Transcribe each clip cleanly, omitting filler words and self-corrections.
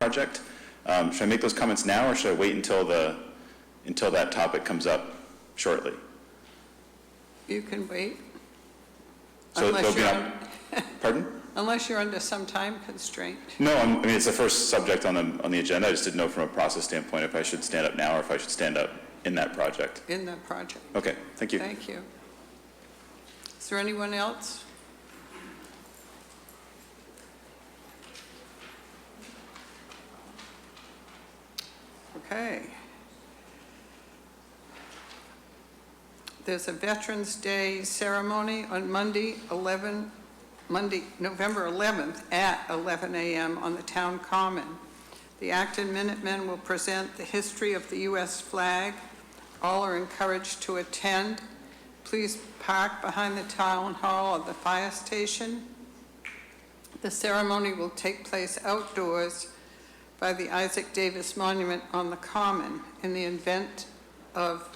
project. Should I make those comments now, or should I wait until that topic comes up shortly? You can wait. So there'll be pardon? Unless you're under some time constraint. No, I mean, it's the first subject on the agenda. I just didn't know from a process standpoint if I should stand up now or if I should stand up in that project. In that project. Okay, thank you. Thank you. Is there anyone else? Okay. There's a Veterans Day ceremony on Monday, November 11th at 11 a.m. on the Town Common. The Acton Minutemen will present the history of the U.S. flag. All are encouraged to attend. Please park behind the Town Hall or the fire station. The ceremony will take place outdoors by the Isaac Davis Monument on the Common. In the event of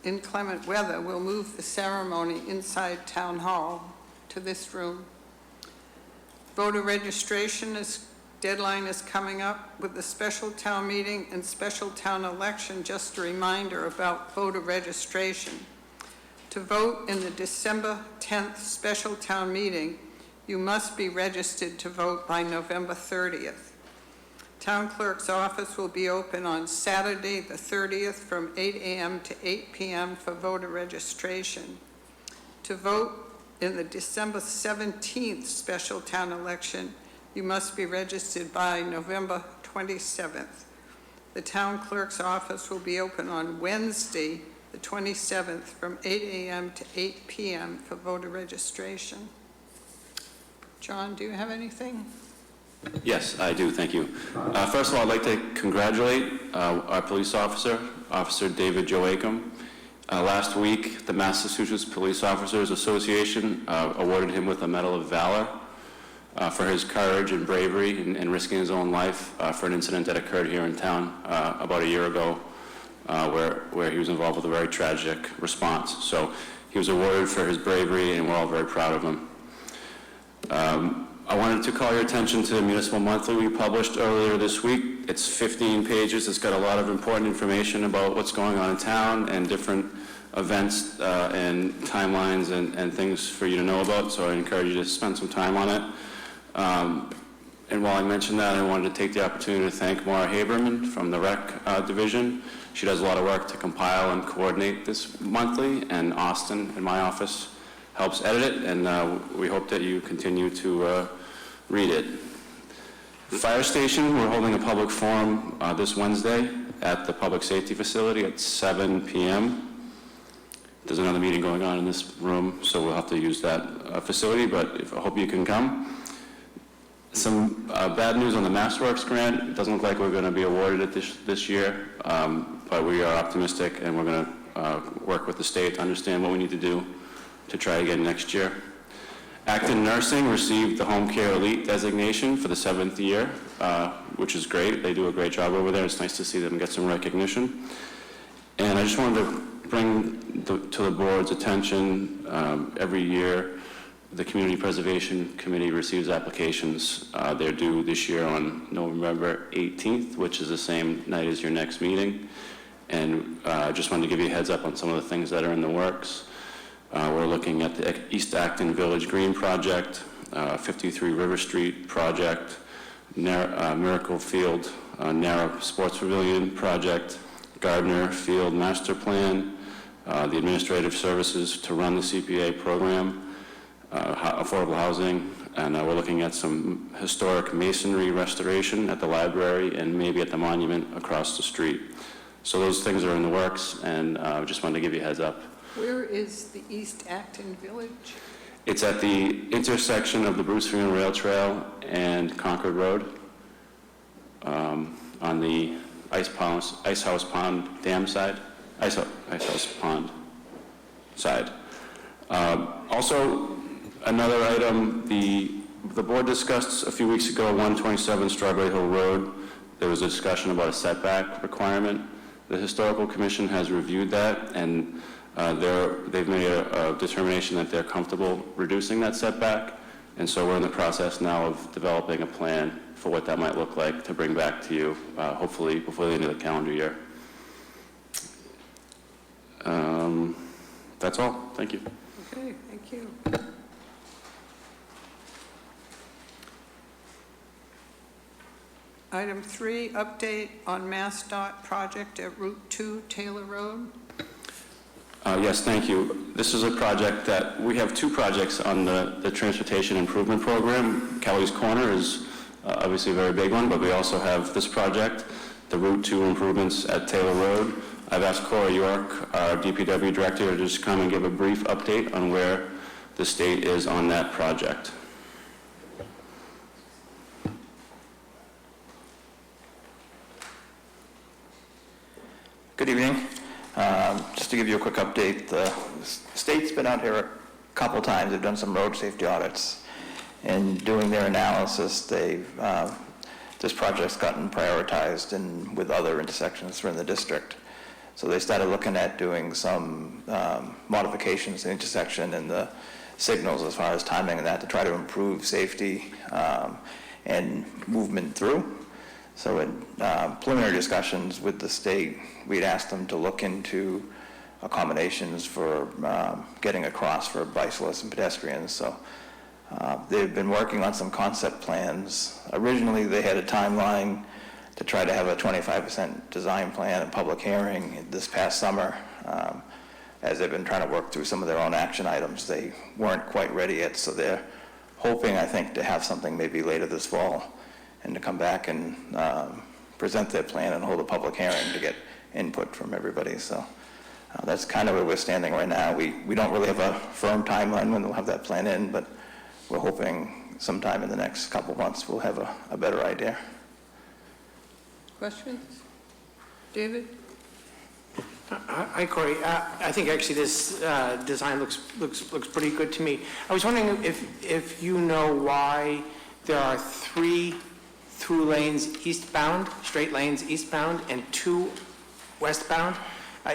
inclement weather, we'll move the ceremony inside Town Hall to this room. Voter registration deadline is coming up with the special town meeting and special town election. Just a reminder about voter registration. To vote in the December 10th special town meeting, you must be registered to vote by November 30th. Town Clerk's office will be open on Saturday the 30th from 8 a.m. to 8 p.m. for voter registration. To vote in the December 17th special town election, you must be registered by November 27th. The Town Clerk's office will be open on Wednesday the 27th from 8 a.m. to 8 p.m. for voter registration. John, do you have anything? Yes, I do. Thank you. First of all, I'd like to congratulate our police officer, Officer David Joachim. Last week, the Massachusetts Police Officers Association awarded him with a Medal of Valor for his courage and bravery in risking his own life for an incident that occurred here in town about a year ago where he was involved with a very tragic response. So he was awarded for his bravery, and we're all very proud of him. I wanted to call your attention to the Municipal Monthly we published earlier this week. It's 15 pages. It's got a lot of important information about what's going on in town and different events and timelines and things for you to know about, so I encourage you to spend some time on it. And while I mentioned that, I wanted to take the opportunity to thank Maura Haberman from the Rec Division. She does a lot of work to compile and coordinate this monthly, and Austin in my office helps edit it, and we hope that you continue to read it. The fire station, we're holding a public forum this Wednesday at the Public Safety Facility at 7 p.m. There's another meeting going on in this room, so we'll have to use that facility, but I hope you can come. Some bad news on the MassWorks grant. It doesn't look like we're going to be awarded it this year, but we are optimistic, and we're going to work with the state to understand what we need to do to try again next year. Acton Nursing received the Home Care Elite designation for the 7th year, which is great. They do a great job over there. It's nice to see them get some recognition. And I just wanted to bring to the board's attention, every year, the Community Preservation Committee receives applications. They're due this year on November 18th, which is the same night as your next meeting. And I just wanted to give you a heads up on some of the things that are in the works. We're looking at the East Acton Village Green Project, 53 River Street Project, Miracle Field Narrow Sports Pavilion Project, Gardner Field Master Plan, the administrative services to run the CPA program, affordable housing, and we're looking at some historic masonry restoration at the library and maybe at the monument across the street. So those things are in the works, and I just wanted to give you a heads up. Where is the East Acton Village? It's at the intersection of the Bruce Freeman Rail Trail and Concord Road, on the Ice House Pond Dam side, Ice House Pond side. Also, another item, the board discussed a few weeks ago 127 Strawberry Hill Road. There was a discussion about a setback requirement. The Historical Commission has reviewed that, and they've made a determination that they're comfortable reducing that setback, and so we're in the process now of developing a plan for what that might look like to bring back to you, hopefully before the end of the calendar year. That's all. Thank you. Okay, thank you. Item 3, update on MassDOT project at Route 2 Taylor Road. Yes, thank you. This is a project that, we have two projects on the Transportation Improvement Program. Kelly's Corner is obviously a very big one, but we also have this project, the Route 2 improvements at Taylor Road. I've asked Cora York, our DPW director, to just come and give a brief update on where the state is on that project. Good evening. Just to give you a quick update, the state's been out here a couple times. They've done some road safety audits. And doing their analysis, this project's gotten prioritized with other intersections in the district. So they started looking at doing some modifications to the intersection and the signals as far as timing and that to try to improve safety and movement through. So in preliminary discussions with the state, we'd asked them to look into accommodations for getting across for bicyclists and pedestrians. So they've been working on some concept plans. Originally, they had a timeline to try to have a 25% design plan and public hearing this past summer. As they've been trying to work through some of their own action items, they weren't quite ready yet. So they're hoping, I think, to have something maybe later this fall and to come back and present their plan and hold a public hearing to get input from everybody. So that's kind of where we're standing right now. We don't really have a firm timeline when they'll have that plan in, but we're hoping sometime in the next couple months we'll have a better idea. Questions? David? Hi, Corey. I think actually this design looks pretty good to me. I was wondering if you know why there are 3 through lanes eastbound, straight lanes eastbound, and 2 westbound.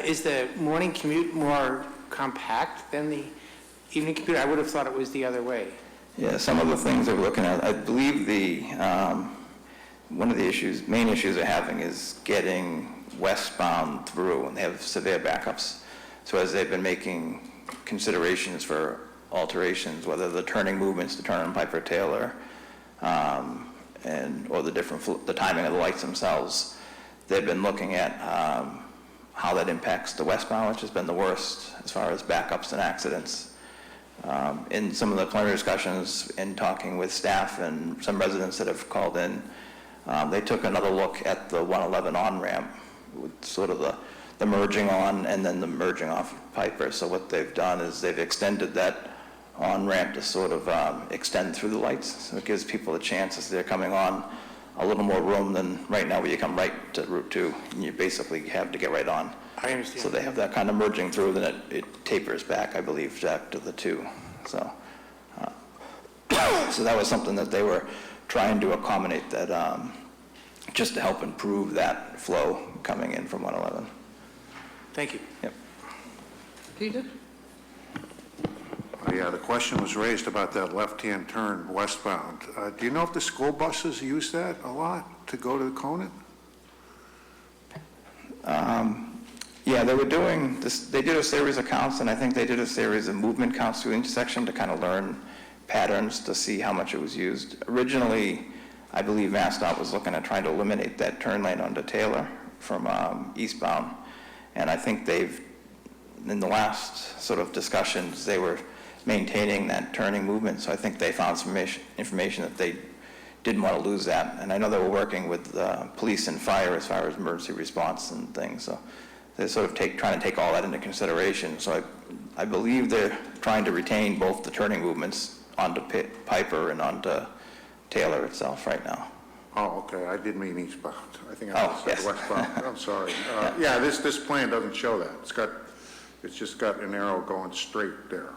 Is the morning commute more compact than the evening commute? I would have thought it was the other way. Yeah, some of the things that we're looking at, I believe one of the main issues they're having is getting westbound through, and they have severe backups. So as they've been making considerations for alterations, whether the turning movements to turn on Piper Taylor, or the timing of the lights themselves, they've been looking at how that impacts the westbound, which has been the worst as far as backups and accidents. In some of the preliminary discussions in talking with staff and some residents that have called in, they took another look at the 111 on-ramp with sort of the merging on and then the merging off Piper. So what they've done is they've extended that on-ramp to sort of extend through the lights. So it gives people a chance as they're coming on a little more room than right now where you come right to Route 2 and you basically have to get right on. I understand. So they have that kind of merging through, then it tapers back, I believe, back to the 2. So, so that was something that they were trying to accommodate, that just to help improve that flow coming in from 111. Thank you. Yep. Peter? Yeah, the question was raised about that left-hand turn westbound. Do you know if the school buses use that a lot to go to Conant? Yeah, they were doing this. They did a series of counts, and I think they did a series of movement counts through the intersection to kind of learn patterns to see how much it was used. Originally, I believe MassDOT was looking at trying to eliminate that turn lane onto Taylor from eastbound, and I think they've, in the last sort of discussions, they were maintaining that turning movement. So I think they found some information that they didn't want to lose that, and I know they were working with police and fire as far as emergency response and things. So they're sort of trying to take all that into consideration. So I believe they're trying to retain both the turning movements onto Piper and onto Taylor itself right now. Oh, okay, I did mean eastbound. I think I said yes. westbound. I'm sorry. Yeah, this plan doesn't show that. It's just got an arrow going straight there.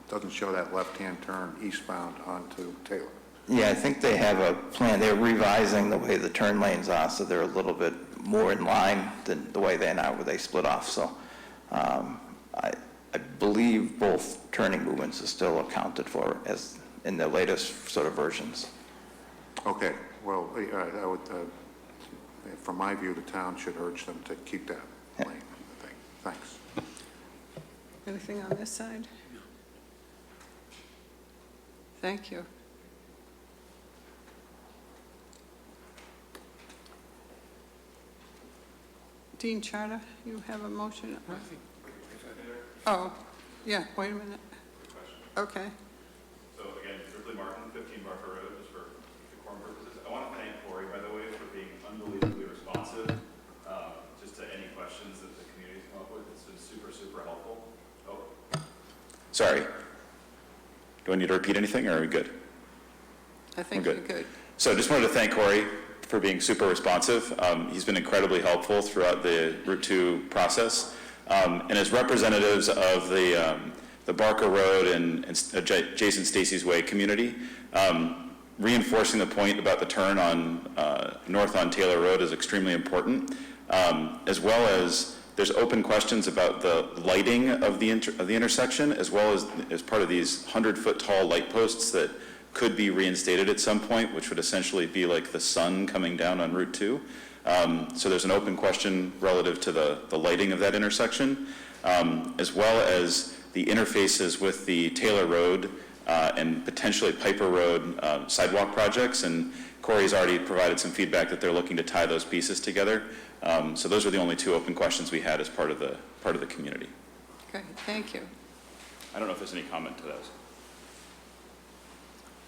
Doesn't show that left-hand turn eastbound onto Taylor. Yeah, I think they have a plan. They're revising the way the turn lanes are, so they're a little bit more in line than the way they are now, where they split off. So I believe both turning movements are still accounted for as in the latest sort of versions. Okay, well, I would, from my view, the town should urge them to keep that lane, I think. Thanks. Anything on this side? Thank you. Dean Charter, you have a motion? Oh, yeah, wait a minute. Okay. So again, Ripley Martin, 15 Barker Road, just for decorum purposes. I want to thank Corey, by the way, for being unbelievably responsive, just to any questions that the community's come up with. It's been super, super helpful. Oh. Sorry. Do I need to repeat anything, or are we good? I think We're you're good. So I just wanted to thank Corey for being super responsive. He's been incredibly helpful throughout the Route 2 process. And as representatives of the Barker Road and adjacent Stacy's Way community, reinforcing the point about the turn on north on Taylor Road is extremely important, as well as there's open questions about the lighting of the intersection, as well as part of these 100-foot tall light posts that could be reinstated at some point, which would essentially be like the sun coming down on Route 2. So there's an open question relative to the lighting of that intersection, as well as the interfaces with the Taylor Road and potentially Piper Road sidewalk projects. And Corey's already provided some feedback that they're looking to tie those pieces together. So those are the only two open questions we had as part of the community. Okay, thank you. I don't know if there's any comment to those.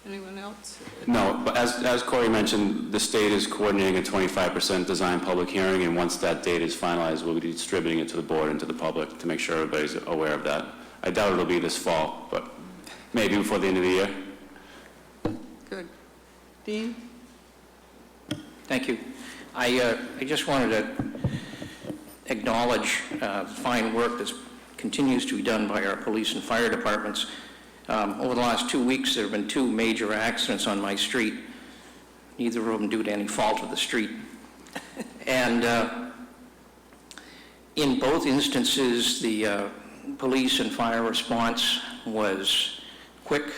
Anyone else? No, but as Corey mentioned, the state is coordinating a 25% design public hearing, and once that date is finalized, we'll be distributing it to the board and to the public to make sure everybody's aware of that. I doubt it'll be this fall, but maybe before the end of the year. Good. Dean? Thank you. I just wanted to acknowledge fine work that continues to be done by our police and fire departments. Over the last 2 weeks, there have been 2 major accidents on my street, neither of them due to any fault of the street. And in both instances, the police and fire response was quick,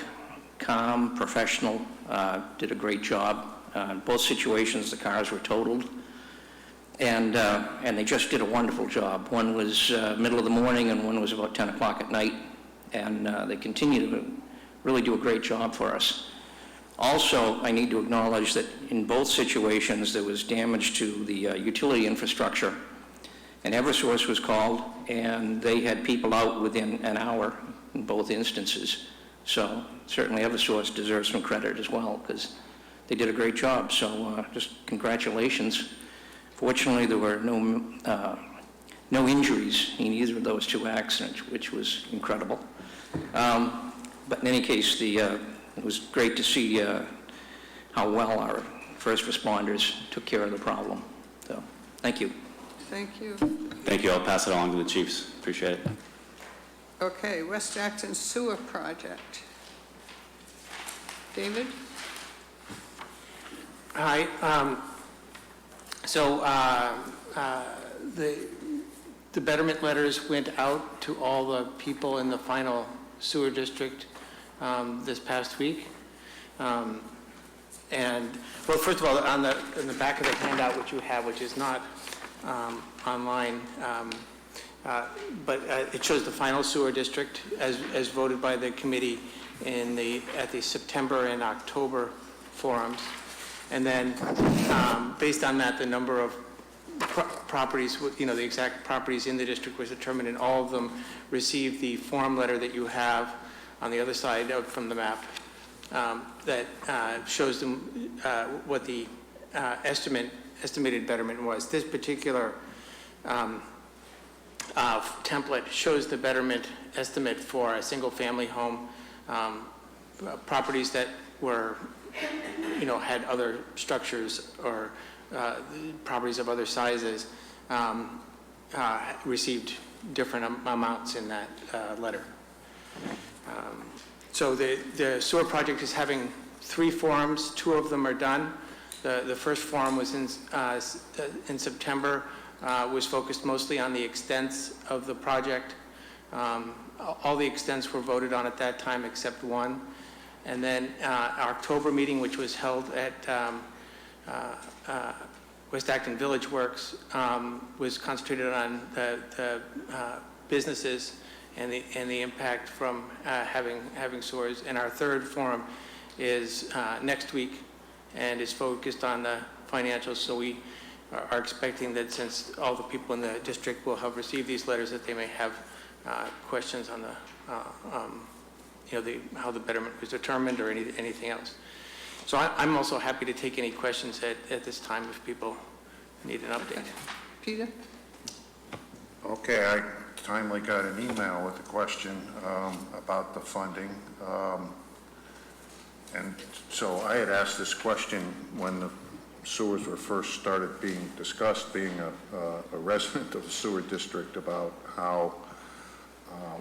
calm, professional, did a great job. In both situations, the cars were totaled, and they just did a wonderful job. One was middle of the morning, and one was about 10 o'clock at night. And they continue to really do a great job for us. Also, I need to acknowledge that in both situations, there was damage to the utility infrastructure. And Eversource was called, and they had people out within an hour in both instances. So certainly Eversource deserves some credit as well, because they did a great job. So just congratulations. Fortunately, there were no injuries in either of those 2 accidents, which was incredible. But in any case, it was great to see how well our first responders took care of the problem. So, thank you. Thank you. Thank you. I'll pass it along to the chiefs. Appreciate it. Okay, West Acton Sewer Project. David? Hi. The betterment letters went out to all the people in the final sewer district this past week. And, well, first of all, on the back of the handout, which you have, which is not online, but it shows the final sewer district as voted by the committee at the September and October forums. And then, based on that, the number of properties, the exact properties in the district was determined, and all of them received the form letter that you have on the other side from the map that shows them what the estimated betterment was. This particular template shows the betterment estimate for a single-family home, properties that were, had other structures or properties of other sizes, received different amounts in that letter. So the sewer project is having 3 forums. 2 of them are done. The first forum was in September, was focused mostly on the extents of the project. All the extents were voted on at that time except one. And then our October meeting, which was held at West Acton Village Works was concentrated on the businesses and the impact from having sewers. And our third forum is next week and is focused on the financials. So we are expecting that since all the people in the district will have received these letters, that they may have questions on the, how the betterment was determined or anything else. So I'm also happy to take any questions at this time if people need an update. Peter? Okay, I timely got an email with a question about the funding. And so I had asked this question when the sewers were first started being discussed, being a resident of the sewer district, about how,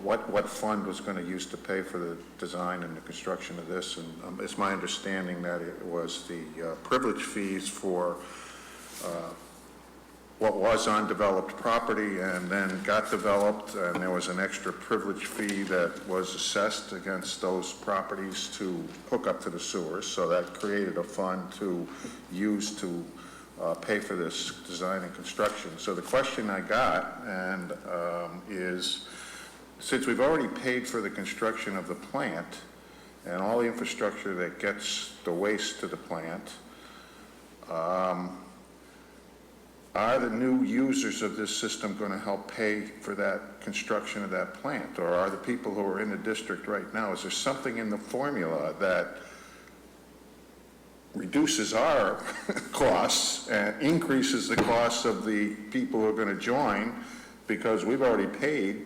what fund was going to use to pay for the design and the construction of this. And it's my understanding that it was the privilege fees for what was undeveloped property and then got developed, and there was an extra privilege fee that was assessed against those properties to hook up to the sewers. So that created a fund to use to pay for this design and construction. So the question I got is, since we've already paid for the construction of the plant and all the infrastructure that gets the waste to the plant, are the new users of this system going to help pay for that construction of that plant? Or are the people who are in the district right now, is there something in the formula that reduces our costs and increases the costs of the people who are going to join, because we've already paid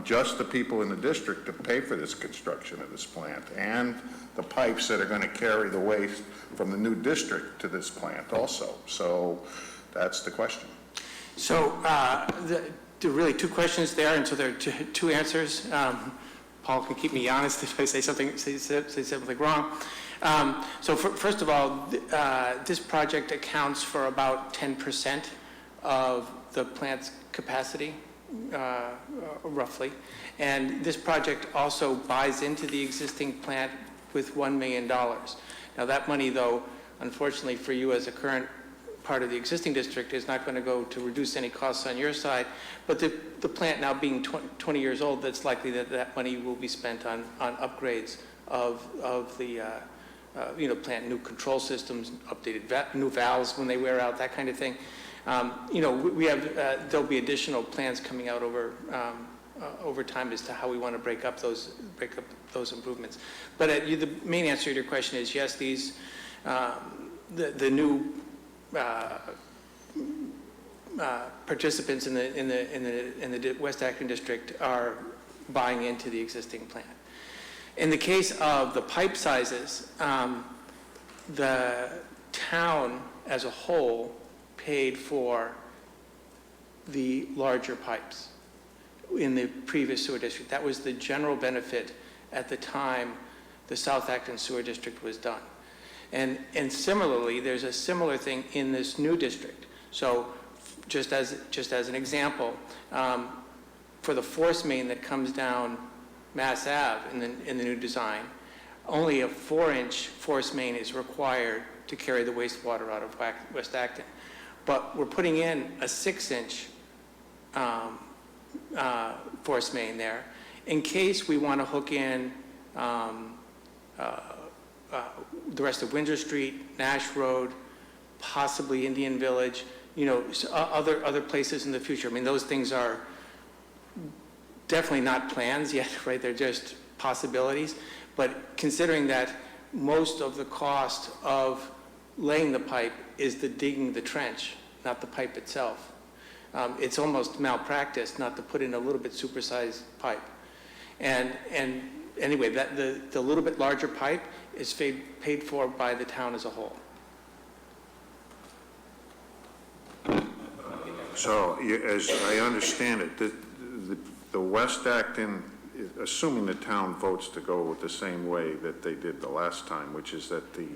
just the people in the district to pay for this construction of this plant and the pipes that are going to carry the waste from the new district to this plant also. So that's the question. So there are really two questions there, and so there are two answers. Paul can keep me honest if I say something wrong. So first of all, this project accounts for about 10% of the plant's capacity, roughly. And this project also buys into the existing plant with $1 million. Now that money, though, unfortunately for you as a current part of the existing district, is not going to go to reduce any costs on your side, but the plant now being 20 years old, that's likely that money will be spent on upgrades of the plant, new control systems, updated new valves when they wear out, that kind of thing. We have there'll be additional plans coming out over time as to how we want to break up those improvements. But the main answer to your question is yes. These the new participants in the West Acton district are buying into the existing plant. In the case of the pipe sizes, the town as a whole paid for the larger pipes in the previous sewer district. That was the general benefit at the time the South Acton Sewer District was done. And similarly, there's a similar thing in this new district. So just as an example, for the force main that comes down Mass Ave in the new design, only a 4-inch force main is required to carry the wastewater out of West Acton. But we're putting in a 6-inch force main there in case we want to hook in the rest of Windsor Street, Nash Road, possibly Indian Village, other places in the future. I mean, those things are definitely not plans yet, right? They're just possibilities. But considering that most of the cost of laying the pipe is the digging the trench, not the pipe itself, it's almost malpractice not to put in a little bit supersized pipe. And anyway, the little bit larger pipe is paid for by the town as a whole. So as I understand it, the West Acton, assuming the town votes to go with the same way that they did the last time, which is that the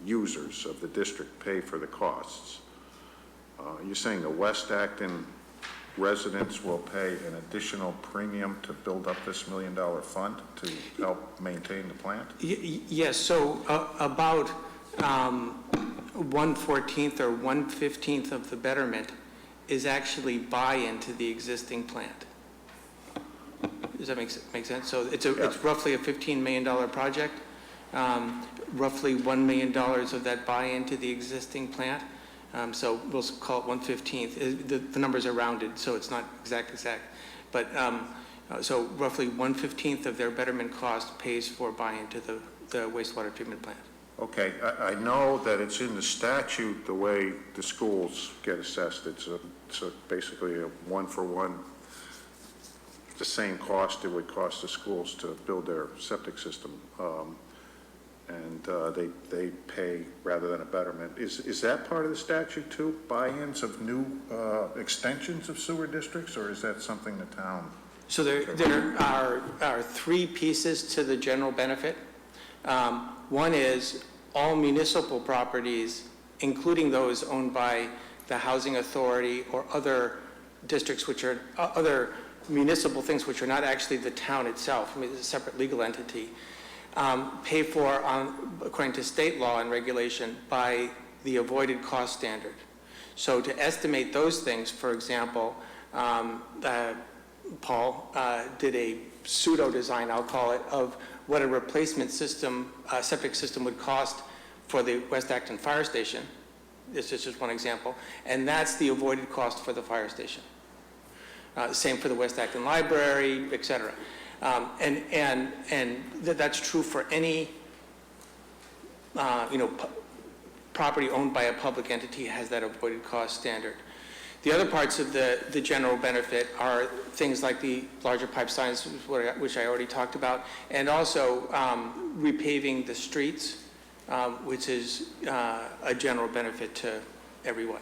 users of the district pay for the costs, you're saying the West Acton residents will pay an additional premium to build up this $1 million fund to help maintain the plant? Yes, so about 1/14 or 1/15 of the betterment is actually buy-in to the existing plant. Does that make sense? So it's roughly a $15 million project. Roughly $1 million of that buy-in to the existing plant. So we'll call it 1/15. The numbers are rounded, so it's not exact. But so roughly 1/15 of their betterment cost pays for buy-in to the wastewater treatment plant. Okay, I know that it's in the statute, the way the schools get assessed. It's basically a one-for-one, the same cost it would cost the schools to build their septic system. And they pay rather than a betterment. Is that part of the statute too? Buy-ins of new extensions of sewer districts, or is that something the town? So there are three pieces to the general benefit. One is all municipal properties, including those owned by the housing authority or other districts which are other municipal things which are not actually the town itself. I mean, it's a separate legal entity. Pay for, according to state law and regulation, by the avoided cost standard. So to estimate those things, for example, Paul did a pseudo design, I'll call it, of what a replacement system, septic system would cost for the West Acton fire station. This is just one example. And that's the avoided cost for the fire station. Same for the West Acton Library, et cetera. And that's true for any, property owned by a public entity has that avoided cost standard. The other parts of the general benefit are things like the larger pipe signs, which I already talked about, and also repaving the streets, which is a general benefit to everyone.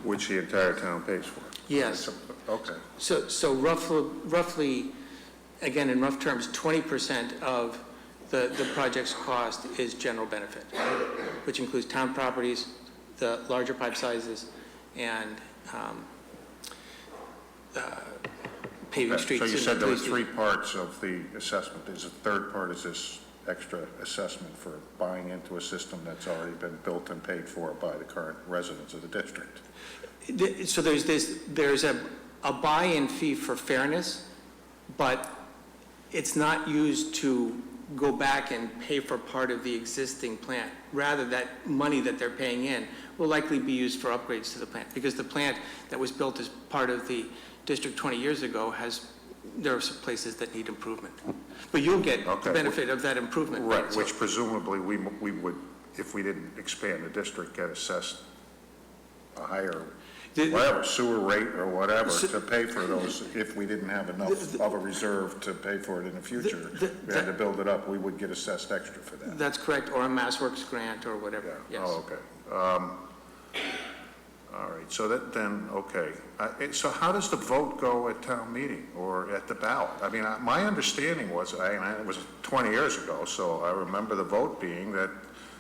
Which the entire town pays for? Yes. Okay. So roughly, again, in rough terms, 20% of the project's cost is general benefit, which includes town properties, the larger pipe sizes, and paving streets. So you said there were three parts of the assessment. There's a third part is this extra assessment for buying into a system that's already been built and paid for by the current residents of the district. So there's a buy-in fee for fairness, but it's not used to go back and pay for part of the existing plant. Rather, that money that they're paying in will likely be used for upgrades to the plant, because the plant that was built as part of the district 20 years ago there are some places that need improvement. But you'll get the benefit of that improvement. Right, so, which presumably we would, if we didn't expand the district, get assessed a higher whatever, sewer rate or whatever to pay for those. If we didn't have enough of a reserve to pay for it in the future, we had to build it up, we would get assessed extra for that. That's correct, or a MassWorks grant or whatever. Yeah. Yes. Oh, okay. All right, so okay. So how does the vote go at town meeting or at the ballot? I mean, my understanding was, it was 20 years ago, so I remember the vote being that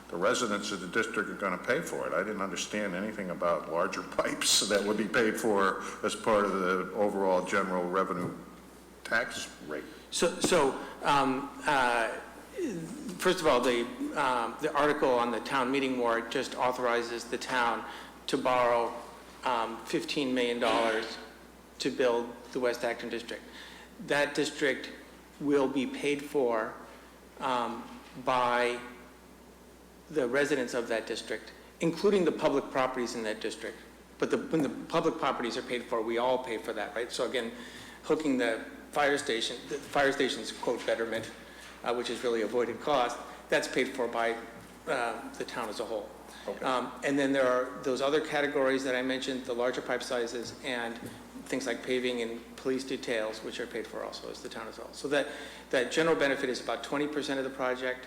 the residents of the district are going to pay for it. I didn't understand anything about larger pipes that would be paid for as part of the overall general revenue tax rate. First of all, the article on the town meeting warrant just authorizes the town to borrow $15 million to build the West Acton district. That district will be paid for by the residents of that district, including the public properties in that district. But when the public properties are paid for, we all pay for that, right? So again, hooking the fire station's quote betterment, which is really avoided cost, that's paid for by the town as a whole. Okay. And then there are those other categories that I mentioned, the larger pipe sizes and things like paving and police details, which are paid for also as the town as a whole. So that general benefit is about 20% of the project,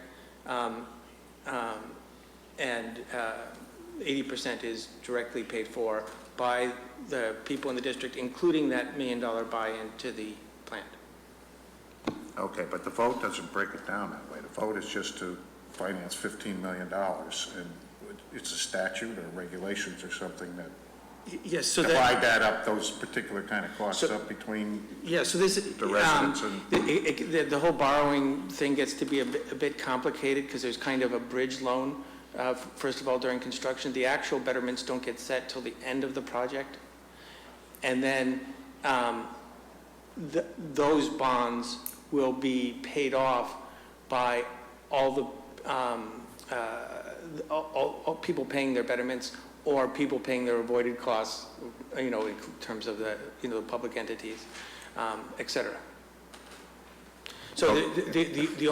and 80% is directly paid for by the people in the district, including that $1 million buy-in to the plant. Okay, but the vote doesn't break it down that way. The vote is just to finance $15 million, and it's a statute or regulations or something that Yes, so that, divide that up, those particular kind of costs So- up between yeah, so this, the residents and... the whole borrowing thing gets to be a bit complicated because there's kind of a bridge loan, first of all, during construction. The actual betterments don't get set till the end of the project. And then those bonds will be paid off by all the, all people paying their betterments or people paying their avoided costs, in terms of the, the public entities, et cetera. So the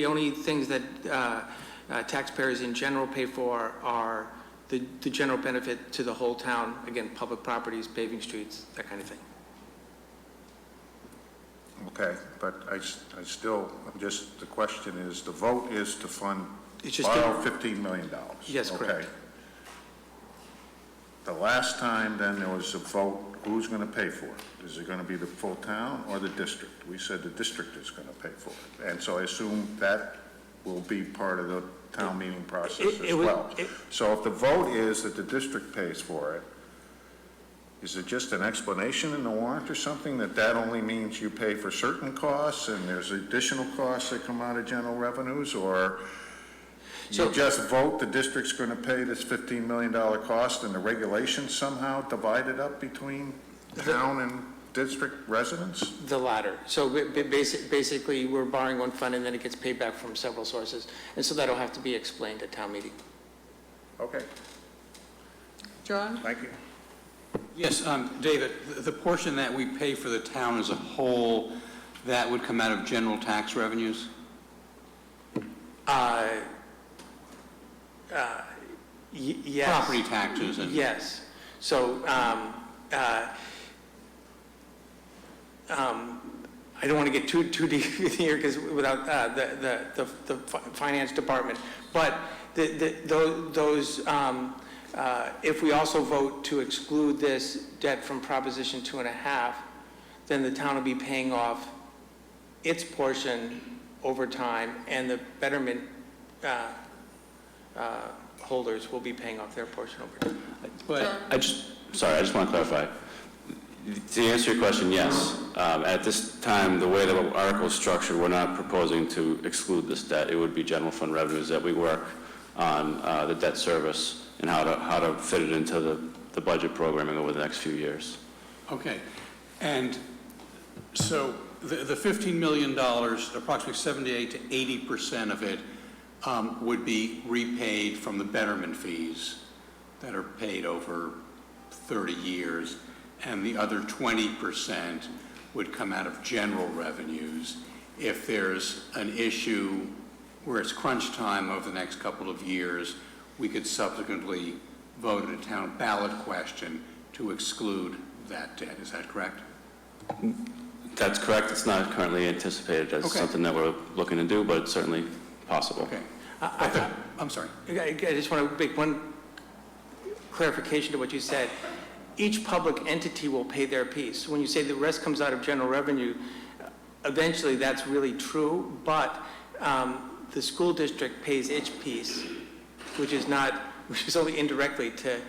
only things that taxpayers in general pay for are the general benefit to the whole town, again, public properties, paving streets, that kind of thing. Okay, but I still, the question is, the vote is to fund, It's just borrow $15 million. Yes, correct. Okay. The last time, then, there was a vote, who's going to pay for it? Is it going to be the full town or the district? We said the district is going to pay for it. And so I assume that will be part of the town meeting process as well. So if the vote is that the district pays for it, is it just an explanation in the warrant or something that only means you pay for certain costs and there's additional costs that come out of general revenues? Or you just vote the district's going to pay this $15 million cost and the regulations somehow divided up between town and district residents? The latter. So basically, we're borrowing one fund and then it gets paid back from several sources. And so that'll have to be explained at town meeting. Okay, John? thank you. Yes, David, the portion that we pay for the town as a whole, that would come out of general tax revenues? Yes. Property taxes and... Yes. So, I don't want to get too deep here because without the finance department, but those if we also vote to exclude this debt from Proposition 2.5, then the town will be paying off its portion over time, and the betterment holders will be paying off their portion over time. But I just want to clarify. To answer your question, yes. At this time, the way the article is structured, we're not proposing to exclude this debt. It would be general fund revenues that we work on the debt service and how to fit it into the budget programming over the next few years. okay. And so the $15 million, approximately 78 to 80% of it would be repaid from the betterment fees that are paid over 30 years, and the other 20% would come out of general revenues. If there's an issue where it's crunch time over the next couple of years, we could subsequently vote at a town ballot question to exclude that debt. Is that correct? That's correct. It's not currently anticipated as Okay. something that we're looking to do, but it's certainly possible. Okay. I'm sorry. I just want to make one clarification to what you said. Each public entity will pay their piece. When you say the rest comes out of general revenue, eventually that's really true, but the school district pays its piece, which is only indirectly to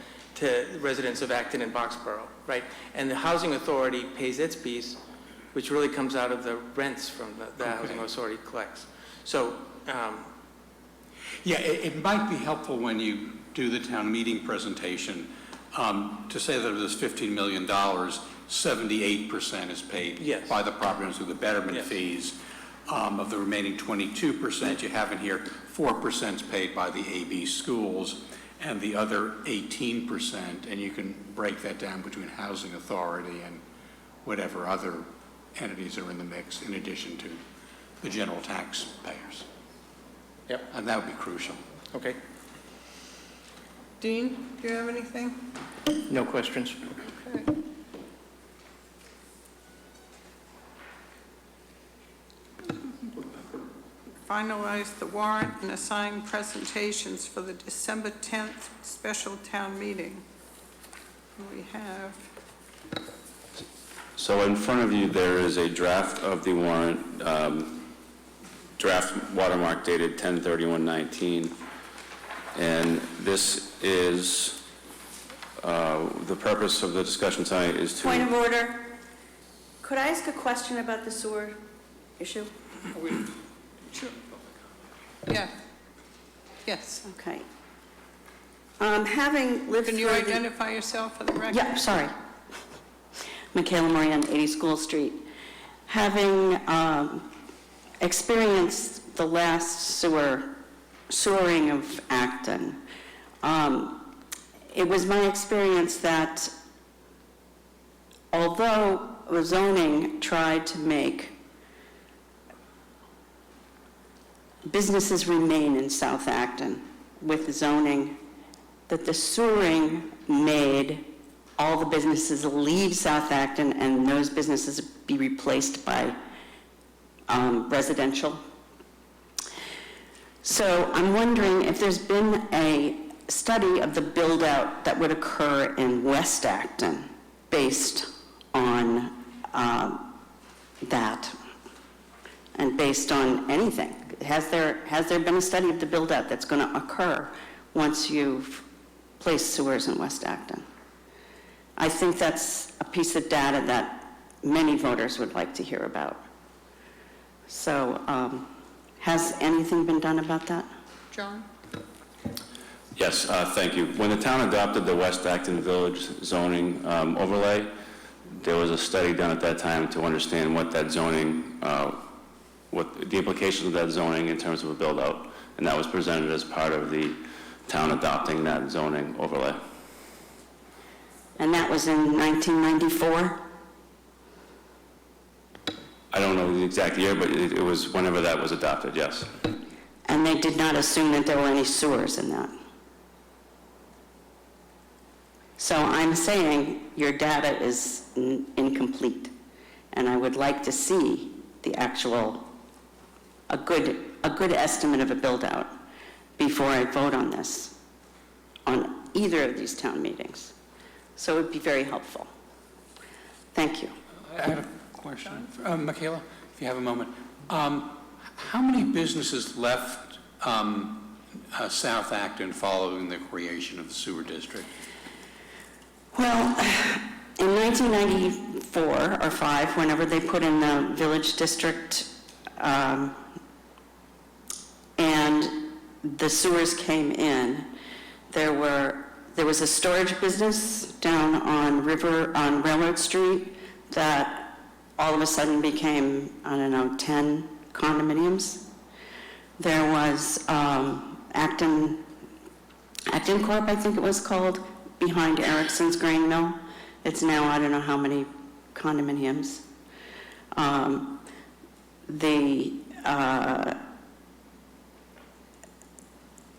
residents of Acton and Boxborough, right? And the housing authority pays its piece, which really comes out of the rents from the housing authority collects. So, Yeah, it might be helpful when you do the town meeting presentation to say that of this $15 million, 78% is paid Yes. by the property owners through the betterment Yes. fees. Of the remaining 22% you have in here, 4% is paid by the AB schools, and the other 18%, and you can break that down between housing authority and whatever other entities are in the mix, in addition to the general taxpayers. Yep. And that would be crucial. okay. Dean, do you have anything? No questions? Okay. Finalize the warrant and assign presentations for the December 10th special town meeting. We have, So in front of you, there is a draft of the warrant, draft watermark dated 10/31/19. And this is The purpose of the discussion tonight is to... Point of order. Could I ask a question about the sewer issue? Yeah. Yes. Okay. Having lived Can you through the- identify yourself for the record? Yeah, sorry. Michaela Moran, 80 School Street. Having experienced the last sewering of Acton, it was my experience that although zoning tried to make businesses remain in South Acton with zoning, that the sewering made all the businesses leave South Acton and those businesses be replaced by residential. So I'm wondering if there's been a study of the build-out that would occur in West Acton based on that and based on anything. Has there been a study of the build-out that's going to occur once you've placed sewers in West Acton? I think that's a piece of data that many voters would like to hear about. So has anything been done about that? John? Yes, thank you. When the town adopted the West Acton Village zoning overlay, there was a study done at that time to understand what that zoning, what the implications of that zoning in terms of a build-out, and that was presented as part of the town adopting that zoning overlay. And that was in 1994? I don't know the exact year, but it was whenever that was adopted, yes. And they did not assume that there were any sewers in that? So I'm saying your data is incomplete, and I would like to see the actual, a good estimate of a build-out before I vote on this, on either of these town meetings. So it would be very helpful. Thank you. I have a question. Michaela, if you have a moment. How many businesses left South Acton following the creation of the sewer district? Well, in 1994 or 5, whenever they put in the village district, and the sewers came in, there was a storage business down on Railroad Street that all of a sudden became, 10 condominiums. There was Acton Corp, I think it was called, behind Erickson's grain mill. It's now, I don't know how many condominiums.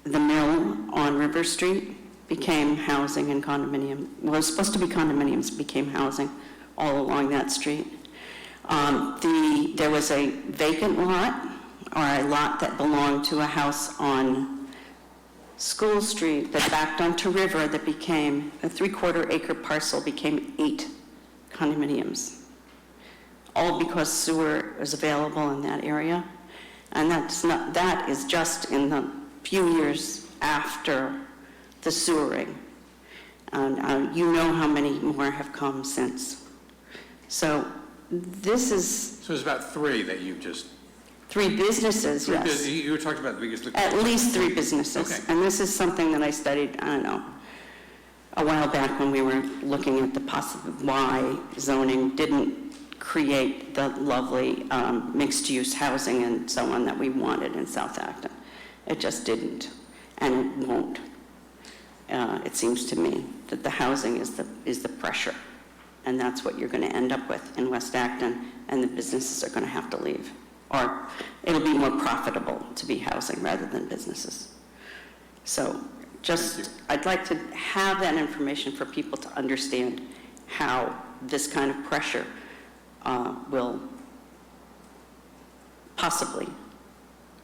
The mill on River Street became housing and condominium. Well, it was supposed to be condominiums, became housing all along that street. There was a vacant lot, or a lot that belonged to a house on School Street that backed onto River that became, a 3/4 acre parcel became 8 condominiums. All because sewer is available in that area. And that is just in the few years after the sewering. And you know how many more have come since. So this is... So it's about 3 that you've just... 3 businesses, yes. You were talking about the biggest... At least 3 businesses. Okay. And this is something that I studied, I don't know, a while back when we were looking at the why zoning didn't create the lovely mixed-use housing and so on that we wanted in South Acton. It just didn't, and it won't. It seems to me that the housing is the pressure, and that's what you're going to end up with in West Acton, and the businesses are going to have to leave. Or it'll be more profitable to be housing rather than businesses. So I'd like to have that information for people to understand how this kind of pressure will possibly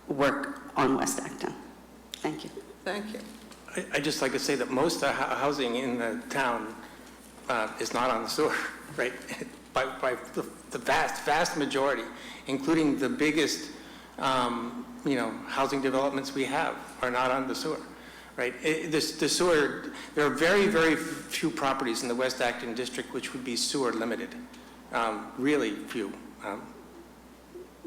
work on West Acton. Thank you. Thank you. I'd just like to say that most of the housing in the town is not on the sewer, right? By the vast majority, including the biggest, housing developments we have, are not on the sewer. right? The sewer, there are very, very few properties in the West Acton district which would be sewer limited, really few.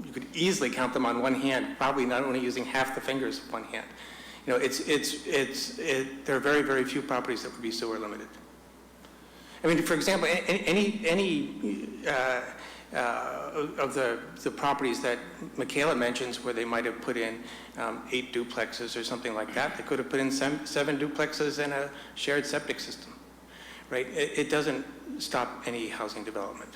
You could easily count them on one hand, probably not only using half the fingers of one hand. You know, there are very, very few properties that would be sewer limited. I mean, for example, any of the properties that Michaela mentions where they might have put in 8 duplexes or something like that, they could have put in 7 duplexes and a shared septic system, right? It doesn't stop any housing development.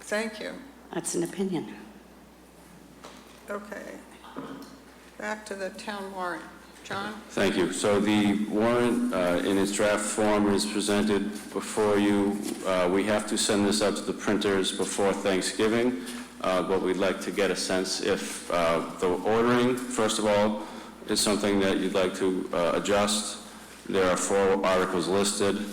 Thank you. That's an opinion. Okay. Back to the town warrant. John? Thank you. So the warrant in its draft form is presented before you. We have to send this out to the printers before Thanksgiving, but we'd like to get a sense if the ordering, first of all, is something that you'd like to adjust. There are 4 articles listed: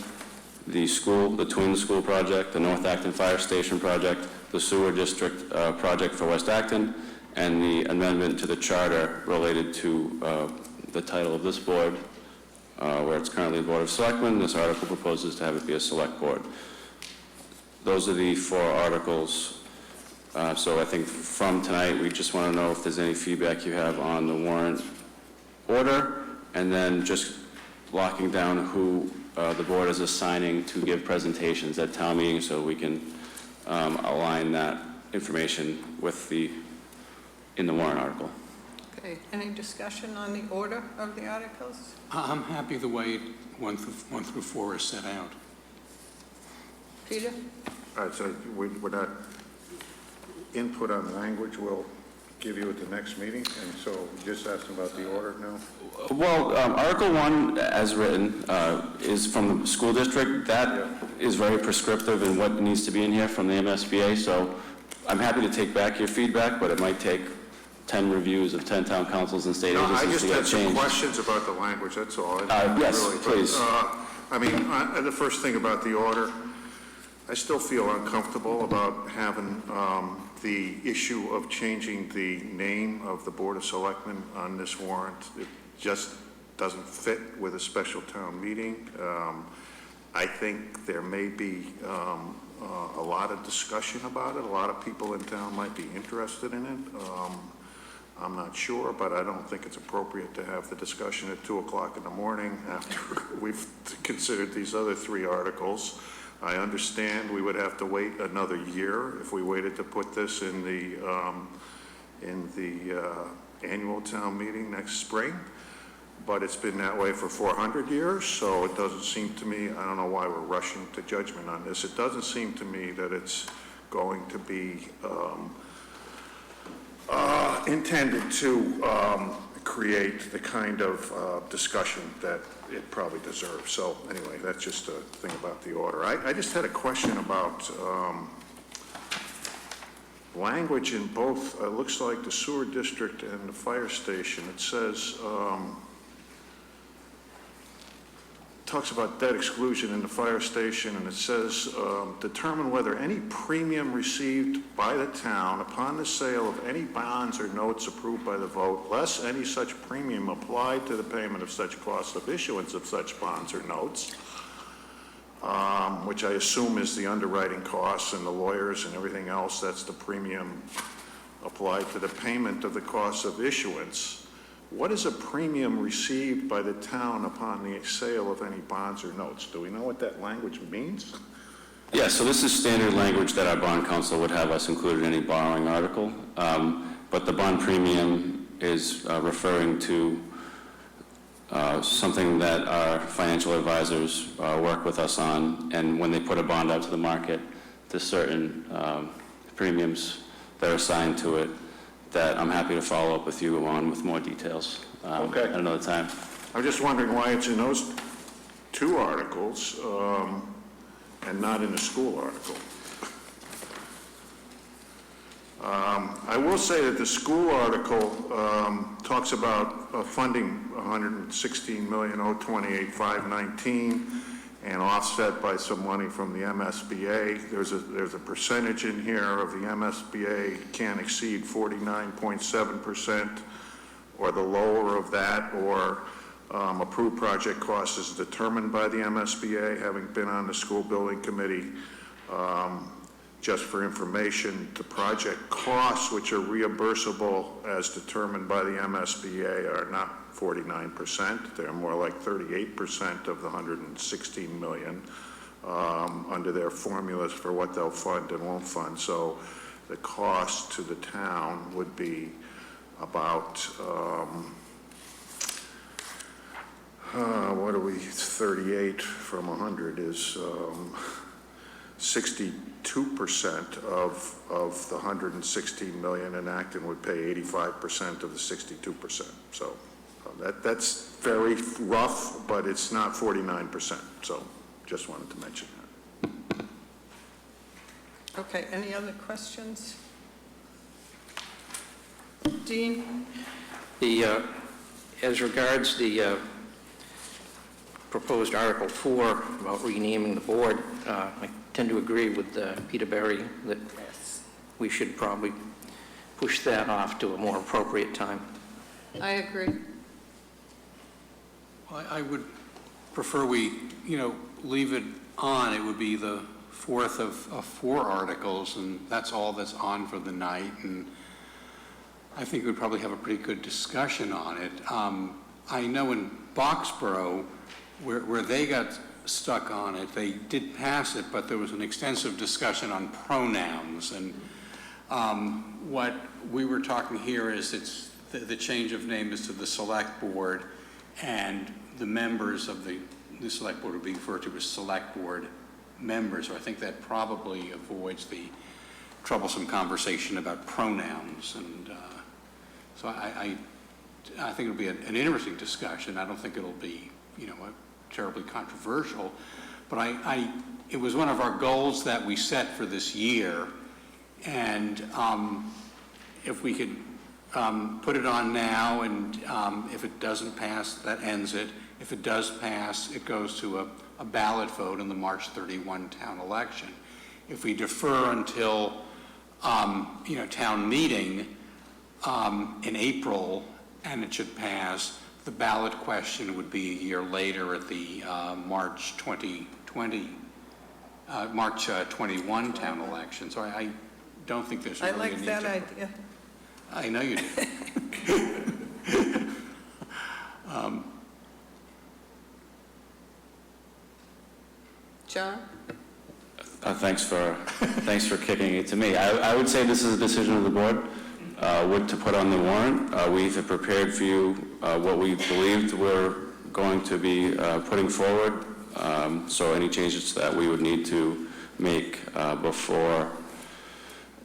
the school, the Twin School project, the North Acton Fire Station project, the sewer district project for West Acton, and the amendment to the charter related to the title of this board, where it's currently the Board of Selectmen. This article proposes to have it be a select board. Those are the 4 articles. So I think from tonight, we just want to know if there's any feedback you have on the warrant order, and then just locking down who the board is assigning to give presentations at town meeting, so we can align that information with in the warrant article. Okay, any discussion on the order of the articles? I'm happy the way 1 through 4 is set out. Peter? All right, so we're not, input on language we'll give you at the next meeting, and so you're just asking about the order now? Well, Article 1, as written, is from the school district. That is very prescriptive in what needs to be in here from the MSBA, so I'm happy to take back your feedback, but it might take 10 reviews of 10 town councils and state No, I agencies just to get had some changed. questions about the language, that's all. Yes, Really, but, please. I mean, the first thing about the order, I still feel uncomfortable about having the issue of changing the name of the Board of Selectmen on this warrant. It just doesn't fit with a special town meeting. I think there may be a lot of discussion about it. A lot of people in town might be interested in it. I'm not sure, but I don't think it's appropriate to have the discussion at 2 o'clock in the morning after we've considered these other 3 articles. I understand we would have to wait another year if we waited to put this in the annual town meeting next spring, but it's been that way for 400 years, so it doesn't seem to me, I don't know why we're rushing to judgment on this. It doesn't seem to me that it's going to be intended to create the kind of discussion that it probably deserves. So anyway, that's just a thing about the order. I just had a question about language in both, it looks like the sewer district and the fire station. It says, talks about debt exclusion in the fire station, and it says, determine whether any premium received by the town upon the sale of any bonds or notes approved by the vote, less any such premium applied to the payment of such cost of issuance of such bonds or notes, which I assume is the underwriting costs and the lawyers and everything else. That's the premium applied to the payment of the cost of issuance. What is a premium received by the town upon the sale of any bonds or notes? Do we know what that language means? Yeah, so this is standard language that our bond counsel would have us include in any borrowing article, but the bond premium is referring to something that our financial advisors work with us on, and when they put a bond out to the market, there's certain premiums that are assigned to it that I'm happy to follow up with you on with more details Okay. at another time. I'm just wondering why it's in those 2 articles and not in the school article. I will say that the school article talks about funding $116,028,519 and offset by some money from the MSBA. There's a percentage in here of the MSBA can't exceed 49.7% or the lower of that, or approved project cost is determined by the MSBA, having been on the school building committee. Just for information, the project costs, which are reimbursable as determined by the MSBA, are not 49%. They're more like 38% of the $116 million under their formulas for what they'll fund and won't fund. So the cost to the town would be about, what are we, 38 from 100 is 62% of the 116 million, and Acton would pay 85% of the 62%. So that's very rough, but it's not 49%. So just wanted to mention that. Okay, any other questions? Dean? As regards the proposed Article 4 about renaming the board, I tend to agree with Peter Berry that we should probably push that off to a more appropriate time. I agree. Well, I would prefer we, leave it on. It would be the fourth of 4 articles, and that's all that's on for the night. And I think we'd probably have a pretty good discussion on it. I know in Boxborough, where they got stuck on it, they did pass it, but there was an extensive discussion on pronouns. And what we were talking here is it's the change of name is to the select board, and the members of the select board would be referred to as select board members. So I think that probably avoids the troublesome conversation about pronouns. And so I think it'll be an interesting discussion. I don't think it'll be, terribly controversial, but it was one of our goals that we set for this year, and if we could put it on now, and if it doesn't pass, that ends it. If it does pass, it goes to a ballot vote in the March 31 town election. If we defer until town meeting in April, and it should pass, the ballot question would be a year later at the March 21 town election. So I don't think there's really a need to. I like that idea. I know you do. John? Thanks for kicking it to me. I would say this is a decision of the board, what to put on the warrant. We have prepared for you what we believed we're going to be putting forward. So any changes to that we would need to make before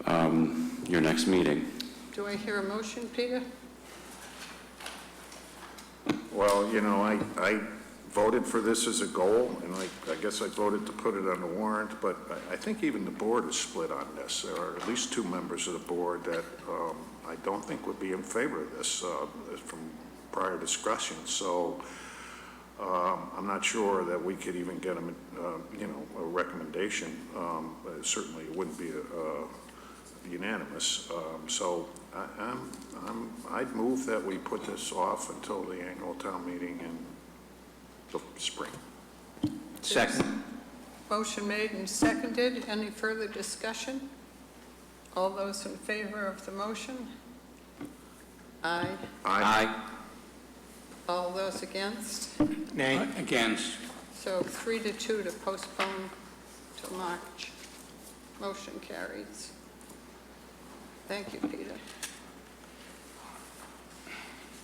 your next meeting. Do I hear a motion, Peter? Well, I voted for this as a goal, and I guess I voted to put it on the warrant, but I think even the board is split on this. There are at least 2 members of the board that I don't think would be in favor of this from prior discussions. So I'm not sure that we could even get a recommendation. Certainly it wouldn't be unanimous. So I'd move that we put this off until the annual town meeting in the spring. Second. Motion made and seconded. Any further discussion? All those in favor of the motion? Aye. Aye. All those against? Nay. Against. So 3-2 to postpone till March. Motion carries. Thank you, Peter.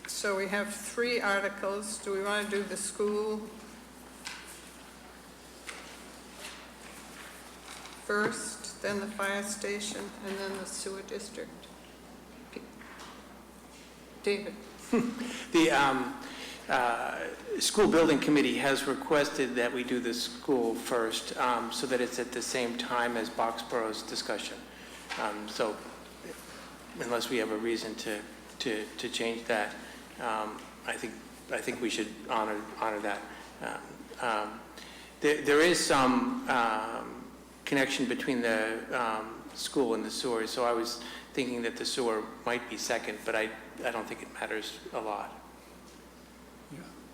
So we have 3 articles. Do we want to do the school first, then the fire station, and then the sewer district? David? The school building committee has requested that we do the school first, so that it's at the same time as Boxborough's discussion. So unless we have a reason to change that, I think we should honor that. There is some connection between the school and the sewer, so I was thinking that the sewer might be second, but I don't think it matters a lot.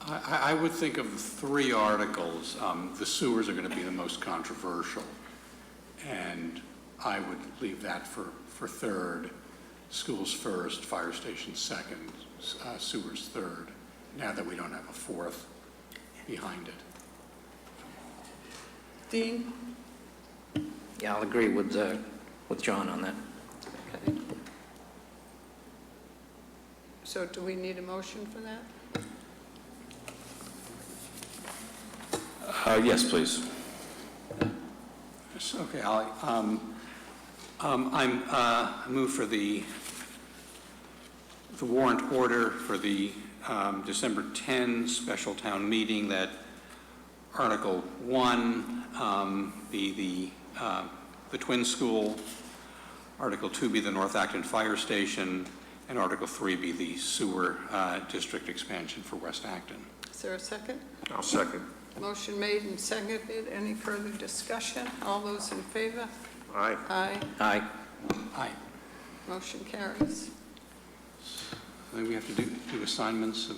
I would think of the three articles, the sewers are going to be the most controversial, and I would leave that for third, schools first, fire station second, sewers third, now that we don't have a fourth behind it. Dean? Yeah, I'll agree with John on that. Okay. So do we need a motion for that? Yes, please. Yes, okay, I move for the warrant order for the December 10 special town meeting, that Article 1 be the twin school, Article 2 be the North Acton Fire Station, and Article 3 be the sewer district expansion for West Acton. Is there a second? I'll second. Motion made and seconded. Any further discussion? All those in favor? Aye. Aye. Aye. Aye. Motion carries. I think we have to do assignments of...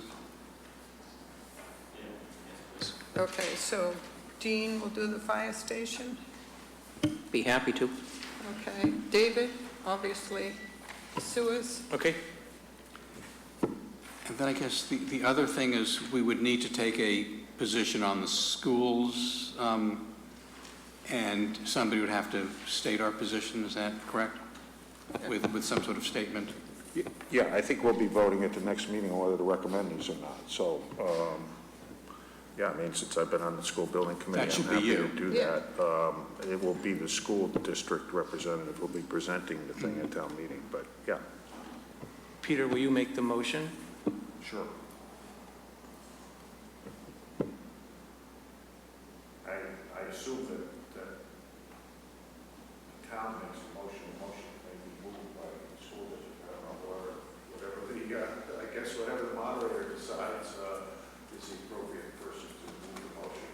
Okay, so Dean will do the fire station. Be happy to. Okay, David, obviously, sewers. Okay? And then I guess the other thing is we would need to take a position on the schools, and somebody would have to state our position, is that correct? With some sort of statement? Yeah, I think we'll be voting at the next meeting on whether to recommend these or not. So, yeah, I mean, since I've been on the school building committee, That should I'm be happy you. to do Yeah. that. It will be the school district representative who will be presenting the thing at town meeting, but yeah. Peter, will you make the motion? Sure. I assume that the town makes a motion may be moved by the school district. I don't know, whatever I guess whatever the moderator decides is the appropriate person to move the motion.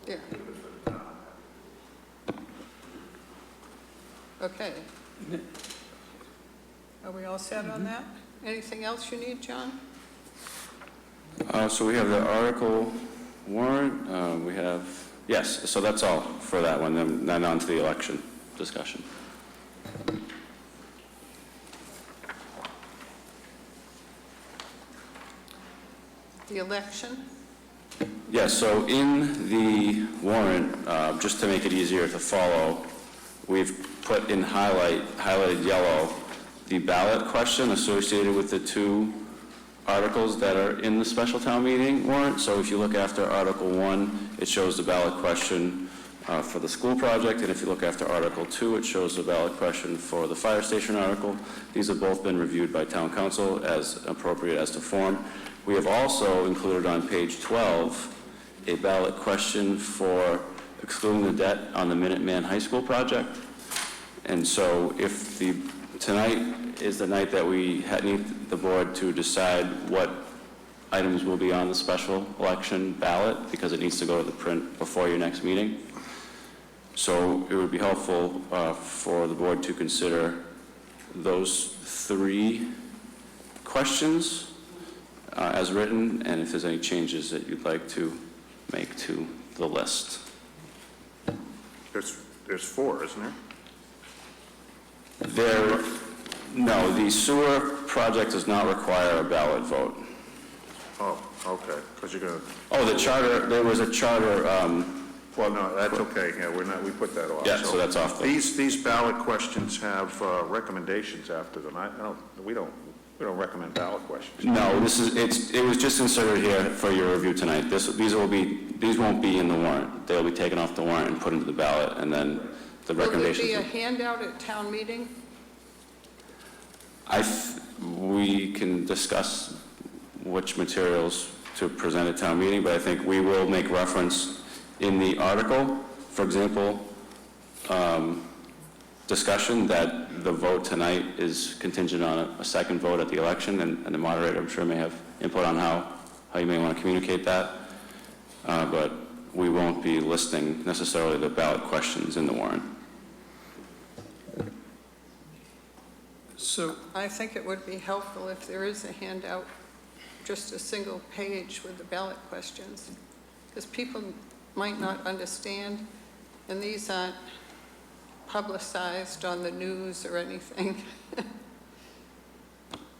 Yeah. Give it to the town. Okay. Are we all set on that? Anything else you need, John? So we have the article warrant, we have, yes, so that's all for that one, then on to the election discussion. The election? Yes, so in the warrant, just to make it easier to follow, we've put in highlighted yellow, the ballot question associated with the two articles that are in the special town meeting warrant. So if you look after Article 1, it shows the ballot question for the school project, and if you look after Article 2, it shows the ballot question for the fire station article. These have both been reviewed by town council as appropriate as to form. We have also included on page 12 a ballot question for excluding the debt on the Minuteman High School project. And so if tonight is the night that we need the board to decide what items will be on the special election ballot, because it needs to go to the print before your next meeting. So it would be helpful for the board to consider those three questions as written, and if there's any changes that you'd like to make to the list. There's four, isn't there? No, the sewer project does not require a ballot vote. Oh, okay, because you're going to, Oh, the charter, there was a charter, well, no, that's okay, yeah, we put that off. yeah, so that's off. These ballot questions have recommendations after them. We don't recommend ballot questions. No, it was just inserted here for your review tonight. These won't be in the warrant. They'll be taken off the warrant and put into the ballot, and then the recommendations. Will there be a handout at town meeting? We can discuss which materials to present at town meeting, but I think we will make reference in the article, for example, discussion that the vote tonight is contingent on a second vote at the election, and the moderator, I'm sure, may have input on how you may want to communicate that, but we won't be listing necessarily the ballot questions in the warrant. So, I think it would be helpful if there is a handout, just a single page with the ballot questions, because people might not understand, and these aren't publicized on the news or anything.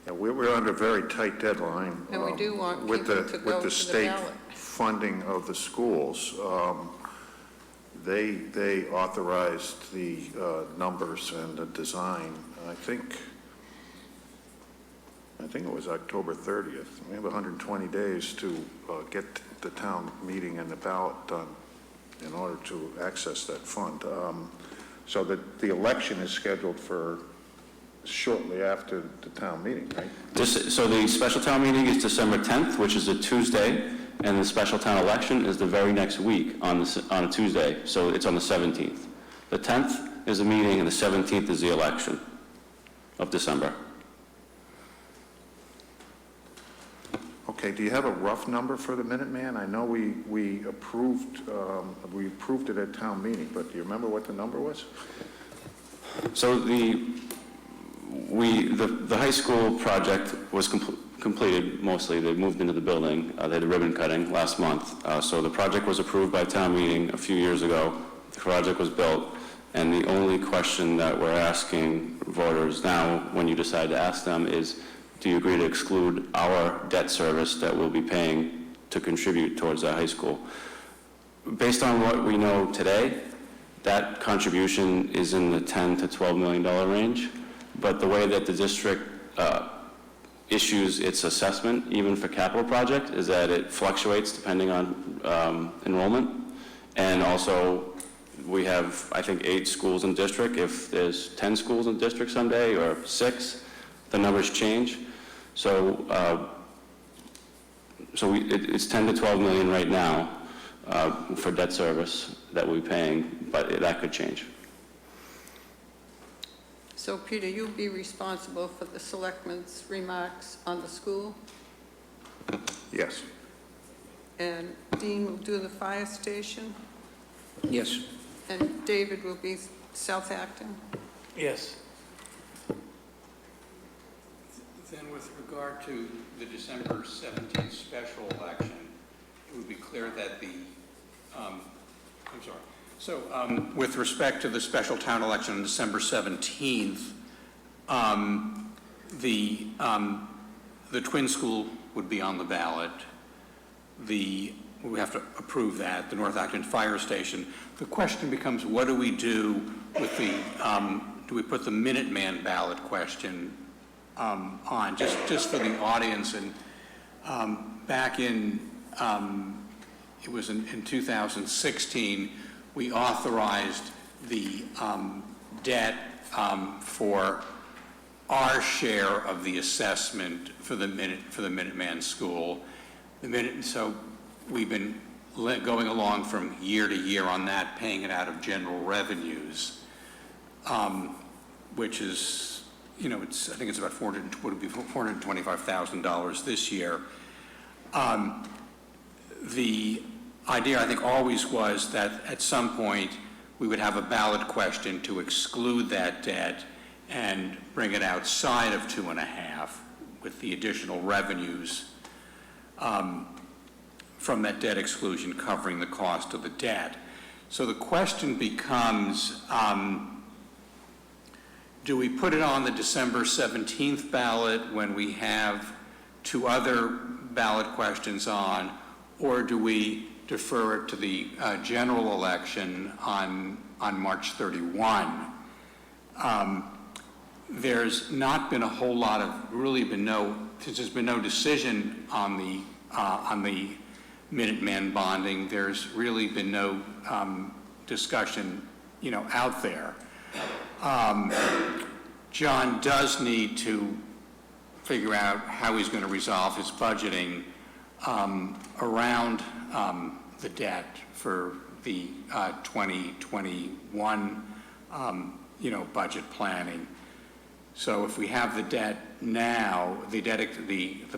Yeah, we're under a very tight deadline. And we do want with people the- to go With to the the state ballot. funding of the schools, they authorized the numbers and the design, I think it was October 30th. We have 120 days to get the town meeting and the ballot done in order to access that fund. So that the election is scheduled for shortly after the town meeting, right? So the special town meeting is December 10th, which is a Tuesday, and the special town election is the very next week on a Tuesday, so it's on the 17th. The 10th is a meeting, and the 17th is the election of December. Okay, do you have a rough number for the Minuteman? I know we approved it at town meeting, but do you remember what the number was? So the high school project was completed mostly. They moved into the building. They had the ribbon cutting last month. So the project was approved by town meeting a few years ago. The project was built, and the only question that we're asking voters now, when you decide to ask them, is, do you agree to exclude our debt service that we'll be paying to contribute towards that high school? Based on what we know today, that contribution is in the $10 to $12 million range, but the way that the district issues its assessment, even for capital project, is that it fluctuates depending on enrollment. And also, we have, I think, 8 schools in district. If there's 10 schools in district someday, or 6, the numbers change. So, it's 10 to 12 million right now for debt service that we're paying, but that could change. So Peter, you'll be responsible for the selectmen's remarks on the school, Yes. and Dean will do the fire station, Yes. and David will be South Acton. Yes. then with regard to the December 17th special election, it would be clear that with respect to the special town election on December 17th, the twin school would be on the ballot. We have to approve that, the North Acton Fire Station. The question becomes, what do we do with do we put the Minuteman ballot question on, just for the audience? And back in, it was in 2016, we authorized the debt for our share of the assessment for the Minuteman School. So we've been going along from year to year on that, paying it out of general revenues, which is, I think it's about $425,000 this year. The idea, I think, always was that at some point we would have a ballot question to exclude that debt and bring it outside of 2.5 with the additional revenues from that debt exclusion covering the cost of the debt. So the question becomes, do we put it on the December 17th ballot when we have 2 other ballot questions on, or do we defer it to the general election on March 31? There's not been a whole lot of, since there's been no decision on the Minuteman bonding, there's really been no discussion, out there. John does need to figure out how he's going to resolve his budgeting around the debt for the 2021, budget planning. So if we have the debt now, the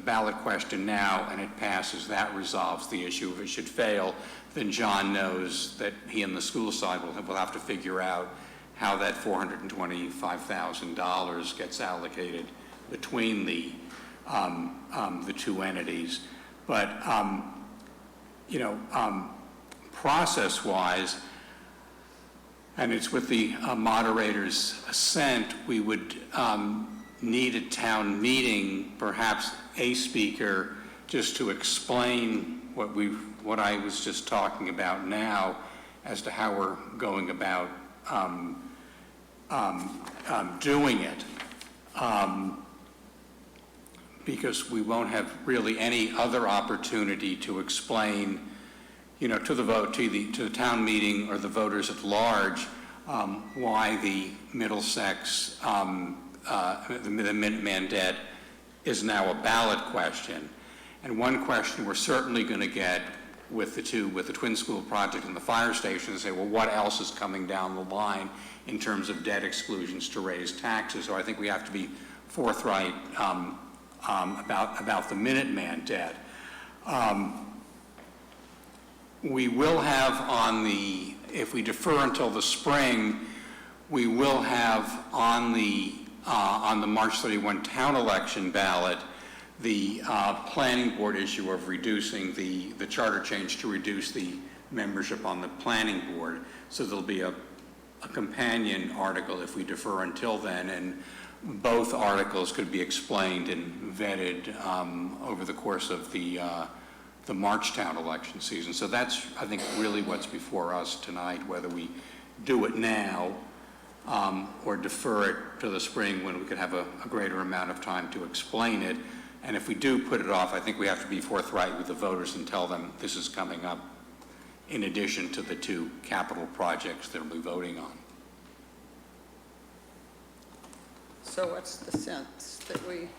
ballot question now, and it passes, that resolves the issue. If it should fail, then John knows that he and the school side will have to figure out how that $425,000 gets allocated between the two entities. But, process-wise, and it's with the moderator's assent, we would need a town meeting, perhaps a speaker, just to explain what I was just talking about now as to how we're going about doing it. Because we won't have really any other opportunity to explain, to the town meeting or the voters at large, why the Middlesex, the Minuteman debt is now a ballot question. And one question we're certainly going to get with the Twin School project and the fire station, say, well, what else is coming down the line in terms of debt exclusions to raise taxes? So I think we have to be forthright about the Minuteman debt. We will have if we defer until the spring, we will have on the March 31 town election ballot the planning board issue of reducing the charter change to reduce the membership on the planning board. So there'll be a companion article if we defer until then, and both articles could be explained and vetted over the course of the March town election season. So that's, I think, really what's before us tonight, whether we do it now or defer it to the spring when we could have a greater amount of time to explain it. And if we do put it off, I think we have to be forthright with the voters and tell them this is coming up in addition to the two capital projects they'll be voting on. So what's the sense that we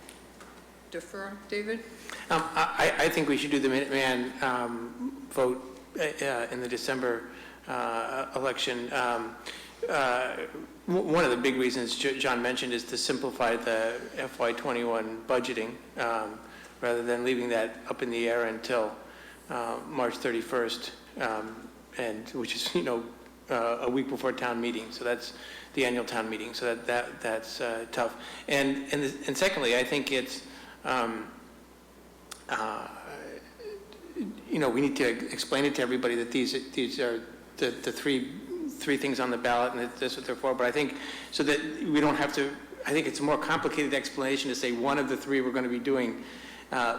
defer, David? I think we should do the Minuteman vote in the December election. One of the big reasons John mentioned is to simplify the FY21 budgeting rather than leaving that up in the air until March 31st, and which is a week before town meeting. So that's the annual town meeting. So that's tough. And secondly, I think it's we need to explain it to everybody that these are the three things on the ballot, and that's what they're for. But I think so that we don't have to. I think it's a more complicated explanation to say one of the three we're going to be doing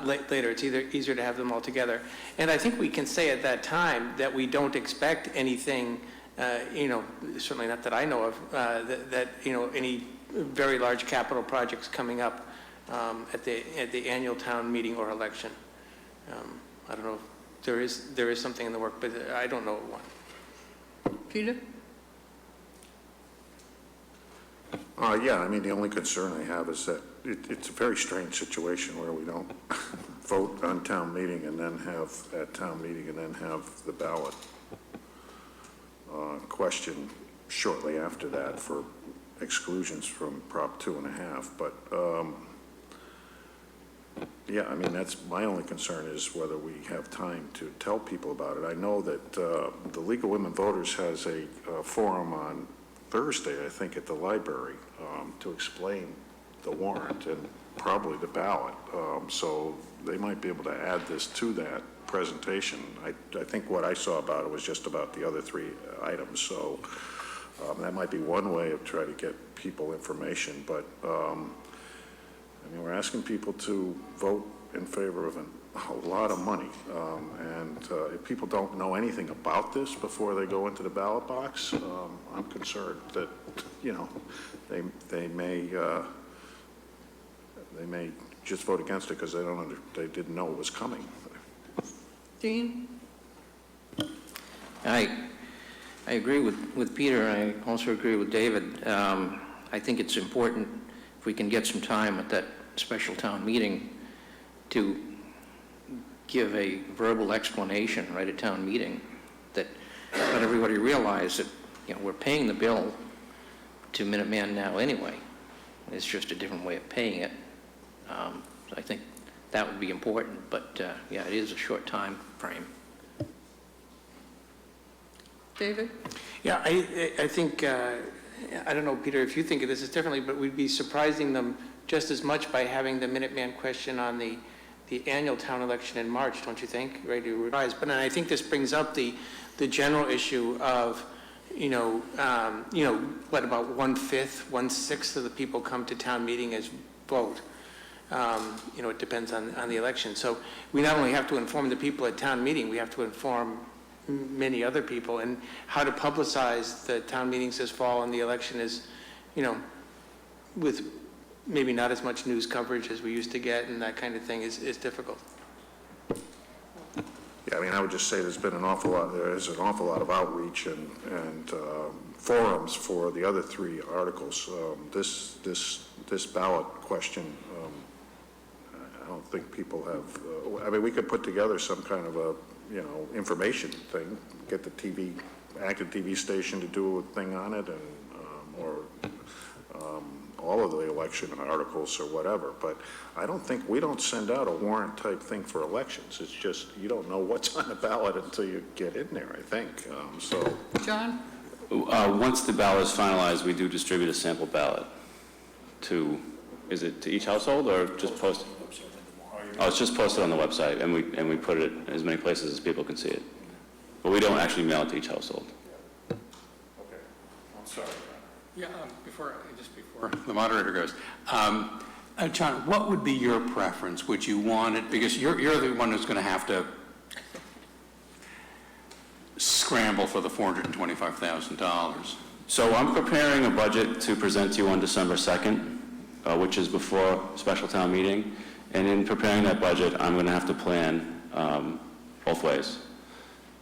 later. It's either easier to have them all together. And I think we can say at that time that we don't expect anything. Certainly not that I know of. That any very large capital projects coming up at the annual town meeting or election. I don't know if there is something in the work, but I don't know of one. Peter? Yeah, I mean, the only concern I have is that it's a very strange situation where we don't vote on town meeting and then have the ballot question shortly after that for exclusions from Prop 2.5. But yeah, I mean, that's my only concern is whether we have time to tell people about it. I know that the League of Women Voters has a forum on Thursday, I think, at the library to explain the warrant and probably the ballot. So they might be able to add this to that presentation. I think what I saw about it was just about the other three items. So that might be one way of trying to get people information. But I mean, we're asking people to vote in favor of a lot of money. And if people don't know anything about this before they go into the ballot box, I'm concerned that, they may just vote against it because they didn't know it was coming. Dean? I agree with Peter. I also agree with David. I think it's important if we can get some time at that special town meeting to give a verbal explanation right at town meeting that let everybody realize that we're paying the bill to Minuteman now anyway. It's just a different way of paying it. So I think that would be important, but yeah, it is a short time frame. David? Yeah, I think I don't know, Peter, if you think of this differently, but we'd be surprising them just as much by having the Minuteman question on the annual town election in March, don't you think? Ready to revise. But I think this brings up the general issue of, what about 1/5, 1/6 of the people come to town meeting as vote. It depends on the election. So we not only have to inform the people at town meeting, we have to inform many other people, and how to publicize the town meetings this fall and the election is, with maybe not as much news coverage as we used to get and that kind of thing is difficult. Yeah, I mean, I would just say there is an awful lot of outreach and forums for the other three articles. This ballot question, I don't think people have, we could put together some kind of a, information thing, get the Acton TV station to do a thing on it, and, or all of the election articles or whatever, but I don't think, we don't send out a warrant type thing for elections. It's just, you don't know what's on the ballot until you get in there, I think, so. John? Once the ballot is finalized, we do distribute a sample ballot to, is it to each household or just posted? Oh, it's just posted on the website, and we put it in as many places as people can see it. But we don't actually mail it to each household. Okay, I'm sorry. Yeah, before the moderator goes, John, what would be your preference? Would you want it, because you're the one who's going to have to scramble for the $425,000. So I'm preparing a budget to present to you on December 2nd, which is before special town meeting. And in preparing that budget, I'm going to have to plan both ways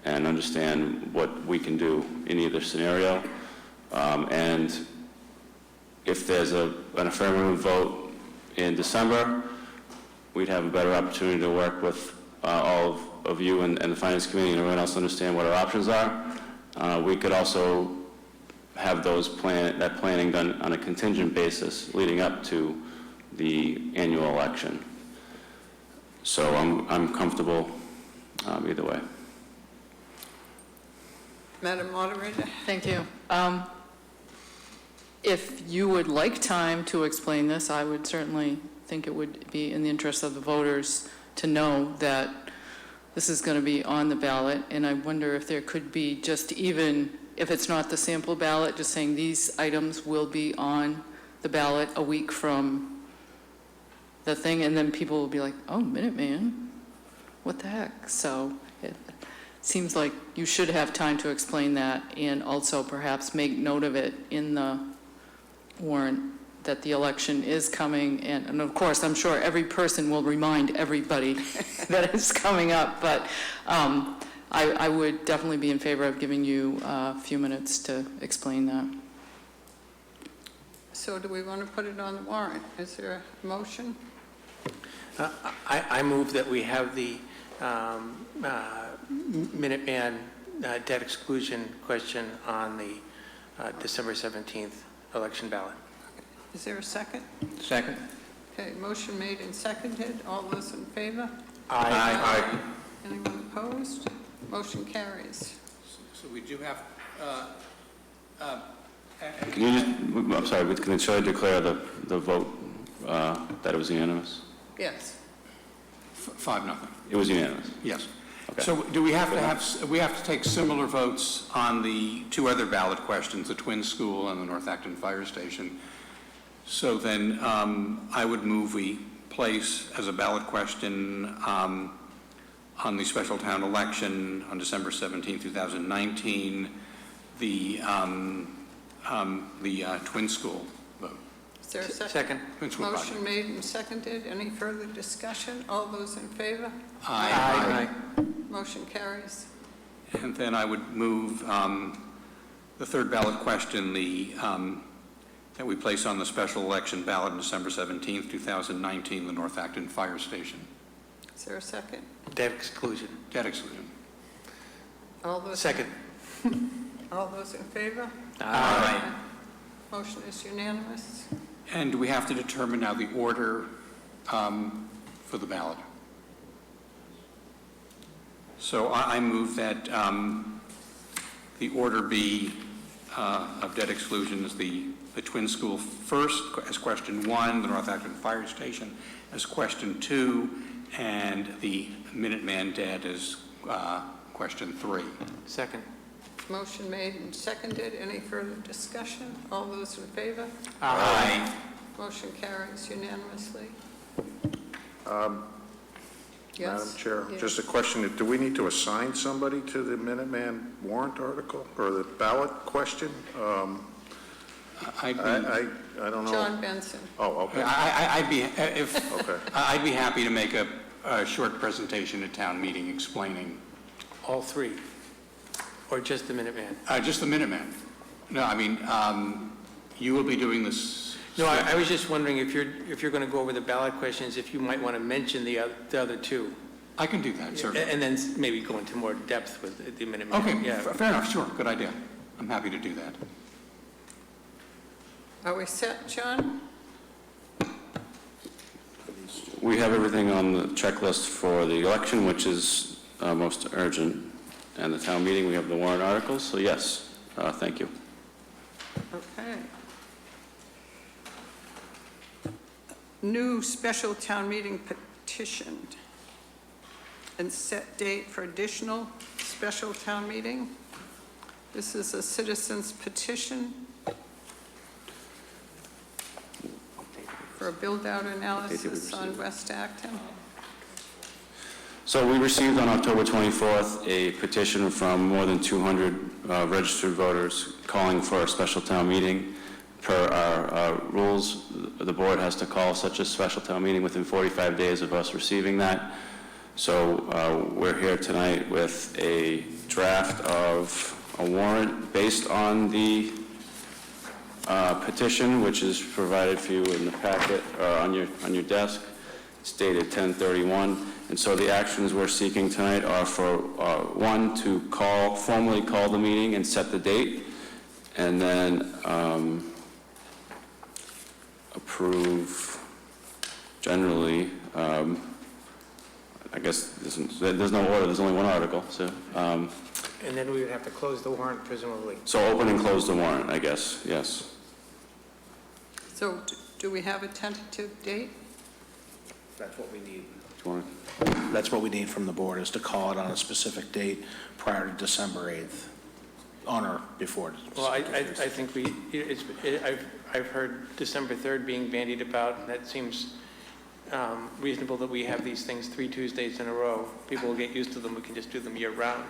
and understand what we can do in either scenario. And if there's an affirmative vote in December, we'd have a better opportunity to work with all of you and the Finance Committee and everyone else to understand what our options are. We could also have that planning done on a contingent basis leading up to the annual election. So I'm comfortable either way. Madam Moderator? Thank you. If you would like time to explain this, I would certainly think it would be in the interest of the voters to know that this is going to be on the ballot, and I wonder if there could be just, even if it's not the sample ballot, just saying these items will be on the ballot a week from the thing, and then people will be like, oh, Minuteman, what the heck? So it seems like you should have time to explain that, and also perhaps make note of it in the warrant that the election is coming, and of course, I'm sure every person will remind everybody that it's coming up, but I would definitely be in favor of giving you a few minutes to explain that. So do we want to put it on the warrant? Is there a motion? I move that we have the Minuteman debt exclusion question on the December 17th election ballot. Is there a second? Second. Okay, motion made and seconded. All those in favor? Aye. Anyone opposed? Motion carries. So we do have, Can you just, I'm sorry, but should I declare the vote that it was unanimous? Yes. 5-0. It was unanimous. Yes. Okay. So do we have to take similar votes on the two other ballot questions, the Twin School and the North Acton Fire Station? So then I would move we place as a ballot question on the special town election on December 17, 2019, the Twin School vote. Is there a second? Second. Twin School project. Motion made and seconded. Any further discussion? All those in favor? Aye. Motion carries. And then I would move the third ballot question, that we place on the special election ballot on December 17th, 2019, the North Acton Fire Station. Is there a second? Debt exclusion. Debt exclusion. All those. Second. All those in favor? Aye. Motion is unanimous. And do we have to determine now the order for the ballot? So I move that the order be of debt exclusions, the Twin School first as question 1, the North Acton Fire Station as question 2, and the Minuteman debt as question 3. Second. Motion made and seconded. Any further discussion? All those in favor? Aye. Motion carries unanimously. Madam Yes? Chair, Yes. just a question, do we need to assign somebody to the Minuteman warrant article, or the ballot question? I'd be, I don't know. John Benson. Oh, okay, I'd be, if, okay. I'd be happy to make a short presentation at town meeting explaining All three? Or just the Minuteman? just the Minuteman. No, I mean, you will be doing this. No, I was just wondering if you're going to go over the ballot questions, if you might want to mention the other two. I can do that, certainly. And then maybe go into more depth with the Minuteman. Okay, Yeah. fair enough, sure, good idea. I'm happy to do that. Are we set, John? We have everything on the checklist for the election, which is most urgent, and the town meeting, we have the warrant articles, so yes, thank you. Okay. New special town meeting petition and set date for additional special town meeting. This is a citizen's petition for a build-out analysis on West Acton. So we received on October 24th a petition from more than 200 registered voters calling for a special town meeting. Per our rules, the board has to call such a special town meeting within 45 days of us receiving that. So we're here tonight with a draft of a warrant based on the petition, which is provided for you in the packet on your desk. It's dated 10/31, and so the actions we're seeking tonight are for one, to formally call the meeting and set the date, and then approve generally. I guess there's no order. There's only one article, so. And then we would have to close the warrant presumably. So open and close the warrant, I guess. Yes. So do we have a tentative date? That's what we need. Do you want That's what we need from the board, is to call it on a specific date prior to December 8th, on or before. Well, I think I've heard December 3rd being bandied about, and that seems reasonable that we have these things 3 Tuesdays in a row. People will get used to them. We can just do them year-round.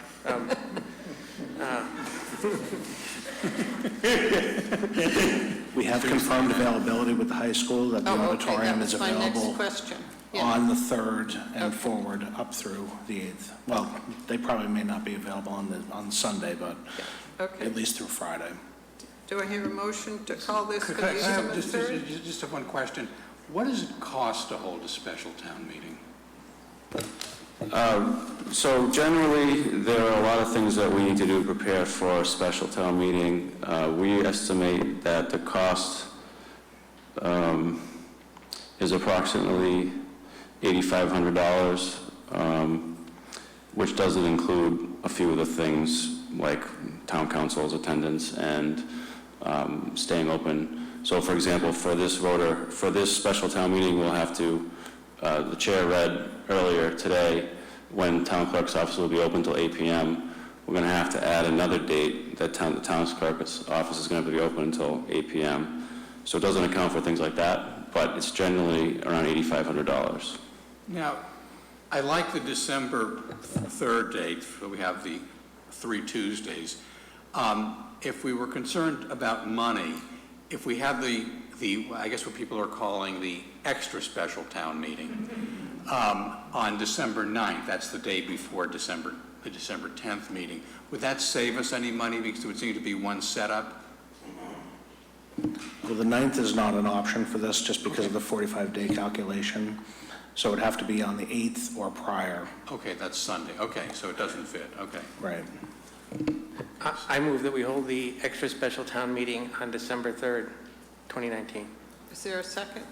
We have confirmed availability with the high school, that the Oh, okay, auditorium that is was my next available question. Yeah. on the 3rd and Okay. forward up through the 8th. Well, they probably may not be available on Sunday, but Okay. at least through Friday. Do I hear a motion to call this for Could I December have 3rd? just have one question? What does it cost to hold a special town meeting? So generally, there are a lot of things that we need to do to prepare for a special town meeting. We estimate that the cost is approximately $8,500, which doesn't include a few of the things like town council's attendance and staying open. So for example, for this special town meeting, we'll have to, the chair read earlier today, when town clerk's office will be open till 8 p.m., we're going to have to add another date that the town clerk's office is going to be open until 8 p.m. So it doesn't account for things like that, but it's generally around $8,500. Now, I like the December 3rd date, so we have the 3 Tuesdays. If we were concerned about money, if we have the I guess what people are calling the extra special town meeting on December 9th, that's the day before the December 10th meeting, would that save us any money because it would seem to be one setup? Well, the 9th is not an option for this, just because of the 45-day calculation. So it would have to be on the 8th or prior. Okay, that's Sunday. Okay, so it doesn't fit. Okay. Right. I move that we hold the extra special town meeting on December 3rd, 2019. Is there a second?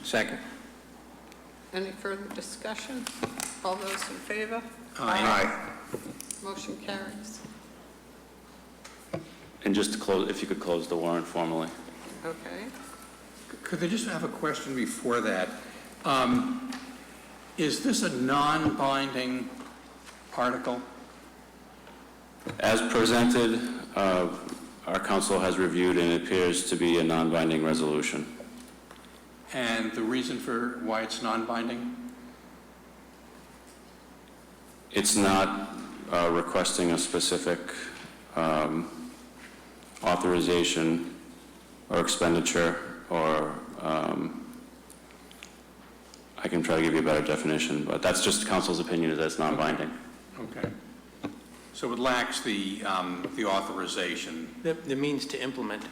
Second. Any further discussion? All those in favor? Aye. Motion carries. And just to close, if you could close the warrant formally. Okay. Could I just have a question before that? Is this a non-binding article? As presented, our council has reviewed, and it appears to be a non-binding resolution. And the reason for why it's non-binding? It's not requesting a specific authorization or expenditure, or I can try to give you a better definition, but that's just council's opinion, is that it's non-binding. Okay. So it lacks the authorization, The means to implement.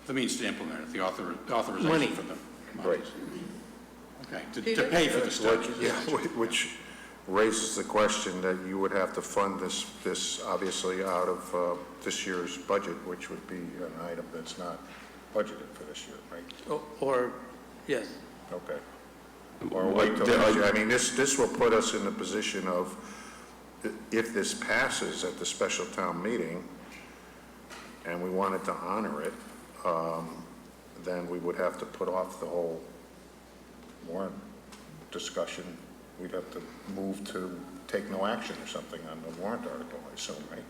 the means to implement it, the authorization Money. for the money. Right. Okay, to Peter? pay for the study. Which raises the question that you would have to fund this obviously out of this year's budget, which would be an item that's not budgeted for this year, right? Or, yes. Okay. Or wait till next year. I mean, this will put us in the position of, if this passes at the special town meeting, and we wanted to honor it, then we would have to put off the whole warrant discussion. We'd have to move to take no action or something on the warrant article, I assume, right?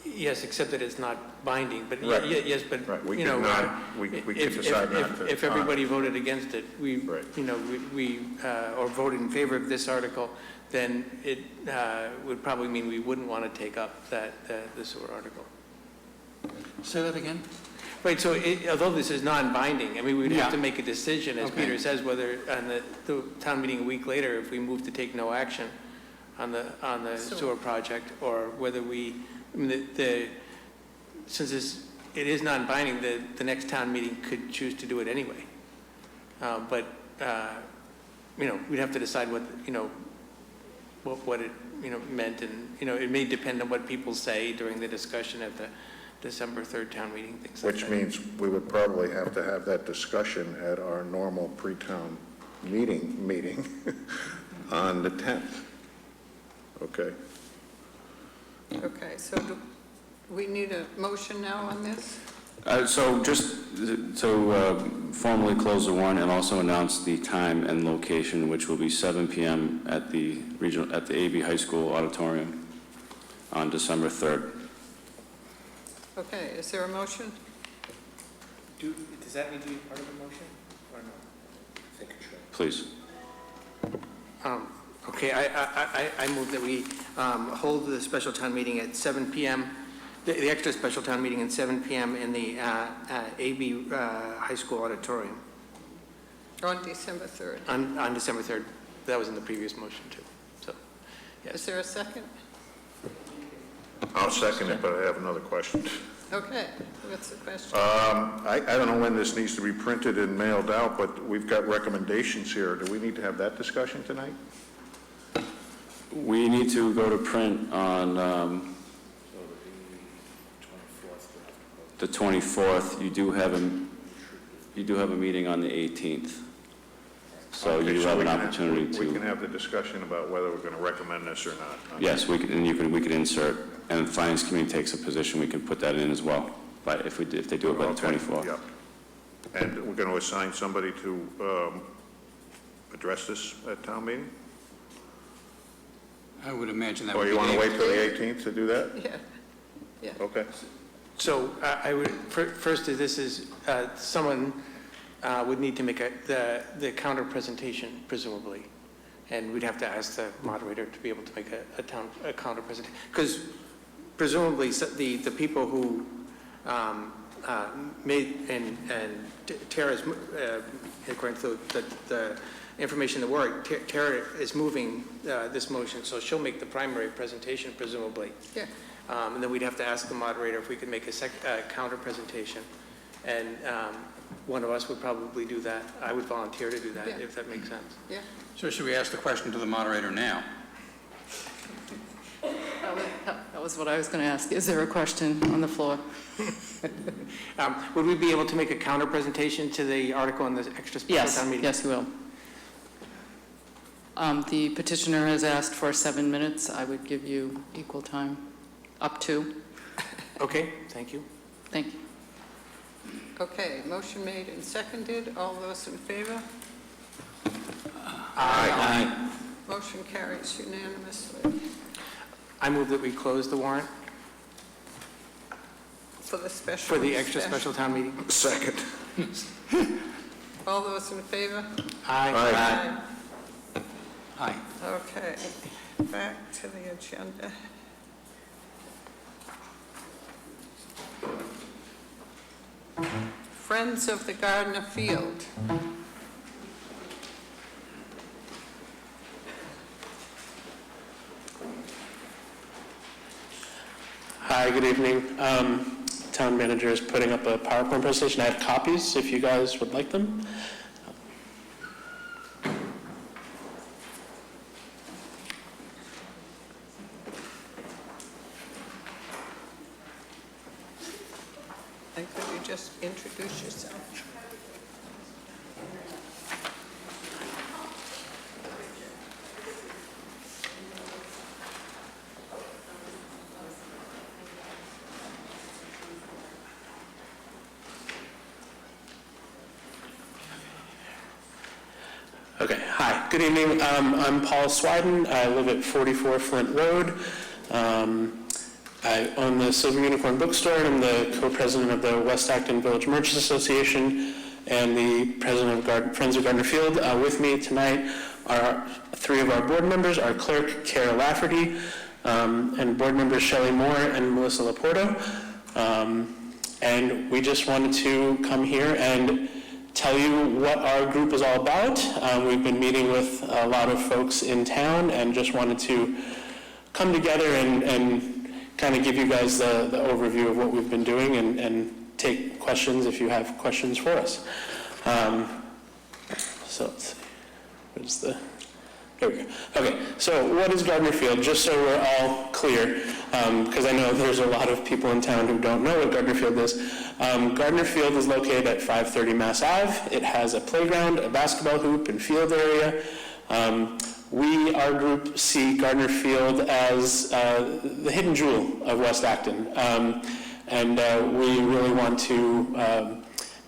Yes, except that it's not binding, but Right. yes, but, Right, we you could know, not, we could decide not to. if everybody voted against it, Right. or voted in favor of this article, then it would probably mean we wouldn't want to take up the sewer article. Say that again? Right, so although this is non-binding, I mean, we'd have to Yeah. make a decision, as Okay. Peter says, whether on the town meeting a week later, if we move to take no action on the sewer project, or whether we, I mean, since it is non-binding, the next town meeting could choose to do it anyway. But, we'd have to decide what it, meant, and, it may depend on what people say during the discussion at the December 3rd town meeting, things like that. Which means we would probably have to have that discussion at our normal pre-town meeting on the 10th. Okay. Okay, so do we need a motion now on this? So just to formally close the warrant and also announce the time and location, which will be 7 p.m. at the AB High School Auditorium on December 3rd. Okay, is there a motion? Does that need to be part of the motion, or no? Please. Okay, I move that we hold the special town meeting at 7 p.m., the extra special town meeting at 7 p.m. in the AB High School Auditorium On December 3rd. on December 3rd. That was in the previous motion, too. So, Is yes. there a second? I'll second it, but I have another question. Okay, what's the question? I don't know when this needs to be printed and mailed out, but we've got recommendations here. Do we need to have that discussion tonight? We need to go to print on the 24th. You do have a meeting on the 18th. So Okay, you have we an can opportunity We can to, have the discussion about whether we're going to recommend this or not. yes, we could insert, and if the Finance Committee takes a position, we can put that in as well, but if they do it by the Okay, 24th. Yep. And we're going to assign somebody to address this at town meeting? I would imagine that Or would be you want to Dave. wait till the 18th to do that? Yeah. Okay. So I would, first, this is, someone would need to make the counter presentation, presumably. And we'd have to ask the moderator to be able to make a counter presentation. Because presumably, the people who made, and Tara's, according to the information in the warrant, Tara is moving this motion, so she'll make the primary presentation, presumably. Yeah. And then we'd have to ask the moderator if we could make a counter presentation. And one of us would probably do that. I would volunteer to do that, Yeah. if that makes sense. Yeah. So should we ask the question to the moderator now? That was what I was going to ask. Is there a question on the floor? Would we be able to make a counter presentation to the article in the extra special town meeting? Yes, you will. The petitioner has asked for 7 minutes. I would give you equal time, up to. Okay, thank you. Thank you. Okay, motion made and seconded. All those in favor? Aye. Motion carries unanimously. I move that we close the warrant For the special... for the extra special town meeting. Second. All those in favor? Aye. Aye. Okay, back to the agenda. Friends of the Gardner Field. Hi, good evening. Town manager is putting up a PowerPoint presentation. I have copies if you guys would like them. And could you just introduce yourself? Okay, hi, good evening. I'm Paul Swiden. I live at 44 Flint Road. I own the Silver Unicorn Bookstore, and I'm the co-president of the West Acton Village Merchants Association and the president of Friends of Gardner Field. With me tonight are three of our board members, our clerk, Kara Lafferty, and board members Shelley Moore and Melissa Laporto. And we just wanted to come here and tell you what our group is all about. We've been meeting with a lot of folks in town and just wanted to come together and kind of give you guys the overview of what we've been doing and take questions if you have questions for us. So let's see, where's the, there we go. Okay, so what is Gardner Field? Just so we're all clear, because I know there's a lot of people in town who don't know what Gardner Field is. Gardner Field is located at 530 Mass Ave. It has a playground, a basketball hoop, and field area. Our group, see Gardner Field as the hidden jewel of West Acton. And we really want to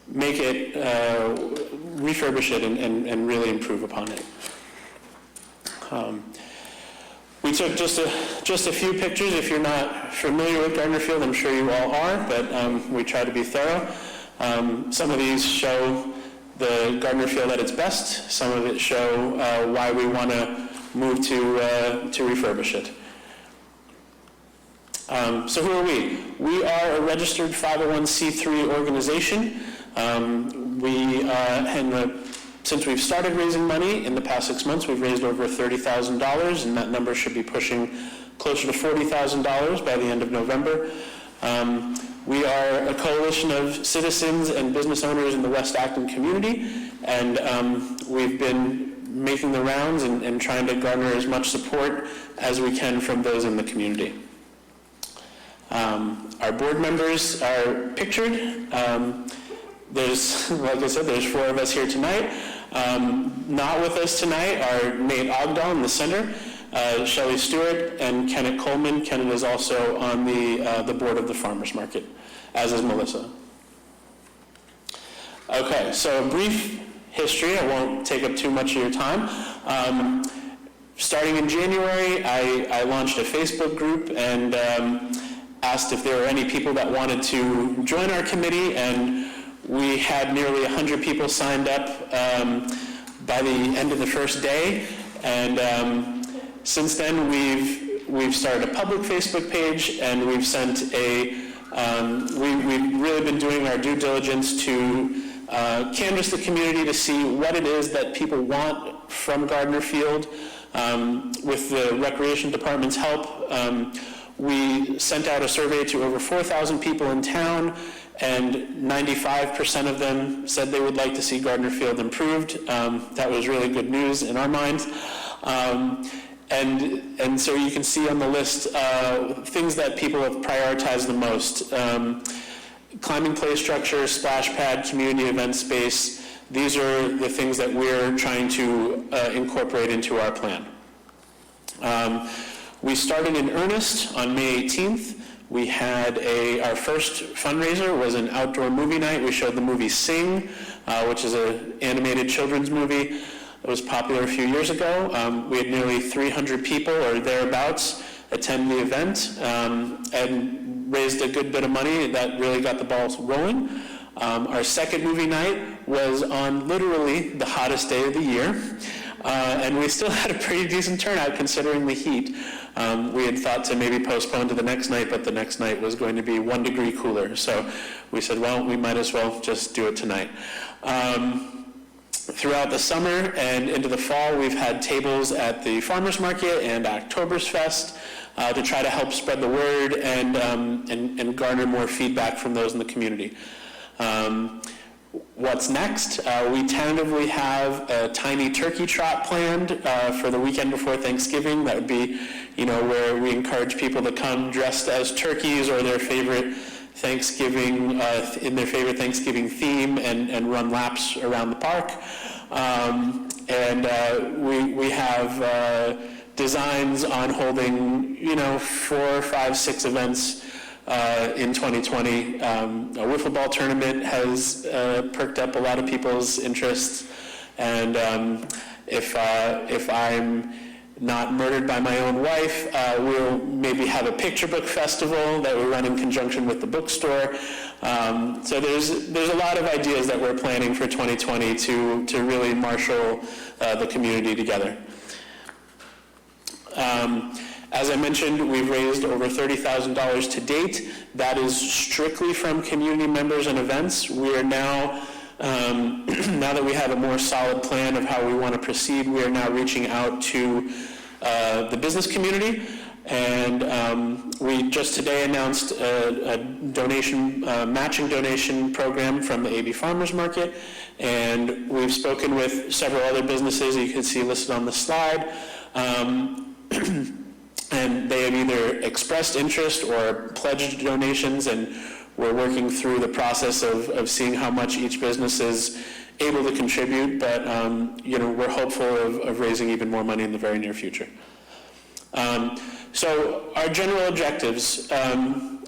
make it, refurbish it and really improve upon it. We took just a few pictures. If you're not familiar with Gardner Field, I'm sure you all are, but we try to be thorough. Some of these show the Gardner Field at its best. Some of it show why we want to move to refurbish it. So who are we? We are a registered 501c3 organization. Since we've started raising money in the past 6 months, we've raised over $30,000, and that number should be pushing closer to $40,000 by the end of November. We are a coalition of citizens and business owners in the West Acton community, and we've been making the rounds and trying to garner as much support as we can from those in the community. Our board members are pictured. There's, like I said, there's four of us here tonight. Not with us tonight are Nate Ogdahl in the center, Shelley Stewart, and Kenneth Coleman. Kenneth is also on the board of the Farmers Market, as is Melissa. Okay, so a brief history. I won't take up too much of your time. Starting in January, I launched a Facebook group and asked if there were any people that wanted to join our committee, and we had nearly 100 people signed up by the end of the first day, and since then we've started a public Facebook page, and we've sent we've really been doing our due diligence to canvass the community to see what it is that people want from Gardner Field. With the Recreation Department's help, we sent out a survey to over 4,000 people in town, and 95% of them said they would like to see Gardner Field improved. That was really good news in our minds. And so you can see on the list things that people have prioritized the most. Climbing play structure, splash pad, community event space. These are the things that we're trying to incorporate into our plan. We started in earnest on May 18th We had our first fundraiser was an outdoor movie night. We showed the movie Sing, which is an animated children's movie that was popular a few years ago. We had nearly 300 people or thereabouts attend the event and raised a good bit of money. That really got the balls rolling. Our second movie night was on literally the hottest day of the year, and we still had a pretty decent turnout considering the heat. We had thought to maybe postpone to the next night, but the next night was going to be 1 degree cooler. So we said, well, we might as well just do it tonight. Throughout the summer and into the fall, we've had tables at the farmers market and Oktoberfest to try to help spread the word and garner more feedback from those in the community. What's next? We tentatively have a tiny turkey trot planned for the weekend before Thanksgiving. That would be, where we encourage people to come dressed as turkeys or their favorite Thanksgiving, in their favorite Thanksgiving theme and run laps around the park. We have designs on holding, 4, 5, 6 events in 2020. A wiffle ball tournament has perked up a lot of people's interests, and if I'm not murdered by my own wife, we'll maybe have a picture book festival that we run in conjunction with the bookstore. So there's a lot of ideas that we're planning for 2020 to really marshal the community together. As I mentioned, we've raised over $30,000 to date. That is strictly from community members and events. We are now, now that we have a more solid plan of how we want to proceed, we are now reaching out to the business community. And we just today announced a donation, matching donation program from the AB Farmers Market. And we've spoken with several other businesses you can see listed on the slide. And they have either expressed interest or pledged donations, and we're working through the process of seeing how much each business is able to contribute, but we're hopeful of raising even more money in the very near future. So our general objectives,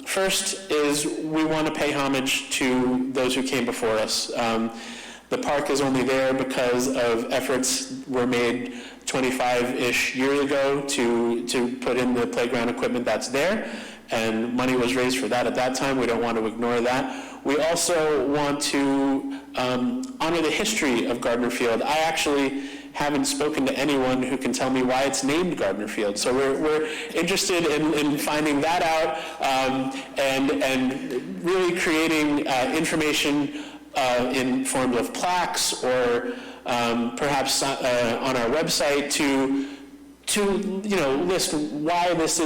first is we want to pay homage to those who came before us. The park is only there because of efforts were made 25-ish years ago to put in the playground equipment that's there, and money was raised for that at that time. We don't want to ignore that. We also want to honor the history of Gardner Field. I actually haven't spoken to anyone who can tell me why it's named Gardner Field, so we're interested in finding that out and really creating information in forms of plaques or perhaps on our website to list why this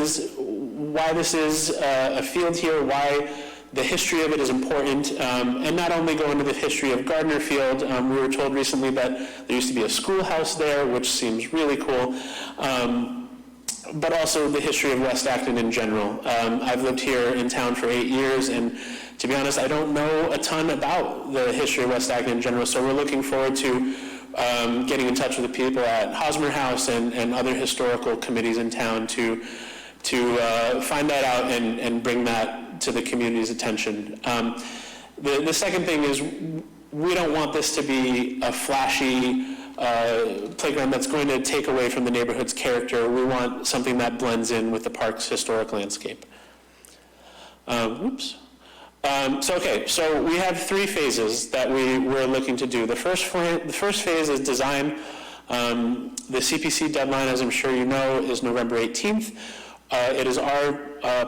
is a field here, why the history of it is important, and not only go into the history of Gardner Field. We were told recently that there used to be a schoolhouse there, which seems really cool, but also the history of West Acton in general. I've lived here in town for 8 years, and to be honest, I don't know a ton about the history of West Acton in general, so we're looking forward to getting in touch with the people at Hosmer House and other historical committees in town to find that out and bring that to the community's attention. The second thing is we don't want this to be a flashy playground that's going to take away from the neighborhood's character. We want something that blends in with the park's historic landscape. So we have 3 phases that we're looking to do. The first phase is design. The CPC deadline, as I'm sure you know, is November 18th. It is our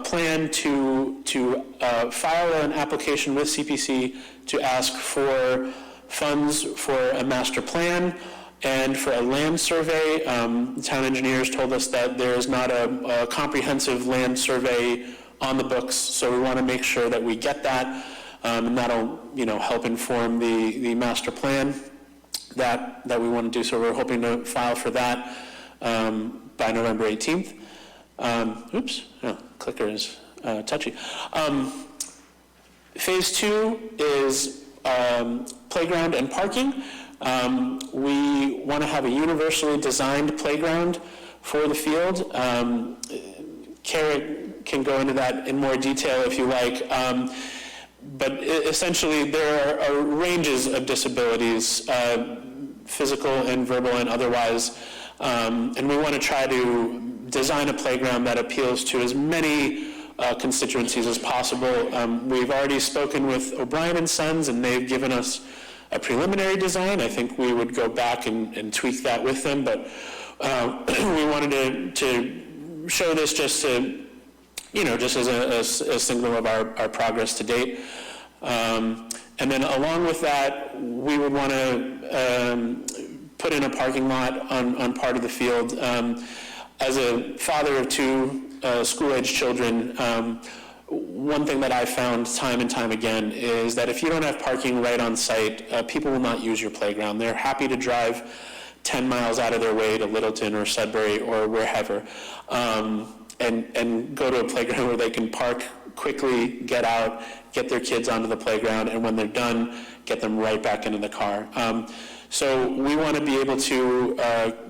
plan to file an application with CPC to ask for funds for a master plan and for a land survey. The town engineers told us that there is not a comprehensive land survey on the books, so we want to make sure that we get that, and that'll help inform the master plan that we want to do. So we're hoping to file for that by November 18th. Clicker is touchy. Phase 2 is playground and parking. We want to have a universally designed playground for the field. can go into that in more detail if you like. But essentially, there are ranges of disabilities, physical and verbal and otherwise, and we want to try to design a playground that appeals to as many constituencies as possible. We've already spoken with O'Brien and Sons, and they've given us a preliminary design. I think we would go back and tweak that with them, but we wanted to show this just to, just as a signal of our progress to date. And then along with that, we would want to put in a parking lot on part of the field. As a father of two school-age children, one thing that I've found time and time again is that if you don't have parking right on site, people will not use your playground. They're happy to drive 10 miles out of their way to Littleton or Sudbury or wherever, and go to a playground where they can park quickly, get out, get their kids onto the playground, and when they're done, get them right back into the car. So we want to be able to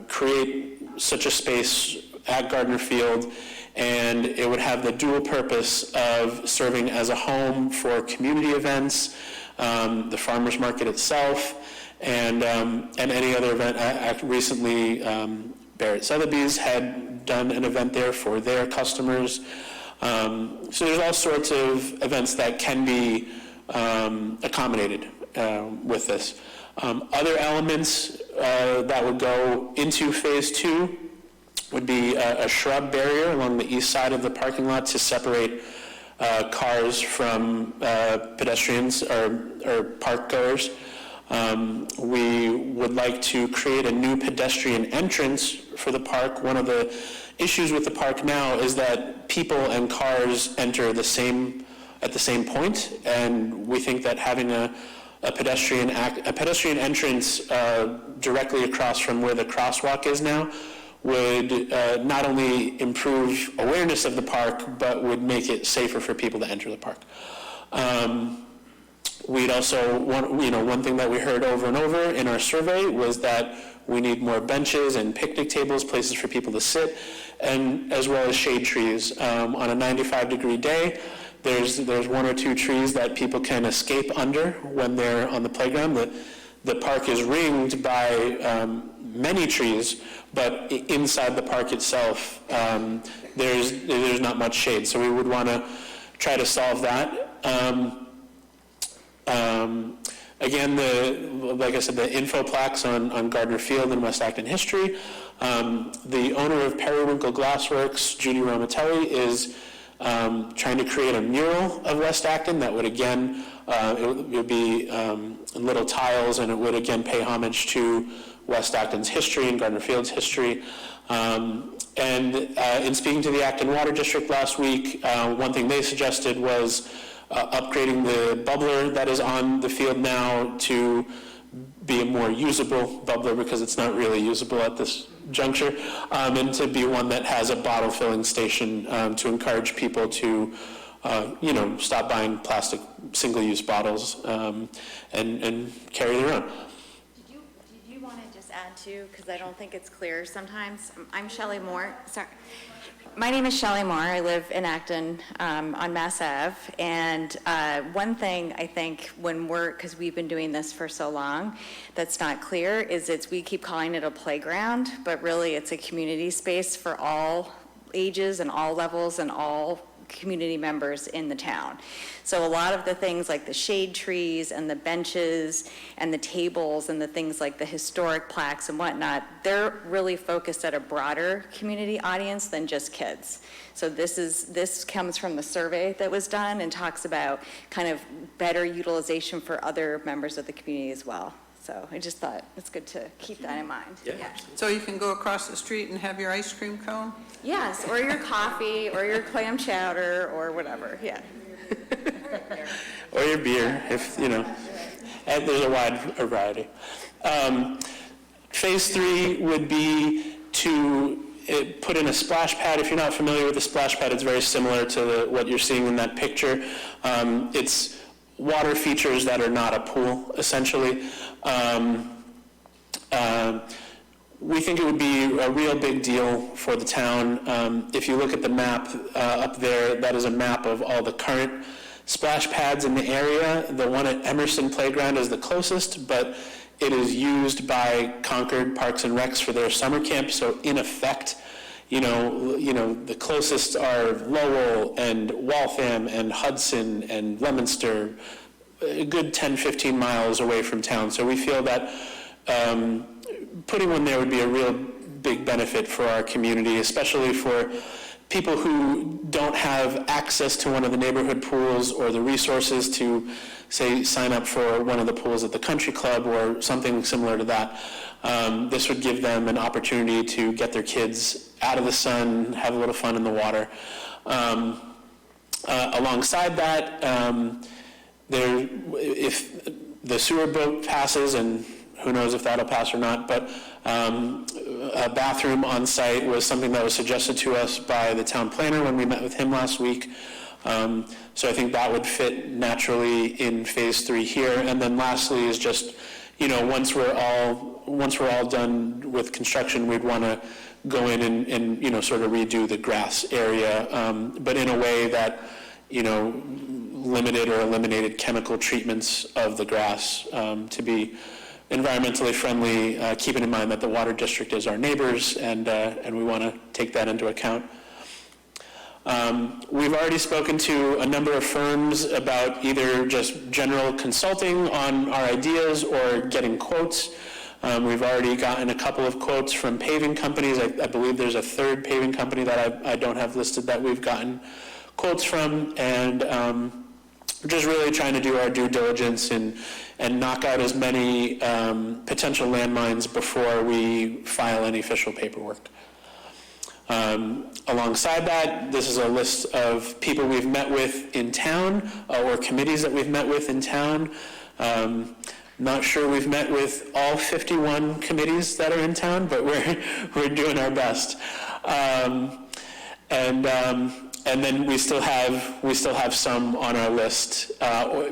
create such a space at Gardner Field, and it would have the dual purpose of serving as a home for community events, the farmers market itself, and any other event. Recently, Barrett Sotheby's had done an event there for their customers. So there's all sorts of events that can be accommodated with this. Other elements that would go into phase 2 would be a shrub barrier along the east side of the parking lot to separate cars from pedestrians or park goers. We would like to create a new pedestrian entrance for the park. One of the issues with the park now is that people and cars enter at the same point, and we think that having a pedestrian entrance directly across from where the crosswalk is now would not only improve awareness of the park, but would make it safer for people to enter the park. We'd also want, one thing that we heard over and over in our survey was that we need more benches and picnic tables, places for people to sit, and as well as shade trees. On a 95-degree day, there's one or two trees that people can escape under when they're on the playground. The park is ringed by many trees, but inside the park itself, there's not much shade. So we would want to try to solve that. Again, like I said, the info plaques on Gardner Field and West Acton history. The owner of Periwinkle Glassworks, Judy Romatelli, is trying to create a mural of West Acton that would, again, it would be little tiles, and it would, again, pay homage to West Acton's history and Gardner Field's history. And in speaking to the Acton Water District last week, one thing they suggested was upgrading the bubbler that is on the field now to be a more usable bubbler, because it's not really usable at this juncture, and to be one that has a bottle filling station to encourage people to stop buying plastic single-use bottles and carry their own. Did you want to just add too, because I don't think it's clear sometimes. I'm Shelley Moore. Sorry. My name is Shelley Moore. I live in Acton on Mass Ave. And one thing I think because we've been doing this for so long, that's not clear is we keep calling it a playground, but really it's a community space for all ages and all levels and all community members in the town. So a lot of the things like the shade trees and the benches and the tables and the things like the historic plaques and whatnot, they're really focused at a broader community audience than just kids. So this comes from the survey that was done and talks about kind of better utilization for other members of the community as well. So I just thought it's good to keep that in mind. Yeah. So you can go across the street and have your ice cream cone? Yes, or your coffee, or your clam chowder, or whatever, yeah. Or your beer, if, and there's a wide variety. Phase 3 would be to put in a splash pad. If you're not familiar with the splash pad, it's very similar to what you're seeing in that picture. It's water features that are not a pool, essentially. we think it would be a real big deal for the town. If you look at the map up there, that is a map of all the current splash pads in the area. The one at Emerson Playground is the closest, but it is used by Concord Parks and Recs for their summer camp. So in effect, the closest are Lowell and Waltham and Hudson and Leominster, a good 10, 15 miles away from town. So we feel that putting one there would be a real big benefit for our community, especially for people who don't have access to one of the neighborhood pools or the resources to, say, sign up for one of the pools at the country club or something similar to that. This would give them an opportunity to get their kids out of the sun, have a little fun in the water. Alongside that, if the sewer bill passes, and who knows if that'll pass or not, but a bathroom on site was something that was suggested to us by the town planner when we met with him last week. So I think that would fit naturally in phase 3 here. And then lastly is just, once we're all done with construction, we'd want to go in and sort of redo the grass area, but in a way that, limited or eliminated chemical treatments of the grass to be environmentally friendly, keeping in mind that the water district is our neighbors, and we want to take that into account. We've already spoken to a number of firms about either just general consulting on our ideas or getting quotes. We've already gotten a couple of quotes from paving companies. I believe there's a third paving company that I don't have listed that we've gotten quotes from, and we're just really trying to do our due diligence and knock out as many potential landmines before we file any official paperwork. Alongside that, this is a list of people we've met with in town or committees that we've met with in town. Not sure we've met with all 51 committees that are in town, but we're doing our best. And then we still have some on our list,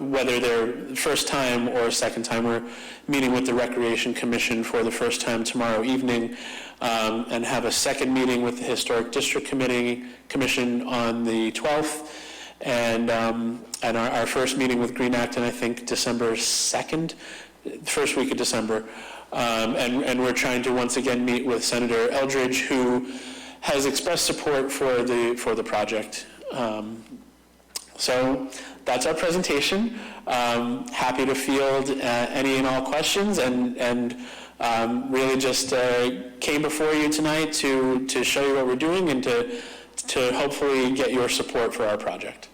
whether they're first time or second time. We're meeting with the Recreation Commission for the first time tomorrow evening, and have a second meeting with the Historic District Commission on the 12th, and our first meeting with Green Acton, I think December 2nd, first week of December, and we're trying to once again meet with Senator Eldridge, who has expressed support for the project. So that's our presentation. Happy to field any and all questions, and really just came before you tonight to show you what we're doing and to hopefully get your support for our project.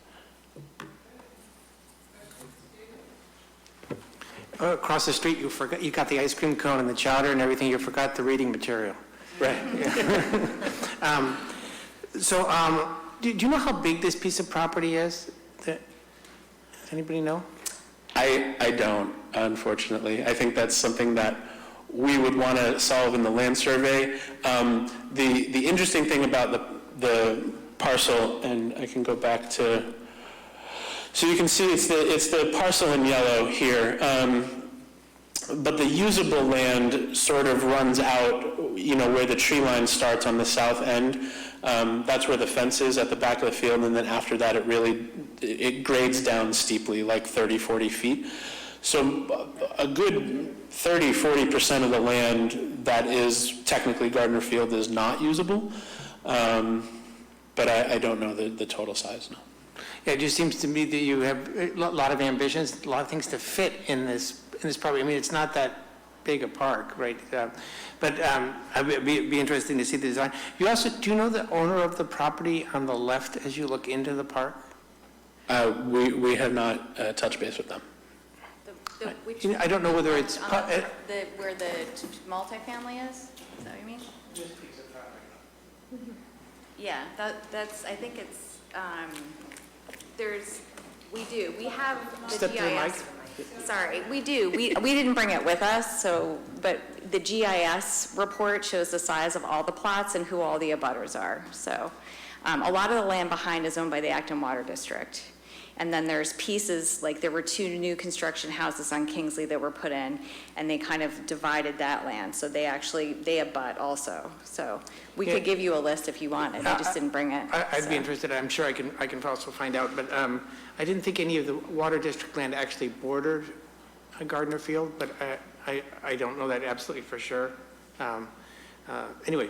Across the street, you got the ice cream cone and the chowder and everything. You forgot the reading material. Right. Do you know how big this piece of property is? Does anybody know? I don't, unfortunately. I think that's something that we would want to solve in the land survey. The interesting thing about the parcel, and I can go back to, so you can see it's the parcel in yellow here. But the usable land sort of runs out, where the tree line starts on the south end. That's where the fence is at the back of the field, and then after that it grades down steeply, like 30, 40 feet. So a good 30, 40% of the land that is technically Gardner Field is not usable, but I don't know the total size, no. Yeah, it just seems to me that you have a lot of ambitions, a lot of things to fit in this property. I mean, it's not that big a park, right? But it'd be interesting to see the design. Do you know the owner of the property on the left as you look into the park? We have not touched base with them. I don't know whether it's... where the multifamily is? Is that what you mean? Just piece of property. Yeah, that's, I think it's, we have the Step to the mic. GIS. Sorry, we do. We didn't bring it with us, but the GIS report shows the size of all the plots and who all the abutters are. So a lot of the land behind is owned by the Acton Water District. And then there's pieces, like there were 2 new construction houses on Kingsley that were put in, and they kind of divided that land. So they abut also. So we could give you a list if you wanted. I just didn't bring it. I'd be interested. I'm sure I can also find out, but I didn't think any of the water district land actually bordered a Gardner Field, but I don't know that absolutely for sure. Anyway,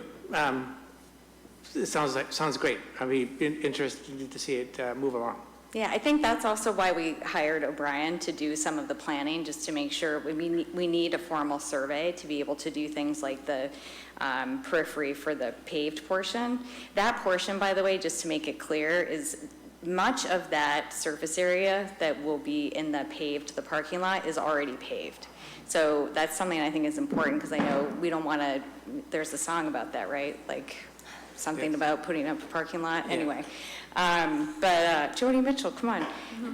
it sounds great. I'd be interested to see it move along. Yeah, I think that's also why we hired O'Brien to do some of the planning, just to make sure we need a formal survey to be able to do things like the periphery for the paved portion. That portion, by the way, just to make it clear, is much of that surface area that will be in the parking lot is already paved. So that's something I think is important, because I know we don't want to, there's a song about that, right? Like something about putting up a parking lot, anyway. But Joni Mitchell, come on.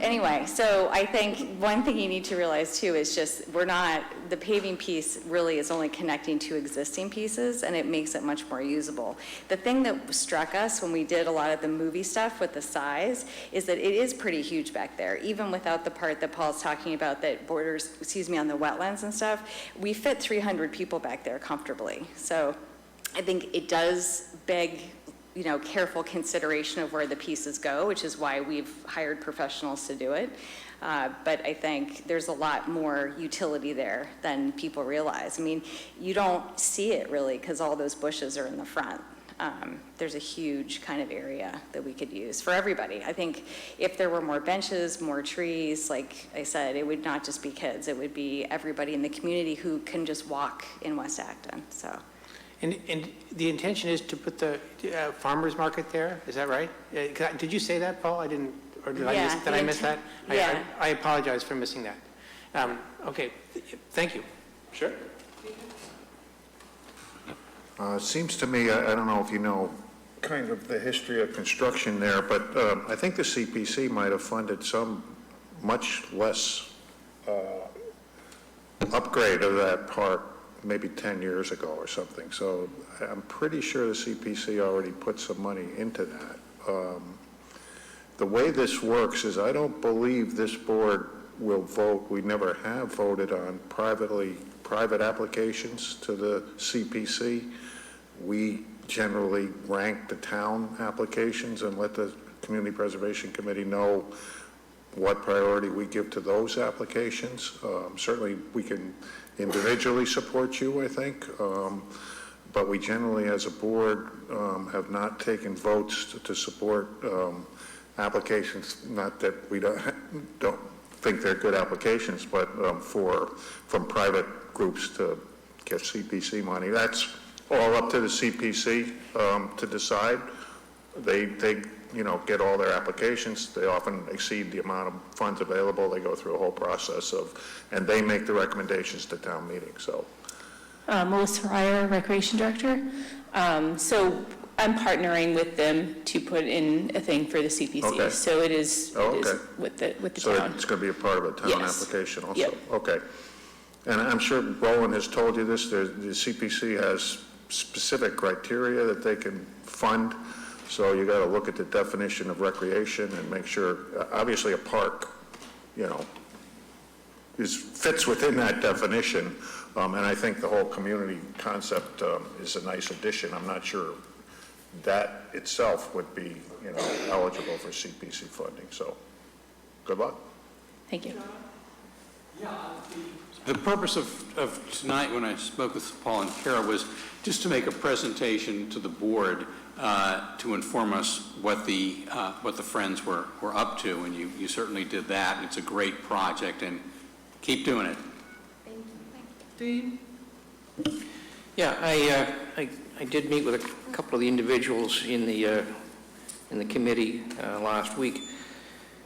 Anyway, so I think one thing you need to realize too is just the paving piece really is only connecting to existing pieces, and it makes it much more usable. The thing that struck us when we did a lot of the movie stuff with the size is that it is pretty huge back there, even without the part that Paul's talking about that borders, on the wetlands and stuff. We fit 300 people back there comfortably. So I think it does beg careful consideration of where the pieces go, which is why we've hired professionals to do it. But I think there's a lot more utility there than people realize. I mean, you don't see it really because all those bushes are in the front. There's a huge kind of area that we could use for everybody. I think if there were more benches, more trees, like I said, it would not just be kids, it would be everybody in the community who can just walk in West Acton, so. And the intention is to put the farmer's market there, is that right? Did you say that, Paul? I didn't, or did I miss that? Yeah. I apologize for missing that. Okay, thank you. Sure. It seems to me, I don't know if you know kind of the history of construction there, but I think the CPC might have funded some much less upgrade of that park maybe 10 years ago or something. So I'm pretty sure the CPC already put some money into that. The way this works is I don't believe this board will vote. We never have voted on private applications to the CPC. We generally rank the town applications and let the Community Preservation Committee know what priority we give to those applications. Certainly we can individually support you, I think, but we generally as a board have not taken votes to support applications, not that we don't think they're good applications, but from private groups to get CPC money. That's all up to the CPC to decide. They get all their applications. They often exceed the amount of funds available. They go through a whole process and they make the recommendations to town meeting, so. Melissa Ryer, Recreation Director. So I'm partnering with them to put in a thing for the CPC. Okay. So it is, with the town. So it's going to be a part of a town application also? Yep. Okay. And I'm sure Roland has told you this, the CPC has specific criteria that they can fund. So you got to look at the definition of recreation and make sure, obviously a park, fits within that definition. And I think the whole community concept is a nice addition. I'm not sure that itself would be, eligible for CPC funding. So good luck. Thank you. The purpose of tonight, when I spoke with Paul and Kara, was just to make a presentation to the board to inform us what the Friends were up to, and you certainly did that. It's a great project, and keep doing it. Thank you. Dean? Yeah, I did meet with a couple of the individuals in the committee last week,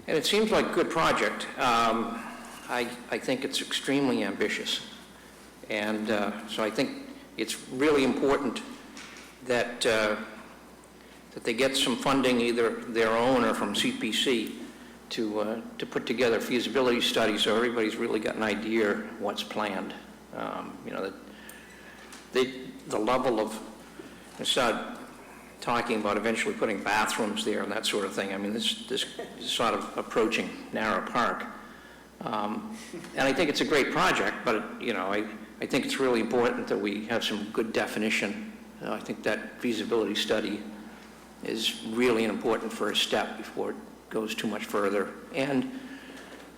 and it seems like a good project. I think it's extremely ambitious, and so I think it's really important that they get some funding, either their own or from CPC, to put together a feasibility study so everybody's really got an idea what's planned. The level of, talking about eventually putting bathrooms there and that sort of thing. I mean, this is sort of approaching Narrow Park. And I think it's a great project, but, you know, I think it's really important that we have some good definition. I think that feasibility study is really an important first step before it goes too much further. And,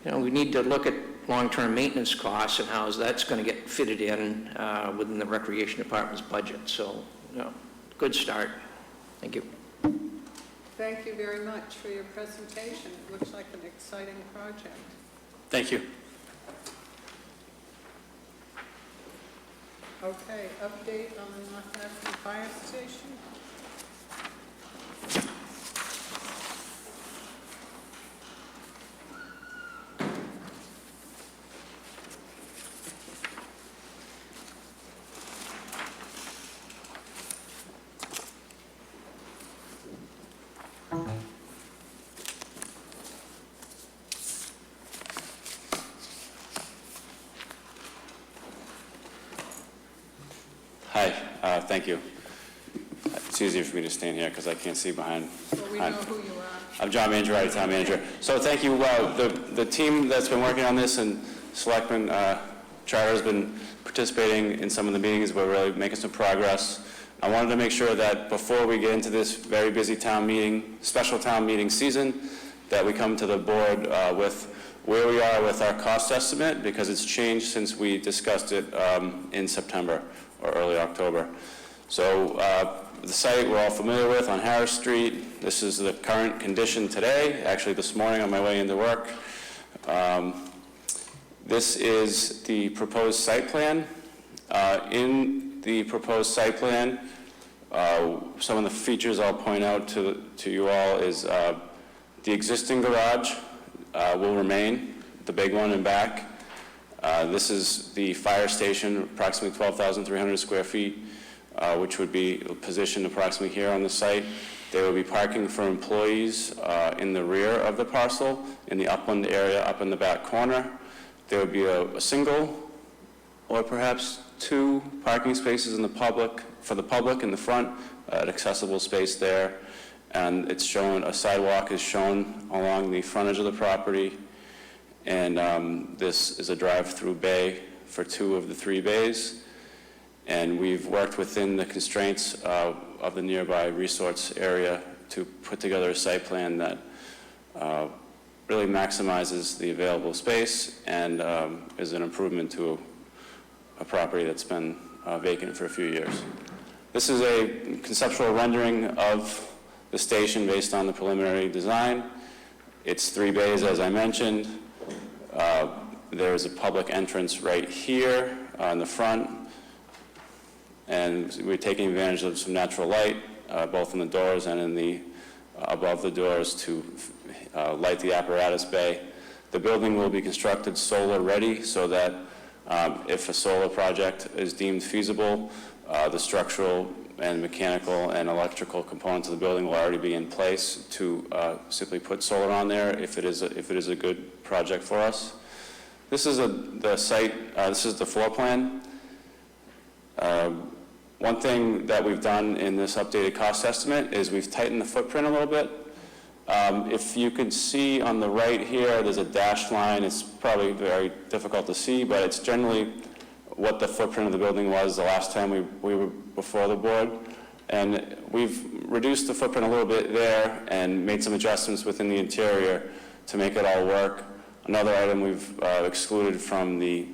you know, we need to look at long-term maintenance costs and how that's going to get fitted in within the Recreation Department's budget. So, you know, good start. Thank you. Thank you very much for your presentation. It looks like an exciting project. Thank you. Okay, update on the North Acton Fire Station. Hi, thank you. It's easier for me to stand here because I can't see behind. So we know who you are. I'm John Mangiarotti, town manager. So thank you. The team that's been working on this and Selectmen Charter has been participating in some of the meetings. We're really making some progress. I wanted to make sure that before we get into this very busy town meeting, special town meeting season, that we come to the board with where we are with our cost estimate, because it's changed since we discussed it in September or early October. So the site we're all familiar with on Harris Street. This is the current condition today, actually this morning on my way into work. This is the proposed site plan. In the proposed site plan, some of the features I'll point out to you all is the existing garage will remain, the big one in back. This is the fire station, approximately 12,300 square feet, which would be positioned approximately here on the site. There will be parking for employees in the rear of the parcel, in the upland area, up in the back corner. There would be a single or perhaps two parking spaces in the public, for the public in the front, an accessible space there. And it's shown, a sidewalk is shown along the frontage of the property. And this is a drive-through bay for 2 of the 3 bays. And we've worked within the constraints of the nearby resorts area to put together a site plan that really maximizes the available space and is an improvement to a property that's been vacant for a few years. This is a conceptual rendering of the station based on the preliminary design. It's 3 bays, as I mentioned. There's a public entrance right here on the front, and we're taking advantage of some natural light, both in the doors and in the above the doors to light the apparatus bay. The building will be constructed solar ready so that if a solar project is deemed feasible, the structural and mechanical and electrical components of the building will already be in place to simply put solar on there if it is a good project for us. This is the site. This is the floor plan. One thing that we've done in this updated cost estimate is we've tightened the footprint a little bit. If you can see on the right here, there's a dashed line. It's probably very difficult to see, but it's generally what the footprint of the building was the last time we were before the board. And we've reduced the footprint a little bit there and made some adjustments within the interior to make it all work. Another item we've excluded from the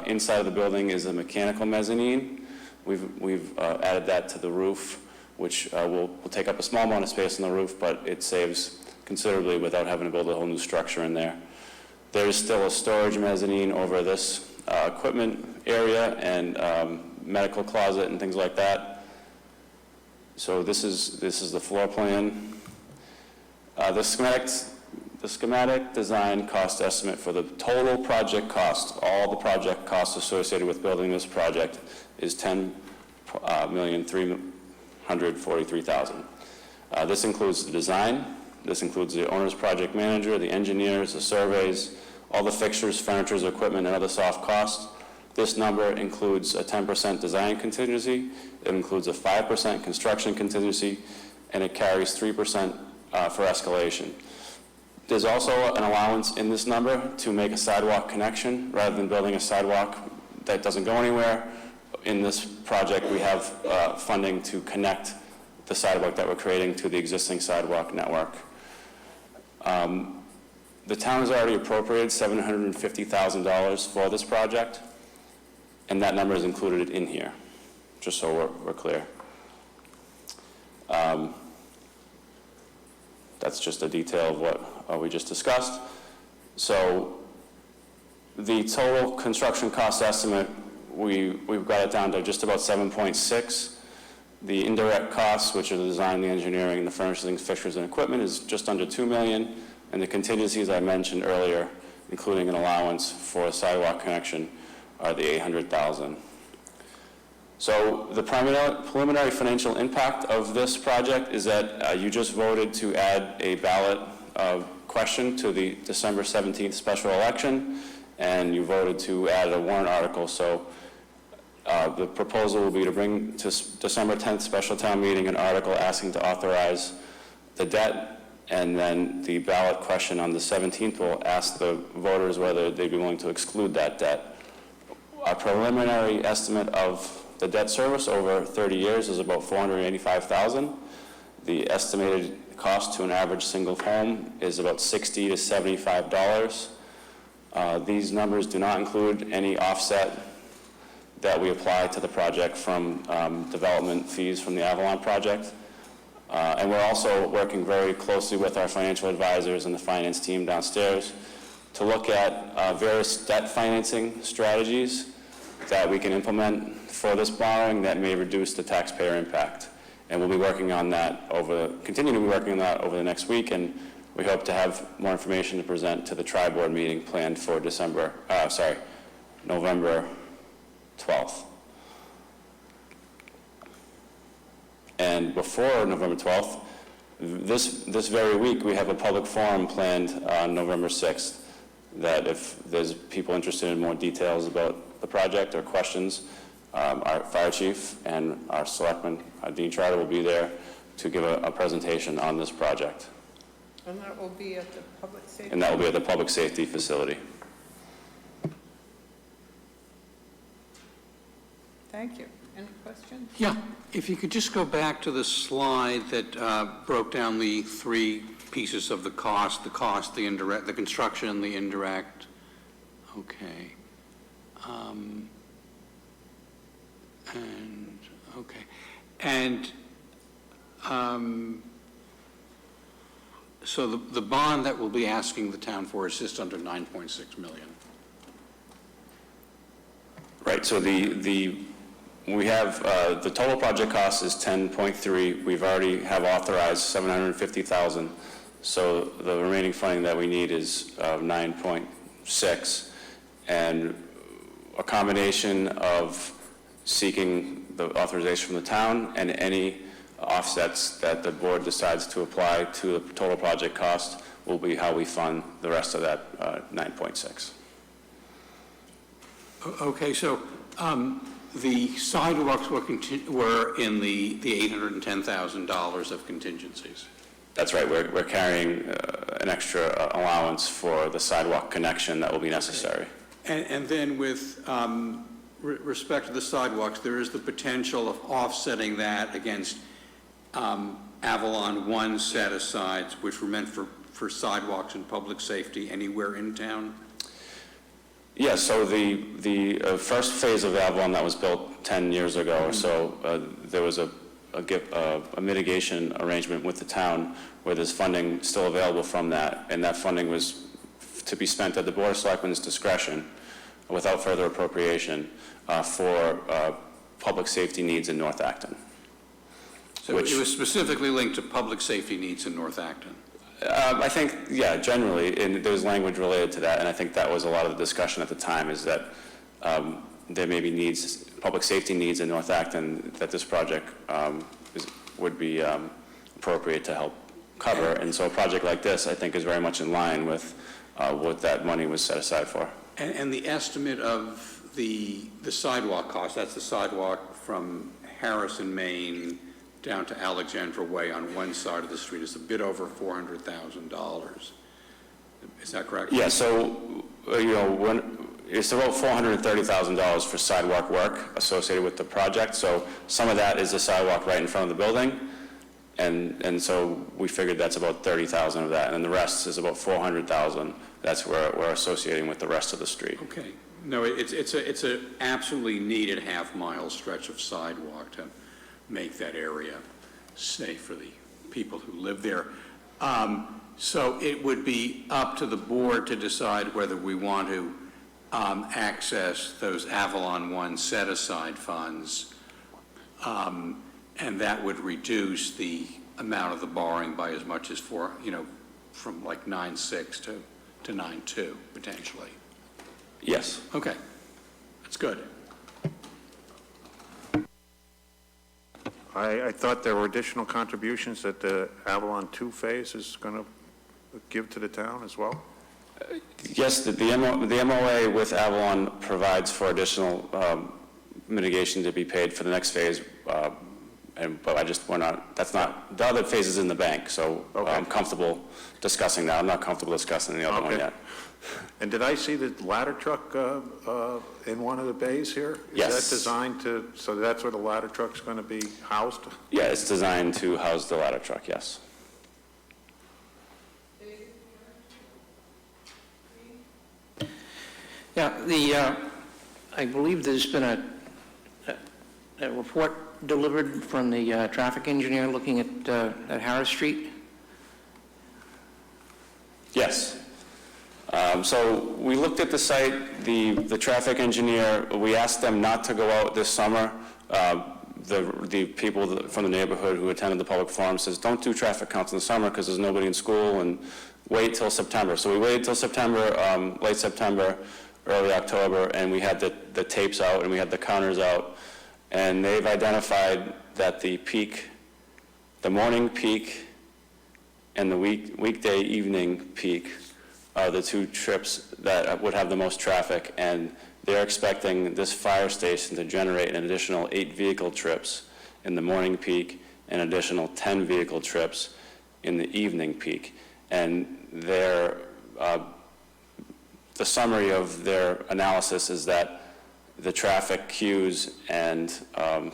inside of the building is a mechanical mezzanine. We've added that to the roof, which will take up a small amount of space on the roof, but it saves considerably without having to build a whole new structure in there. There is still a storage mezzanine over this equipment area and medical closet and things like that. So this is the floor plan. The schematic design cost estimate for the total project cost, all the project costs associated with building this project, is $10,343,000. This includes the design. This includes the owner's project manager, the engineers, the surveys, all the fixtures, furniture, equipment, and other soft costs. This number includes a 10% design contingency, it includes a 5% construction contingency, and it carries 3% for escalation. There's also an allowance in this number to make a sidewalk connection rather than building a sidewalk that doesn't go anywhere. In this project, we have funding to connect the sidewalk that we're creating to the existing sidewalk network. The town has already appropriated $750,000 for this project, and that number is included in here, just so we're clear. That's just a detail of what we just discussed. So the total construction cost estimate, we've got it down to just about 7.6. The indirect costs, which are the design, the engineering, the furnishings, fixtures, and equipment, is just under $2 million. And the contingencies I mentioned earlier, including an allowance for a sidewalk connection, are the $800,000. So the preliminary financial impact of this project is that you just voted to add a ballot question to the December 17th special election, and you voted to add a warrant article. So the proposal will be to bring to December 10th special town meeting an article asking to authorize the debt, and then the ballot question on the 17th will ask the voters whether they'd be willing to exclude that debt. A preliminary estimate of the debt service over 30 years is about $485,000. The estimated cost to an average single home is about $60 to $75. These numbers do not include any offset that we apply to the project from development fees from the Avalon project. And we're also working very closely with our financial advisors and the finance team downstairs to look at various debt financing strategies that we can implement for this borrowing that may reduce the taxpayer impact. And we'll be working on that continue to be working on that over the next week, and we hope to have more information to present to the tri-board meeting planned for November 12th. And before November 12th, this very week, we have a public forum planned on November 6th, that if there's people interested in more details about the project or questions, our fire chief and our selectman, Dean Trotter, will be there to give a presentation on this project. And that will be at the public safety? And that will be at the public safety facility. Thank you. Any questions? Yeah, if you could just go back to the slide that broke down the three pieces of the cost, the indirect, the construction, the indirect. Okay. So the bond that we'll be asking the town for is just under $9.6 million. Right, so we have, the total project cost is 10.3. We've already have authorized 750,000. So the remaining funding that we need is 9.6. And a combination of seeking the authorization from the town and any offsets that the board decides to apply to the total project cost will be how we fund the rest of that 9.6. Okay, so the sidewalks were in the $810,000 of contingencies. That's right. We're carrying an extra allowance for the sidewalk connection that will be necessary. And then with respect to the sidewalks, there is the potential of offsetting that against Avalon 1 set-asides, which were meant for sidewalks and public safety anywhere in town? Yes, so the first phase of Avalon that was built 10 years ago or so, there was a mitigation arrangement with the town where there's funding still available from that, and that funding was to be spent at the Board of Selectmen's discretion without further appropriation for public safety needs in North Acton. So it was specifically linked to public safety needs in North Acton? I think, yeah, generally, and there's language related to that, and I think that was a lot of the discussion at the time, is that there may be needs, public safety needs in North Acton that this project would be appropriate to help cover, and so a project like this, I think, is very much in line with what that money was set aside for. And the estimate of the sidewalk cost, that's the sidewalk from Harrison, Maine, down to Alexandra Way on one side of the street, is a bit over $400,000. Is that correct? Yeah, so, it's about $430,000 for sidewalk work associated with the project. So some of that is the sidewalk right in front of the building. And so we figured that's about 30,000 of that. And then the rest is about 400,000. That's where we're associating with the rest of the street. Okay. No, it's a absolutely needed half-mile stretch of sidewalk to make that area safe for the people who live there. So it would be up to the board to decide whether we want to access those Avalon 1 set-aside funds, and that would reduce the amount of the borrowing by as much as from like 9.6 to 9.2 potentially. Yes. Okay, that's good. I thought there were additional contributions that the Avalon 2 phase is going to give to the town as well? Yes, the MOA with Avalon provides for additional mitigation to be paid for the next phase, but the other phase is in the bank, so Okay. I'm comfortable discussing that. I'm not comfortable discussing the other one yet. And did I see the ladder truck in one of the bays here? Yes. Is that designed so that's where the ladder truck's going to be housed? Yeah, it's designed to house the ladder truck, yes. Yeah, I believe there's been a report delivered from the traffic engineer looking at Harris Street. Yes. So we looked at the site, the traffic engineer, we asked them not to go out this summer. The people from the neighborhood who attended the public forum says, don't do traffic counts in the summer because there's nobody in school, and wait till September. So we waited till September, late September, early October, and we had the tapes out and we had the counters out, and they've identified that the morning peak and the weekday evening peak are the two trips that would have the most traffic, and they're expecting this fire station to generate an additional 8 vehicle trips in the morning peak and additional 10 vehicle trips in the evening peak. And the summary of their analysis is that the traffic queues and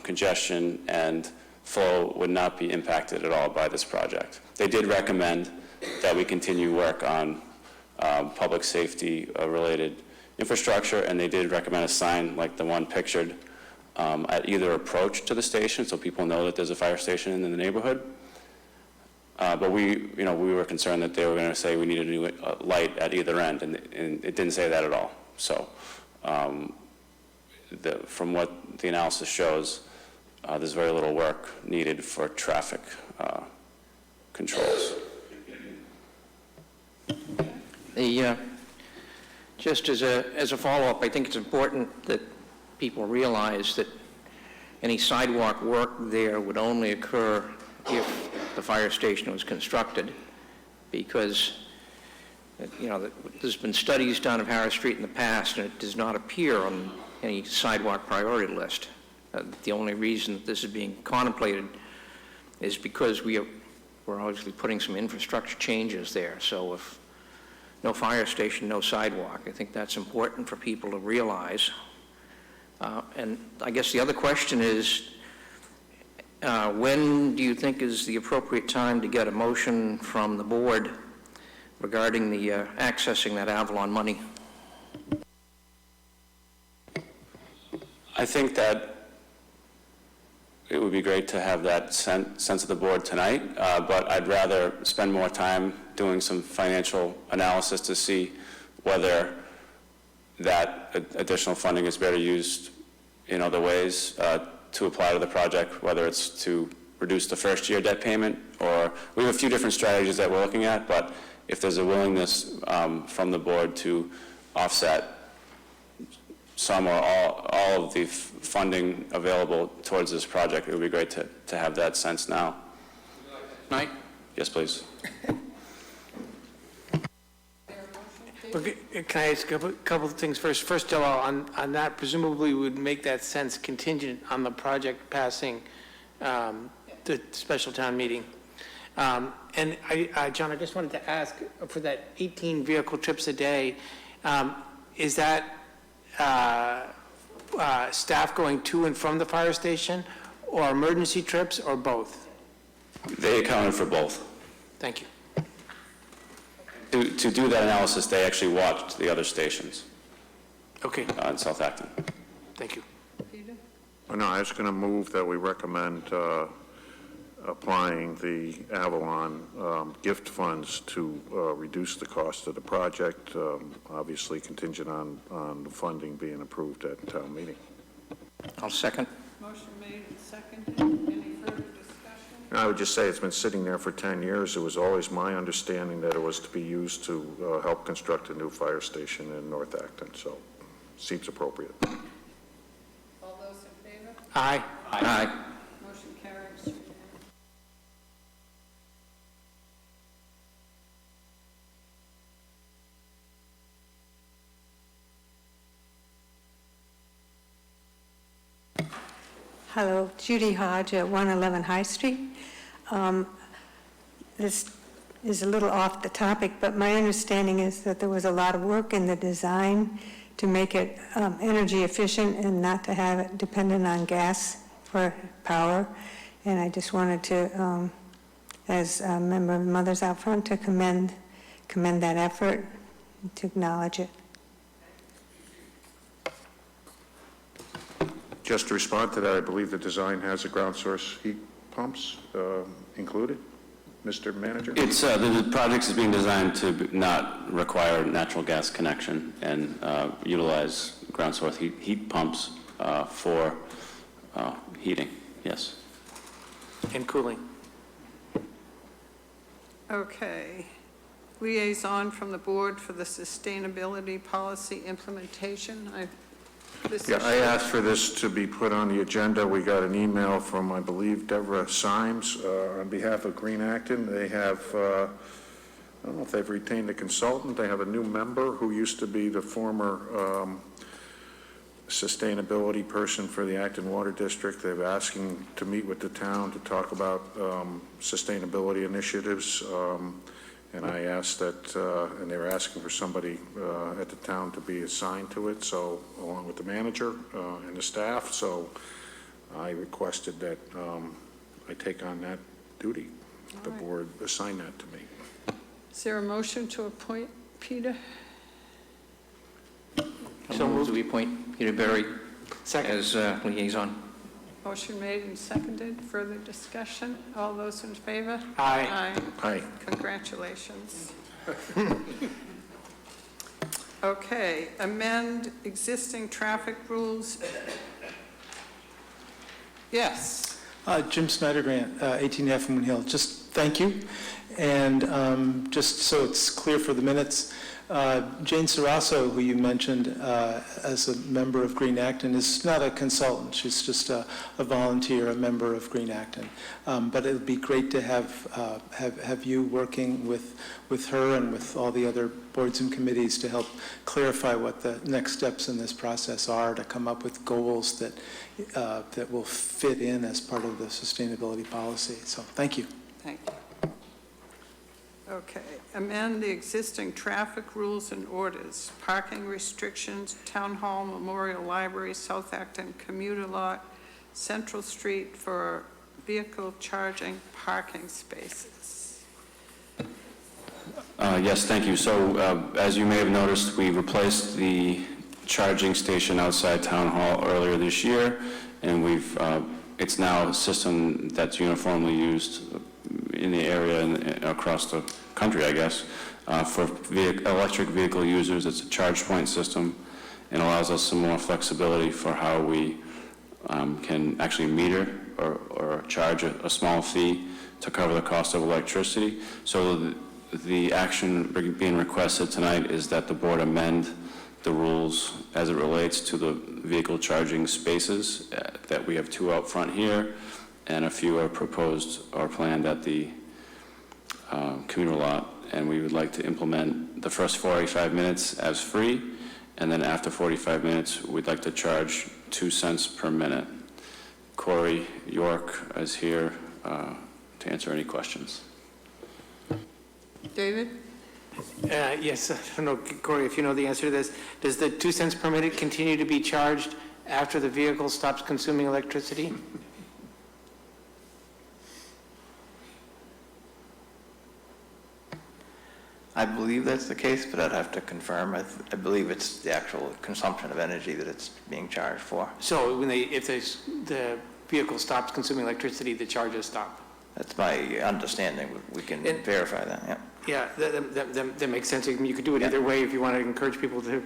congestion and flow would not be impacted at all by this project. They did recommend that we continue work on public safety related infrastructure, and they did recommend a sign like the one pictured at either approach to the station so people know that there's a fire station in the neighborhood. But we were concerned that they were going to say we need a new light at either end, and it didn't say that at all. So from what the analysis shows, there's very little work needed for traffic controls. Just as a follow-up, I think it's important that people realize that any sidewalk work there would only occur if the fire station was constructed, because there's been studies done of Harris Street in the past, and it does not appear on any sidewalk priority list. The only reason that this is being contemplated is because we're obviously putting some infrastructure changes there. So if no fire station, no sidewalk, I think that's important for people to realize. And I guess the other question is, when do you think is the appropriate time to get a motion from the board regarding the accessing that Avalon money? I think that it would be great to have that sense of the board tonight, but I'd rather spend more time doing some financial analysis to see whether that additional funding is better used in other ways to apply to the project, whether it's to reduce the first year debt payment, or we have a few different strategies that we're looking at, but if there's a willingness from the board to offset some or all of the funding available towards this project, it would be great to have that sense now. Night? Yes, please. Okay, can I ask a couple of things first? First of all, on that, presumably we would make that sense contingent on the project passing the special town meeting. And John, I just wanted to ask, for that 18 vehicle trips a day, is that staff going to and from the fire station, or emergency trips, or both? They accounted for both. Thank you. To do that analysis, they actually watched the other stations Okay, in South Acton. thank you. Peter? No, I was going to move that we recommend applying the Avalon gift funds to reduce the cost of the project, obviously contingent on the funding being approved at town meeting. I'll second. Motion made and seconded. Any further discussion? I would just say it's been sitting there for 10 years. It was always my understanding that it was to be used to help construct a new fire station in North Acton, so seems appropriate. All those in favor? Aye. Aye. Motion carries. Hello, Judy Hodge at 111 High Street. This is a little off the topic, but my understanding is that there was a lot of work in the design to make it energy efficient and not to have it dependent on gas for power. And I just wanted to, as a member of Mothers Out Front, to commend that effort, to acknowledge it. Just to respond to that, I believe the design has the ground source heat pumps included. Mr. Manager? It's, the project is being designed to not require natural gas connection and utilize ground source heat pumps for heating, yes. And cooling. Okay. Liaison from the Board for the Sustainability Policy Implementation. Yeah, I asked for this to be put on the agenda. We got an email from, I believe, Deborah Symes on behalf of Green Acton. They have, I don't know if they've retained a consultant. They have a new member who used to be the former sustainability person for the Acton Water District. They're asking to meet with the town to talk about sustainability initiatives. And I asked that, and they were asking for somebody at the town to be assigned to it, so along with the manager and the staff. So I requested that I take on that duty. The board assign that to me. Is there a motion to appoint Peter? So move we appoint Peter Berry as liaison. Motion made and seconded. Further discussion? All those in favor? Aye. Aye. Congratulations. Okay, amend existing traffic rules. Yes. Jim Snydergrant, 18F Moon Hill. Just thank you. And just so it's clear for the minutes, Jane Sarasso, who you mentioned as a member of Green Acton, is not a consultant. She's just a volunteer, a member of Green Acton. But it would be great to have you working with her and with all the other boards and committees to help clarify what the next steps in this process are, to come up with goals that will fit in as part of the sustainability policy. So thank you. Thank you. Okay, amend the existing traffic rules and orders, parking restrictions, Town Hall, Memorial Library, South Acton Commuter Lot, Central Street for vehicle charging parking spaces. Yes, thank you. So as you may have noticed, we replaced the charging station outside Town Hall earlier this year, and it's now a system that's uniformly used in the area and across the country, I guess, for electric vehicle users. It's a charge point system and allows us some more flexibility for how we can actually meter or charge a small fee to cover the cost of electricity. So the action being requested tonight is that the board amend the rules as it relates to the vehicle charging spaces, that we have 2 out front here, and a few are proposed or planned at the commuter lot, and we would like to implement the first 45 minutes as free, and then after 45 minutes, we'd like to charge 2 cents per minute. Corey York is here to answer any questions. David? Yes, I don't know, Corey, if you know the answer to this. Does the 2 cents per minute continue to be charged after the vehicle stops consuming electricity? I believe that's the case, but I'd have to confirm. I believe it's the actual consumption of energy that it's being charged for. So when if the vehicle stops consuming electricity, the charges stop? That's my understanding. We can verify that, yeah. Yeah, that makes sense. You could do it either way if you want to encourage people to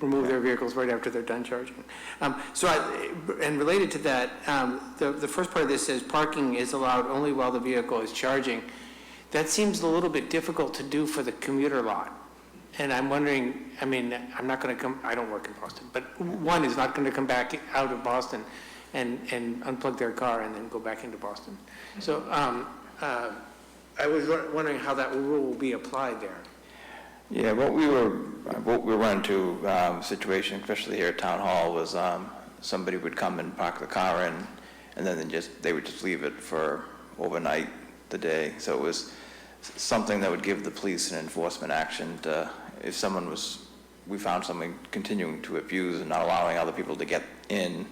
remove their vehicles right after they're done charging. And related to that, the first part of this says parking is allowed only while the vehicle is charging. That seems a little bit difficult to do for the commuter lot. And I'm wondering, I mean, I'm not going to come, I don't work in Boston, but one is not going to come back out of Boston and unplug their car and then go back into Boston. So I was wondering how that rule will be applied there. Yeah, what we run into situation, especially here at Town Hall, was somebody would come and park the car in, and then they would just leave it for overnight the day. So it was something that would give the police an enforcement action to, if we found someone continuing to abuse and not allowing other people to get in,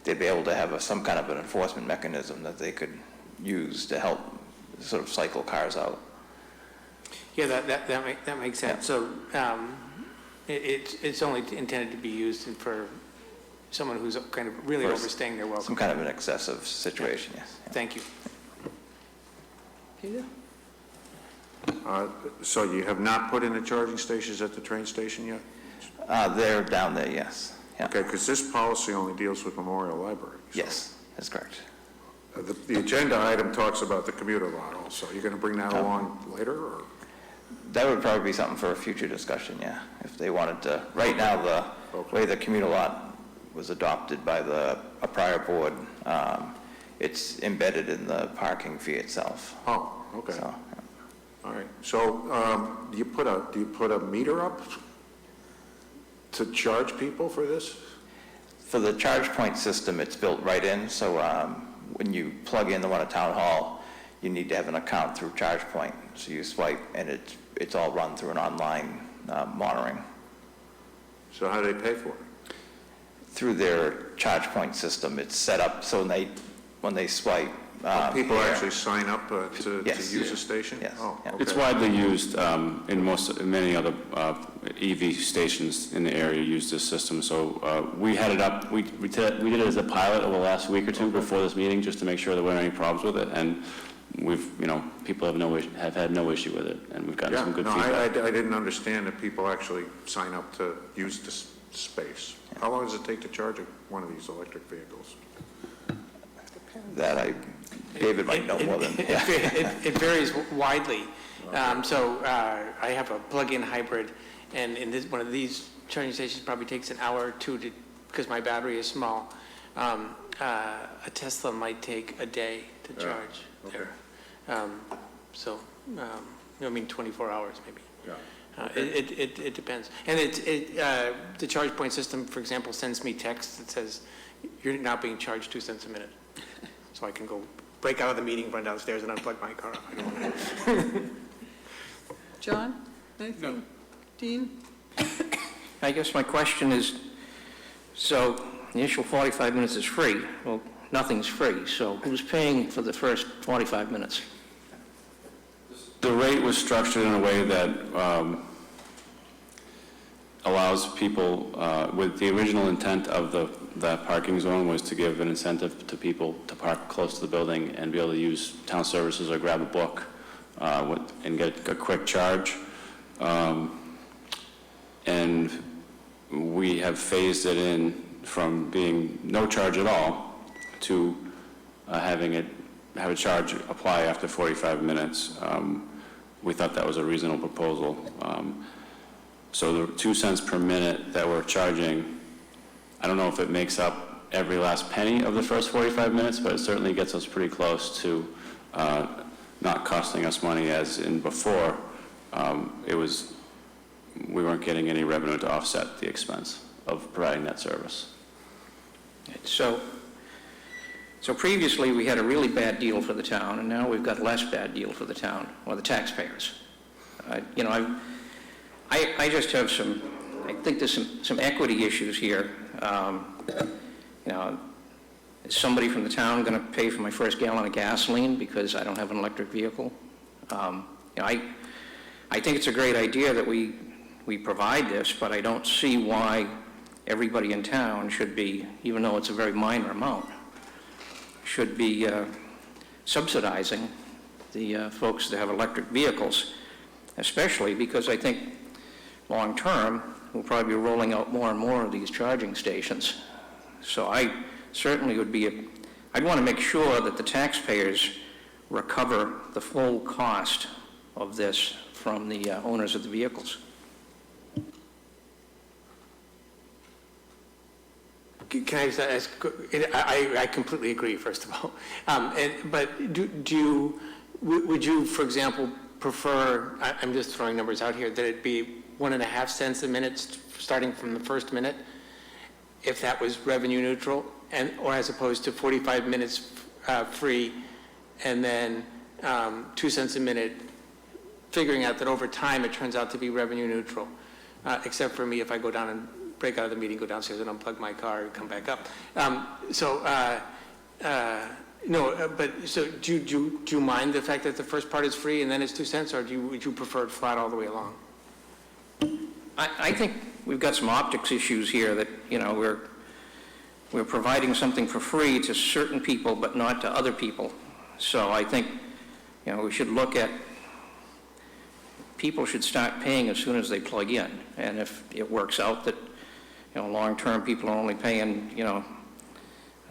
they'd be able to have some kind of an enforcement mechanism that they could use to help sort of cycle cars out. Yeah, that makes sense. Yeah. So it's only intended to be used for someone who's kind of really overstaying their welcome. Some kind of an excessive situation, yes. Yeah. Thank you. Peter? So you have not put in the charging stations at the train station yet? They're down there, yes. Yeah. Okay, because this policy only deals with Memorial Library. So. Yes, that's correct. The agenda item talks about the commuter lot also. You're going to bring that along later, or? That would probably be something for a future discussion, yeah. If they wanted to, right now, the way the commuter lot was adopted by a prior board, it's embedded in the parking fee itself. Oh, okay. So, yeah. All right. So do you put a meter up to charge people for this? For the charge point system, it's built right in. So when you plug in the one at Town Hall, you need to have an account through ChargePoint. So you swipe, and it's all run through an online monitoring. So how do they pay for it? Through their ChargePoint system, it's set up so when they swipe. People actually sign up to use the station? Yes. Oh, okay. It's widely used in many other EV stations in the area use this system. So we had it up. We did it as a pilot over the last week or two before this meeting, just to make sure there weren't any problems with it. And people have had no issue with it, and we've gotten some good feedback. I didn't understand that people actually sign up to use this space. Yeah. How long does it take to charge one of these electric vehicles? David might know more than. It varies widely. So I have a plug-in hybrid, and one of these charging stations probably takes an hour or two because my battery is small. A Tesla might take a day to charge there. So, 24 hours maybe. Yeah. It depends. And the charge point system, for example, sends me text that says, you're now being charged 2 cents a minute. So I can go break out of the meeting, run downstairs, and unplug my car. John? Anything? No. Dean? I guess my question is, so the initial 45 minutes is free. Well, nothing's free, so who's paying for the first 45 minutes? The rate was structured in a way that allows people, with the original intent of the parking zone was to give an incentive to people to park close to the building and be able to use town services or grab a book and get a quick charge. And we have phased it in from being no charge at all to have a charge apply after 45 minutes. We thought that was a reasonable proposal. So the 2 cents per minute that we're charging, I don't know if it makes up every last penny of the first 45 minutes, but it certainly gets us pretty close to not costing us money as in before. It was we weren't getting any revenue to offset the expense of providing that service. So previously, we had a really bad deal for the town, and now we've got a less bad deal for the town, or the taxpayers. You know, I just have I think there's some equity issues here. You know, is somebody from the town going to pay for my first gallon of gasoline because I don't have an electric vehicle? You know, I think it's a great idea that we provide this, but I don't see why everybody in town should be, even though it's a very minor amount, should be subsidizing the folks that have electric vehicles, especially because I think long-term, we'll probably be rolling out more and more of these charging stations. So I certainly would be, I'd want to make sure that the taxpayers recover the full cost of this from the owners of the vehicles. Can I just ask, I completely agree, first of all. But would you, for example, prefer, I'm just throwing numbers out here, that it be 1.5 cents a minute starting from the first minute, if that was revenue neutral, or as opposed to 45 minutes free, and then 2 cents a minute, figuring out that over time it turns out to be revenue neutral, except for me if I go down and break out of the meeting, go downstairs and unplug my car and come back up. But so do you mind the fact that the first part is free and then it's 2 cents, or would you prefer it flat all the way along? I think we've got some optics issues here that, you know, we're providing something for free to certain people but not to other people. So I think, you know, we should look at, people should start paying as soon as they plug in. And if it works out that, you know, long-term people are only paying, you know,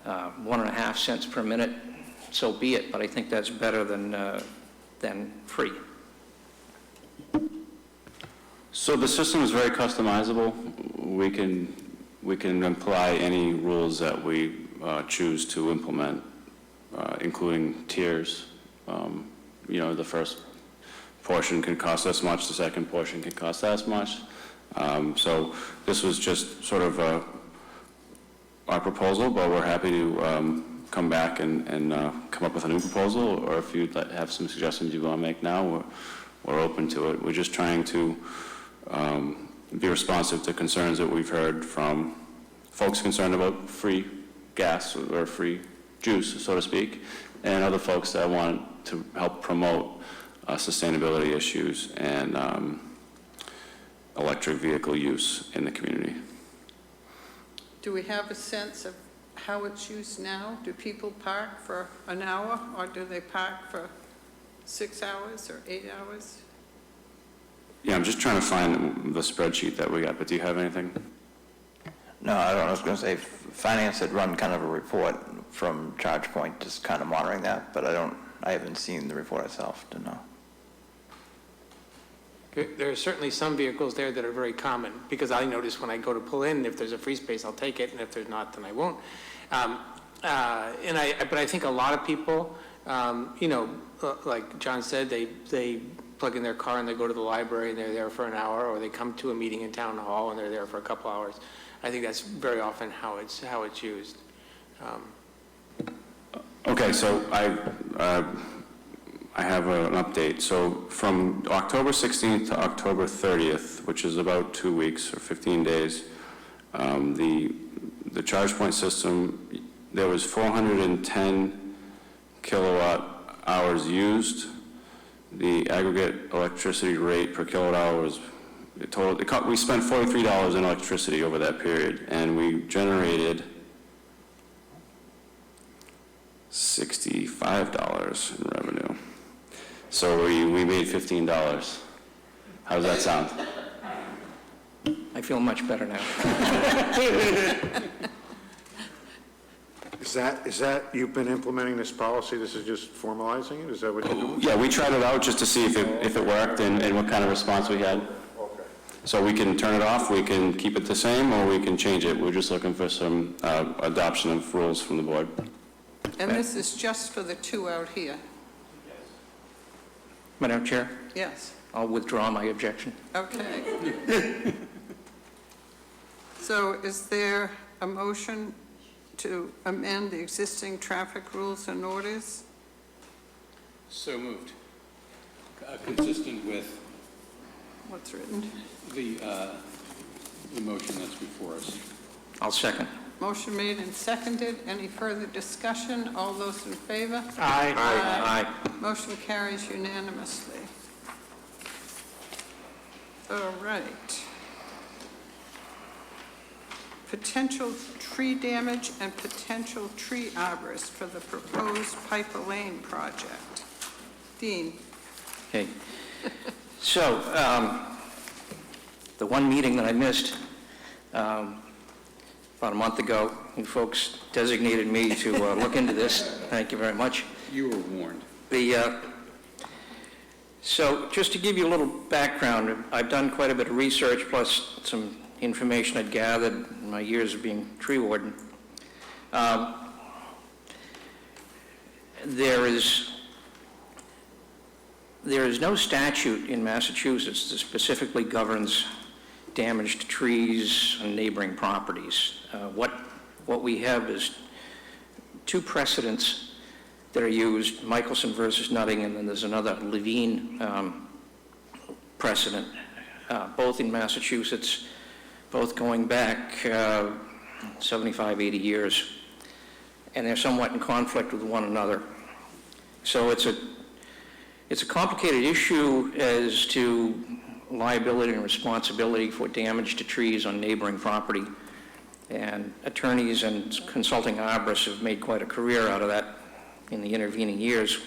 1.5 cents per minute, so be it. But I think that's better than free. So the system is very customizable. We can apply any rules that we choose to implement, including tiers. You know, the first portion can cost this much, the second portion can cost that much. So this was just sort of our proposal, but we're happy to come back and come up with a new proposal, or if you'd have some suggestions you want to make now, we're open to it. We're just trying to be responsive to concerns that we've heard from folks concerned about free gas or free juice, so to speak, and other folks that want to help promote sustainability issues and electric vehicle use in the community. Do we have a sense of how it's used now? Do people park for an hour, or do they park for 6 hours or 8 hours? Yeah, I'm just trying to find the spreadsheet that we got, but do you have anything? No, I don't know. I was going to say, Finance had run kind of a report from ChargePoint, just kind of monitoring that, but I haven't seen the report itself to know. There are certainly some vehicles there that are very common, because I notice when I go to pull in, if there's a free space, I'll take it, and if there's not, then I won't. But I think a lot of people, you know, like John said, they plug in their car and they go to the library and they're there for an hour, or they come to a meeting in town hall and they're there for a couple hours. I think that's very often how it's used. Okay, so I have an update. So from October 16th to October 30th, which is about 2 weeks or 15 days, the ChargePoint system, there was 410 kilowatt hours used. The aggregate electricity rate per kilowatt hour was we spent $43 in electricity over that period, and we generated $65 in revenue. So we made $15. How does that sound? I feel much better now. Is that, you've been implementing this policy, this is just formalizing it? Is that what you're doing? Yeah, we tried it out just to see if it worked and what kind of response we had. Okay. So we can turn it off, we can keep it the same, or we can change it. We're just looking for some adoption of rules from the board. And this is just for the two out here? Madam Chair? Yes. I'll withdraw my objection. Okay. So is there a motion to amend the existing traffic rules and orders? So moved. Consistent with What's written? the motion that's before us. I'll second. Motion made and seconded. Any further discussion? All those in favor? Aye. Aye. Motion carries unanimously. All right. Potential tree damage and potential tree arborist for the proposed Piper Lane project. Dean? Okay. So, the one meeting that I missed about a month ago, you folks designated me to look into this. Thank you very much. You were warned. So just to give you a little background, I've done quite a bit of research plus some information I'd gathered in my years of being tree warden. There is no statute in Massachusetts that specifically governs damage to trees on neighboring properties. What we have is two precedents that are used, Michelson versus Nutting, and then there's another Levine precedent, both in Massachusetts, both going back 75, 80 years, and they're somewhat in conflict with one another. So it's a complicated issue as to liability and responsibility for damage to trees on neighboring property. And attorneys and consulting arborists have made quite a career out of that in the intervening years.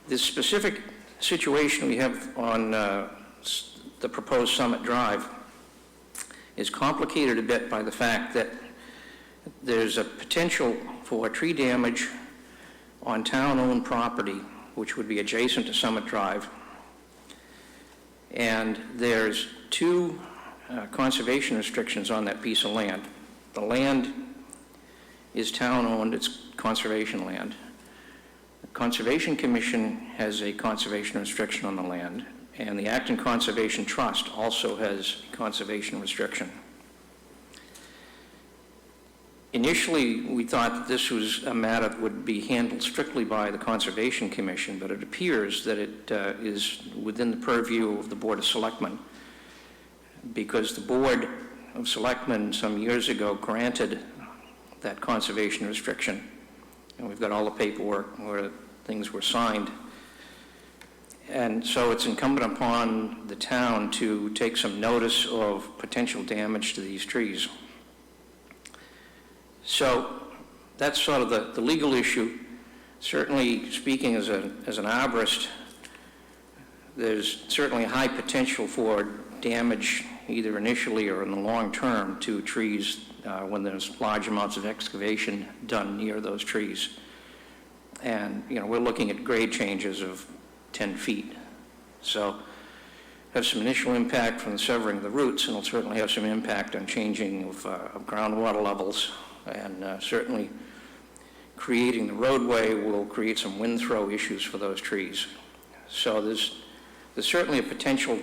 This specific situation we have on the proposed Summit Drive is complicated a bit by the fact that there's a potential for tree damage on town-owned property, which would be adjacent to Summit Drive. And there's two conservation restrictions on that piece of land. The land is town-owned, it's conservation land. The Conservation Commission has a conservation restriction on the land, and the Acton Conservation Trust also has a conservation restriction. Initially, we thought that this was a matter that would be handled strictly by the Conservation Commission, but it appears that it is within the purview of the Board of Selectmen, because the Board of Selectmen some years ago granted that conservation restriction, and we've got all the paperwork where things were signed. And so it's incumbent upon the town to take some notice of potential damage to these trees. So that's sort of the legal issue. Certainly, speaking as an arborist, there's certainly a high potential for damage, either initially or in the long term, to trees when there's large amounts of excavation done near those trees. And, you know, we're looking at grade changes of 10 feet. So have some initial impact from the severing of the roots, and it'll certainly have some impact on changing of groundwater levels. And certainly creating the roadway will create some wind throw issues for those trees. So there's certainly a potential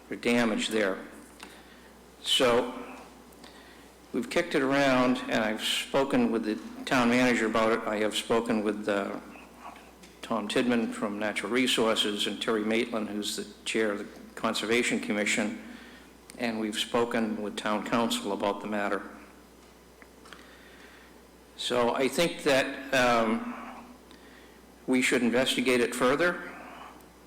for damage there. So we've kicked it around, and I've spoken with the town manager about it. I have spoken with Tom Tidman from Natural Resources and Terry Maitland, who's the chair of the Conservation Commission, and we've spoken with town council about the matter. So I think that we should investigate it further.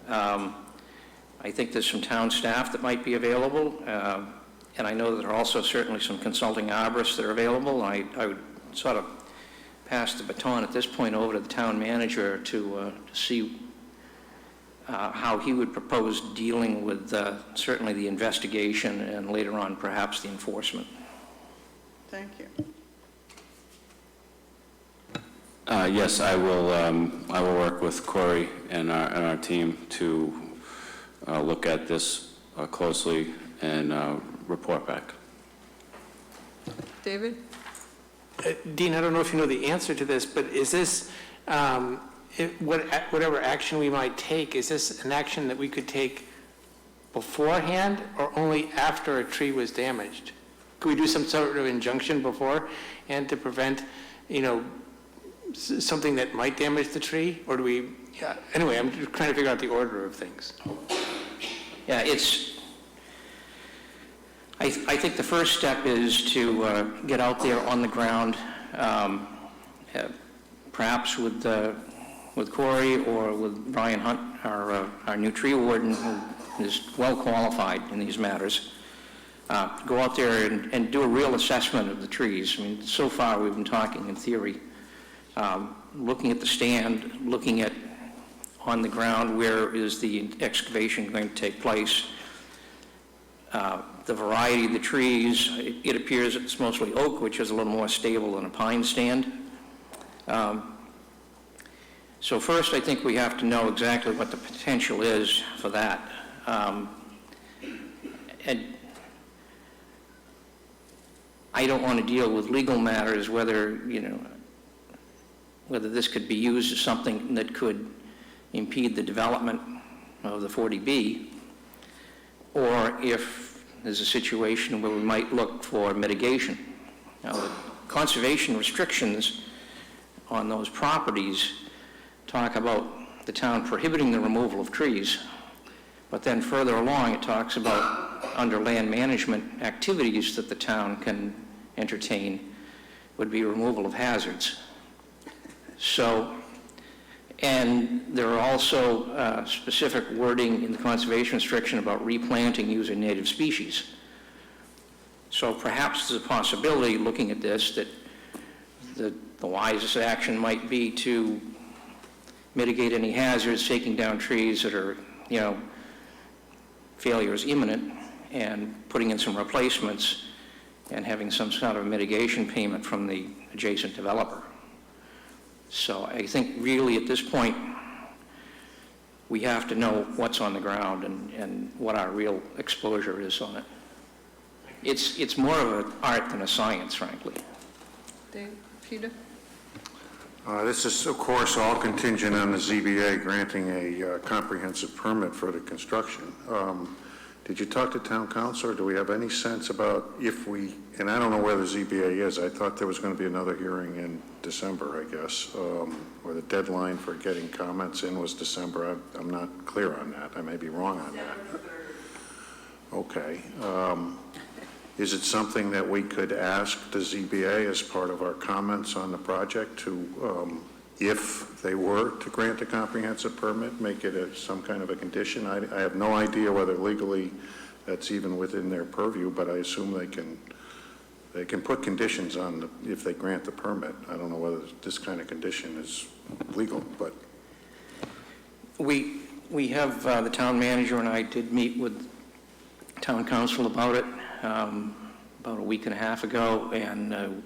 I think there's some town staff that might be available, and I know that there are also certainly some consulting arborists that are available. I would sort of pass the baton at this point over to the town manager to see how he would propose dealing with certainly the investigation and later on perhaps the enforcement. Thank you. Yes, I will work with Corey and our team to look at this closely and report back. David? Dean, I don't know if you know the answer to this, but is this whatever action we might take, is this an action that we could take beforehand or only after a tree was damaged? Could we do some sort of injunction before and to prevent, something that might damage the tree? Or do we, anyway, I'm just trying to figure out the order of things. Yeah, I think the first step is to get out there on the ground, perhaps with Corey or with Brian Hunt, our new tree warden, who is well qualified in these matters. Go out there and do a real assessment of the trees. I mean, so far we've been talking in theory, looking at the stand, looking at on the ground where is the excavation going to take place, the variety of the trees. It appears it's mostly oak, which is a little more stable than a pine stand. So first, I think we have to know exactly what the potential is for that. And I don't want to deal with legal matters, whether this could be used as something that could impede the development of the 40B, or if there's a situation where we might look for mitigation. Now, the conservation restrictions on those properties talk about the town prohibiting the removal of trees, but then further along it talks about under land management activities that the town can entertain would be removal of hazards. So, and there are also specific wording in the conservation restriction about replanting using native species. So perhaps there's a possibility, looking at this, that the wisest action might be to mitigate any hazards, taking down trees that are, failure is imminent, and putting in some replacements and having some sort of mitigation payment from the adjacent developer. So I think really at this point, we have to know what's on the ground and what our real exposure is on it. It's more of an art than a science, frankly. Dave, Peter? This is, of course, all contingent on the ZBA granting a comprehensive permit for the construction. Did you talk to town council, or do we have any sense about if we, and I don't know where the ZBA is, I thought there was going to be another hearing in December, I guess, or the deadline for getting comments in was December. I'm not clear on that. I may be wrong on that. Okay. Is it something that we could ask the ZBA as part of our comments on the project to, if they were to grant a comprehensive permit, make it some kind of a condition? I have no idea whether legally that's even within their purview, but I assume they can put conditions on if they grant the permit. I don't know whether this kind of condition is legal, but. We have, the town manager and I did meet with town council about it about a week and a half ago, and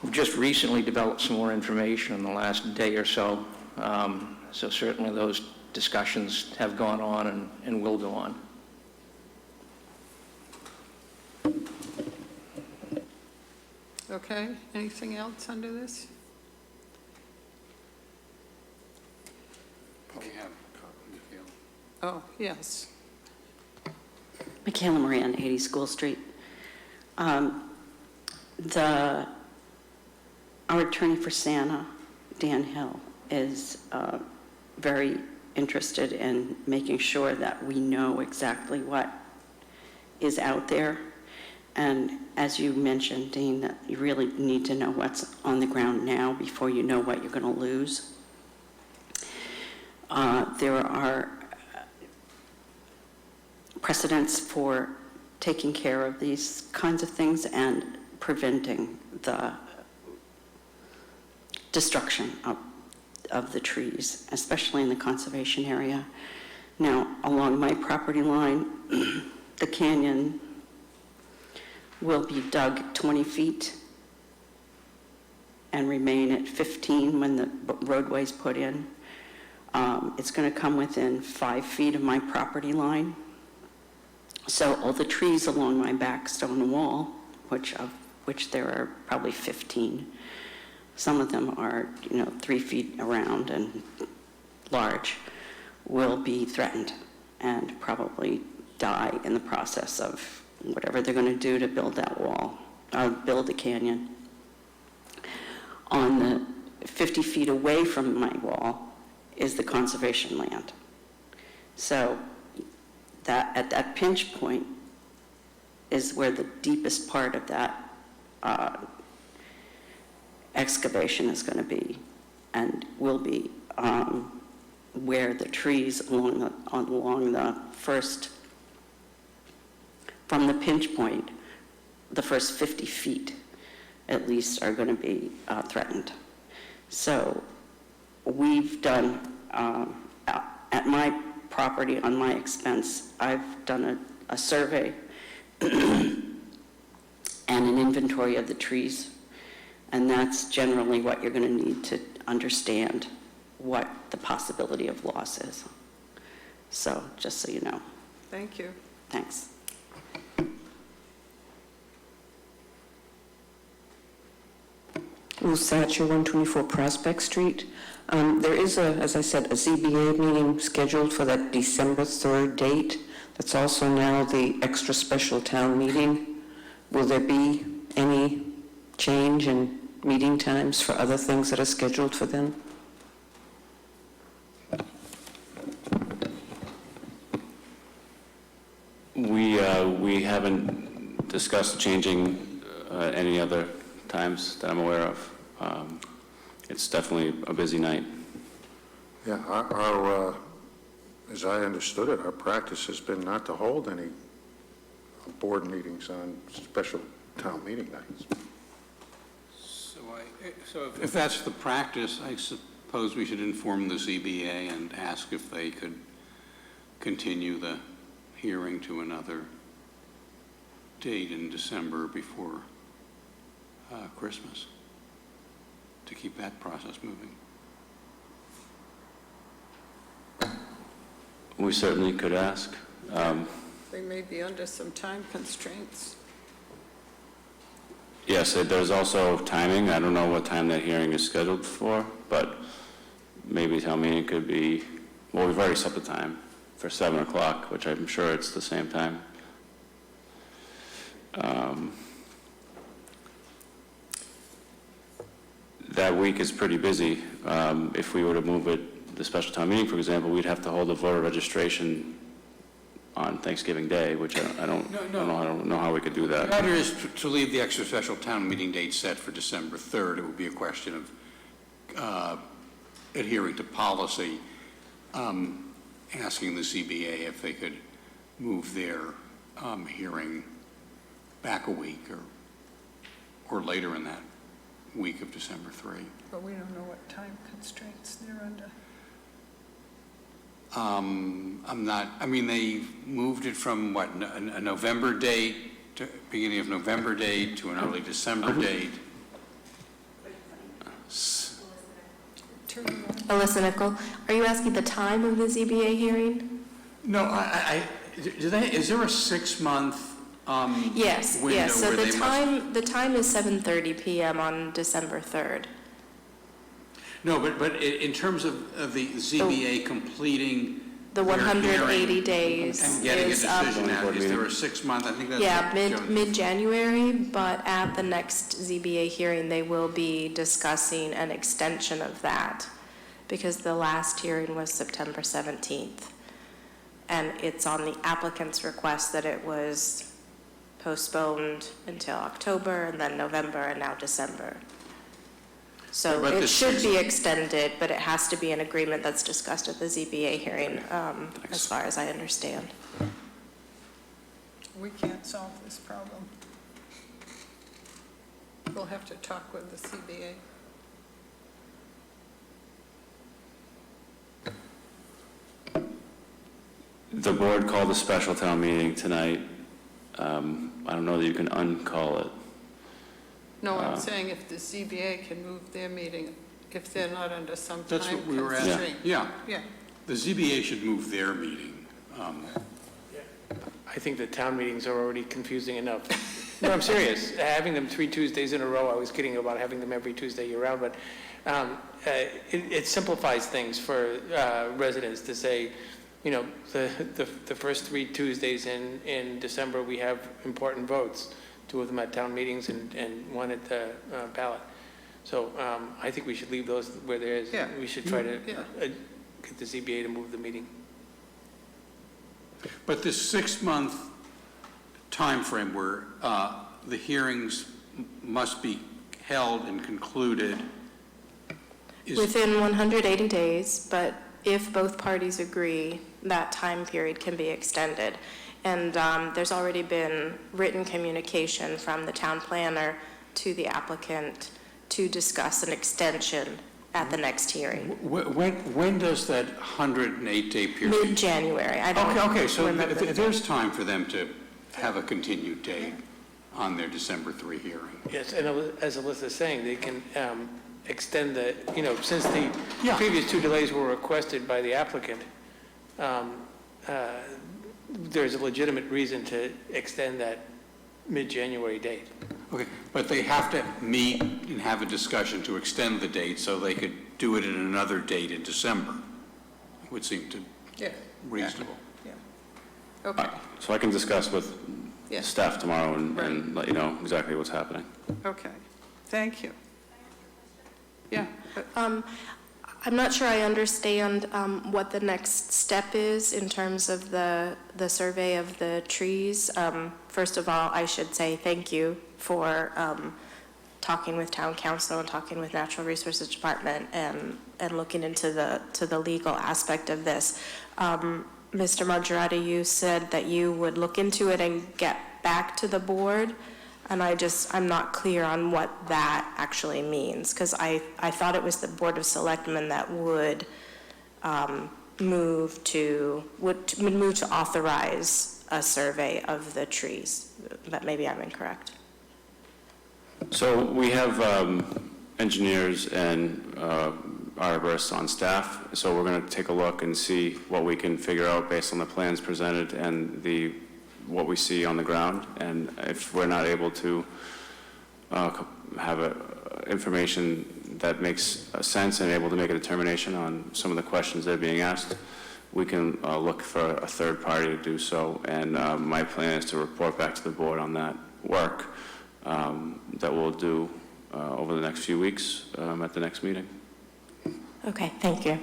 we've just recently developed some more information in the last day or so. So certainly those discussions have gone on and will go on. Okay, anything else under this? Oh, yes. Michaela Moran, 80 School Street. Our attorney for Santa, Dan Hill, is very interested in making sure that we know exactly what is out there. And as you mentioned, Dean, that you really need to know what's on the ground now before you know what you're going to lose. There are precedents for taking care of these kinds of things and preventing the destruction of the trees, especially in the conservation area. Now, along my property line, the canyon will be dug 20 feet and remain at 15 when the roadway's put in. It's going to come within 5 feet of my property line. So all the trees along my back stone wall, which there are probably 15, some of them are, 3 feet around and large, will be threatened and probably die in the process of whatever they're going to do to build that wall, build the canyon. On the 50 feet away from my wall is the conservation land. So that at that pinch point is where the deepest part of that excavation is going to be, and will be where the trees along the first, from the pinch point, the first 50 feet at least are going to be threatened. So we've done, at my property, on my expense, I've done a survey and an inventory of the trees, and that's generally what you're going to need to understand what the possibility of loss is. So, just so you know. Thank you. Thanks. Ruth Satcher, 124 Prospect Street. There is, as I said, a ZBA meeting scheduled for that December 3rd date. That's also now the extra special town meeting. Will there be any change in meeting times for other things that are scheduled for then? We haven't discussed changing any other times that I'm aware of. It's definitely a busy night. Yeah, our as I understood it, our practice has been not to hold any board meetings on special town meeting nights. So if that's the practice, I suppose we should inform the ZBA and ask if they could continue the hearing to another date in December before Christmas, to keep that process moving. We certainly could ask. They may be under some time constraints. Yes, there's also timing. I don't know what time that hearing is scheduled for, but maybe town meeting could be, well, we've already set the time for 7 o'clock, which I'm sure it's the same time. That week is pretty busy. If we were to move it, the special town meeting, for example, we'd have to hold a voter registration on Thanksgiving Day, which I don't know how we could do that. The order is to leave the extra special town meeting date set for December 3rd. It would be a question of adhering to policy, asking the ZBA if they could move their hearing back a week or later in that week of December 3. But we don't know what time constraints they're under. They moved it from what, a November date, to beginning of November date to an early December date. Alyssa Nichol, are you asking the time of the ZBA hearing? No, is there a 6-month Yes, window yes. So where the they must? the time is 7:30 p.m. on December 3rd. No, but in terms of the ZBA completing The their 180 hearing days and getting a is decision out, is there a 6-month? I think that's yeah, what Joe- mid-January, but at the next ZBA hearing, they will be discussing an extension of that because the last hearing was September 17th. And it's on the applicant's request that it was postponed until October and then November and now December. So But it the should six- be extended, but it has to be an agreement that's discussed at the ZBA hearing, as far as I understand. We can't solve this problem. We'll have to talk with the CBA. The board called a special town meeting tonight. I don't know that you can uncall it. No, I'm saying if the CBA can move their meeting, if they're not under some time That's what we were constraint. asking. Yeah. Yeah. The ZBA should move their meeting. I think the town meetings are already confusing enough. No, I'm serious. Having them 3 Tuesdays in a row, I was kidding about having them every Tuesday year-round, but it simplifies things for residents to say, you know, the first 3 Tuesdays in December, we have important votes, 2 of them at town meetings and 1 at the ballot. So I think we should leave those where there is. Yeah. We should try to get the ZBA to move the meeting. But this 6-month timeframe where the hearings must be held and concluded is... Within 180 days, but if both parties agree, that time period can be extended. And there's already been written communication from the town planner to the applicant to discuss an extension at the next hearing. When does that 108-day period? Mid-January. I don't Okay, so remember. there's time for them to have a continued date on their December 3 hearing. Yes, and as Alyssa's saying, they can extend the, you know, since the previous 2 delays were requested by the applicant, there's a legitimate reason to extend that mid-January date. Okay, but they have to meet and have a discussion to extend the date so they could do it at another date in December. It would seem to reasonable. Okay, So I can discuss with Yeah. staff tomorrow and let you know exactly what's happening. okay. Thank you. Yeah. I'm not sure I understand what the next step is in terms of the survey of the trees. First of all, I should say thank you for talking with town council and talking with Natural Resources Department and looking into the legal aspect of this. Mr. Margiotta, you said that you would look into it and get back to the board. And I'm not clear on what that actually means, because I thought it was the Board of Selectmen that would move to authorize a survey of the trees, but maybe I'm incorrect. So we have engineers and arborists on staff, so we're going to take a look and see what we can figure out based on the plans presented and what we see on the ground, and if we're not able to have information that makes sense and able to make a determination on some of the questions that are being asked, we can look for a third party to do so. And my plan is to report back to the board on that work that we'll do over the next few weeks at the next meeting. Okay, thank you.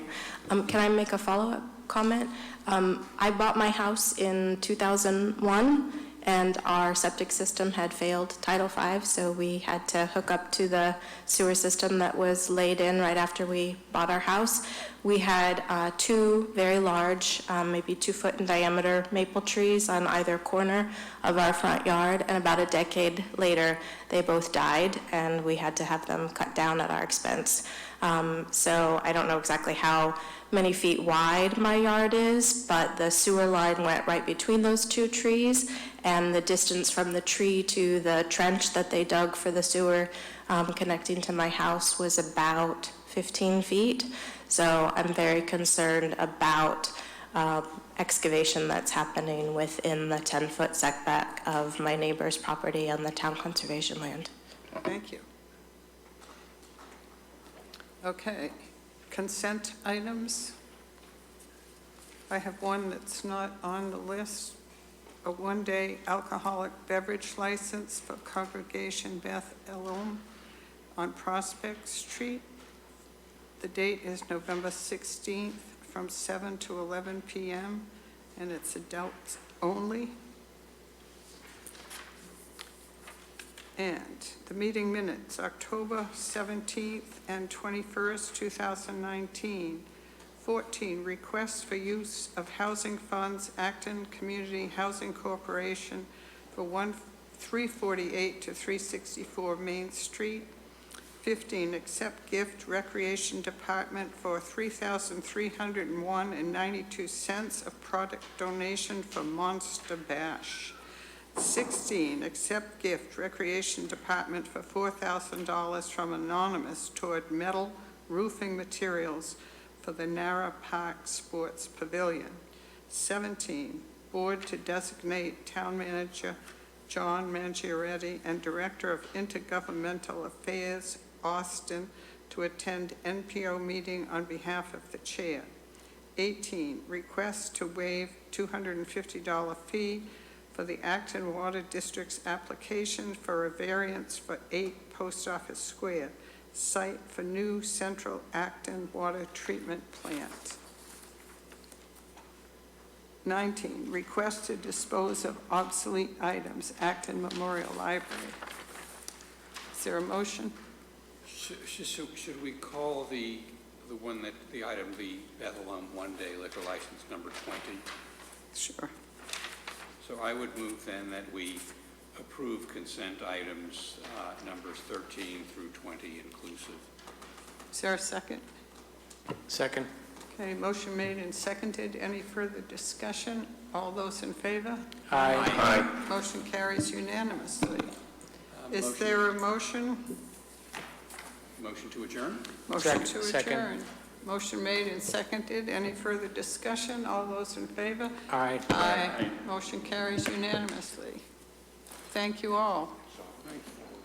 Can I make a follow-up comment? I bought my house in 2001, and our septic system had failed Title V, so we had to hook up to the sewer system that was laid in right after we bought our house. We had 2 very large, maybe 2 foot in diameter maple trees on either corner of our front yard, and about a decade later, they both died, and we had to have them cut down at our expense. So I don't know exactly how many feet wide my yard is, but the sewer line went right between those 2 trees, and the distance from the tree to the trench that they dug for the sewer connecting to my house was about 15 feet. So I'm very concerned about excavation that's happening within the 10-foot setback of my neighbor's property and the town conservation land. Thank you. Okay, consent items. I have one that's not on the list. A 1-day alcoholic beverage license for Congregation Beth Elohim on Prospect Street. The date is November 16th from 7 to 11 p.m. and it's adults only. And the meeting minutes, October 17th and 21st, 2019. 14, requests for use of housing funds, Acton Community Housing Corporation for 348 to 364 Main Street. 15, accept gift Recreation Department for $3,301.92 of product donation from Monster Bash. 16, accept gift Recreation Department for $4,000 from Anonymous toward metal roofing materials for the Nara Park Sports Pavilion. 17, board to designate town manager John Mangiaretti, and Director of Intergovernmental Affairs, Austin, to attend NPO meeting on behalf of the chair. 18, request to waive $250 fee for the Acton Water District's application for a variance for 8 Post Office Square, site for new Central Acton Water Treatment Plant. 19, request to dispose of obsolete items, Acton Memorial Library. Is there a motion? Should we call the item, the Bethlehem one-day liquor license number 20? Sure. So I would move then that we approve consent items numbers 13 through 20 inclusive. Is there a second? Second. Okay, motion made and seconded. Any further discussion? All those in favor? Aye. Aye. Motion carries unanimously. Is there a motion? Motion to adjourn? Motion to Second. adjourn. Motion made and seconded. Any further discussion? All those in favor? Aye. Aye. Motion carries unanimously. Thank you all. Thank you.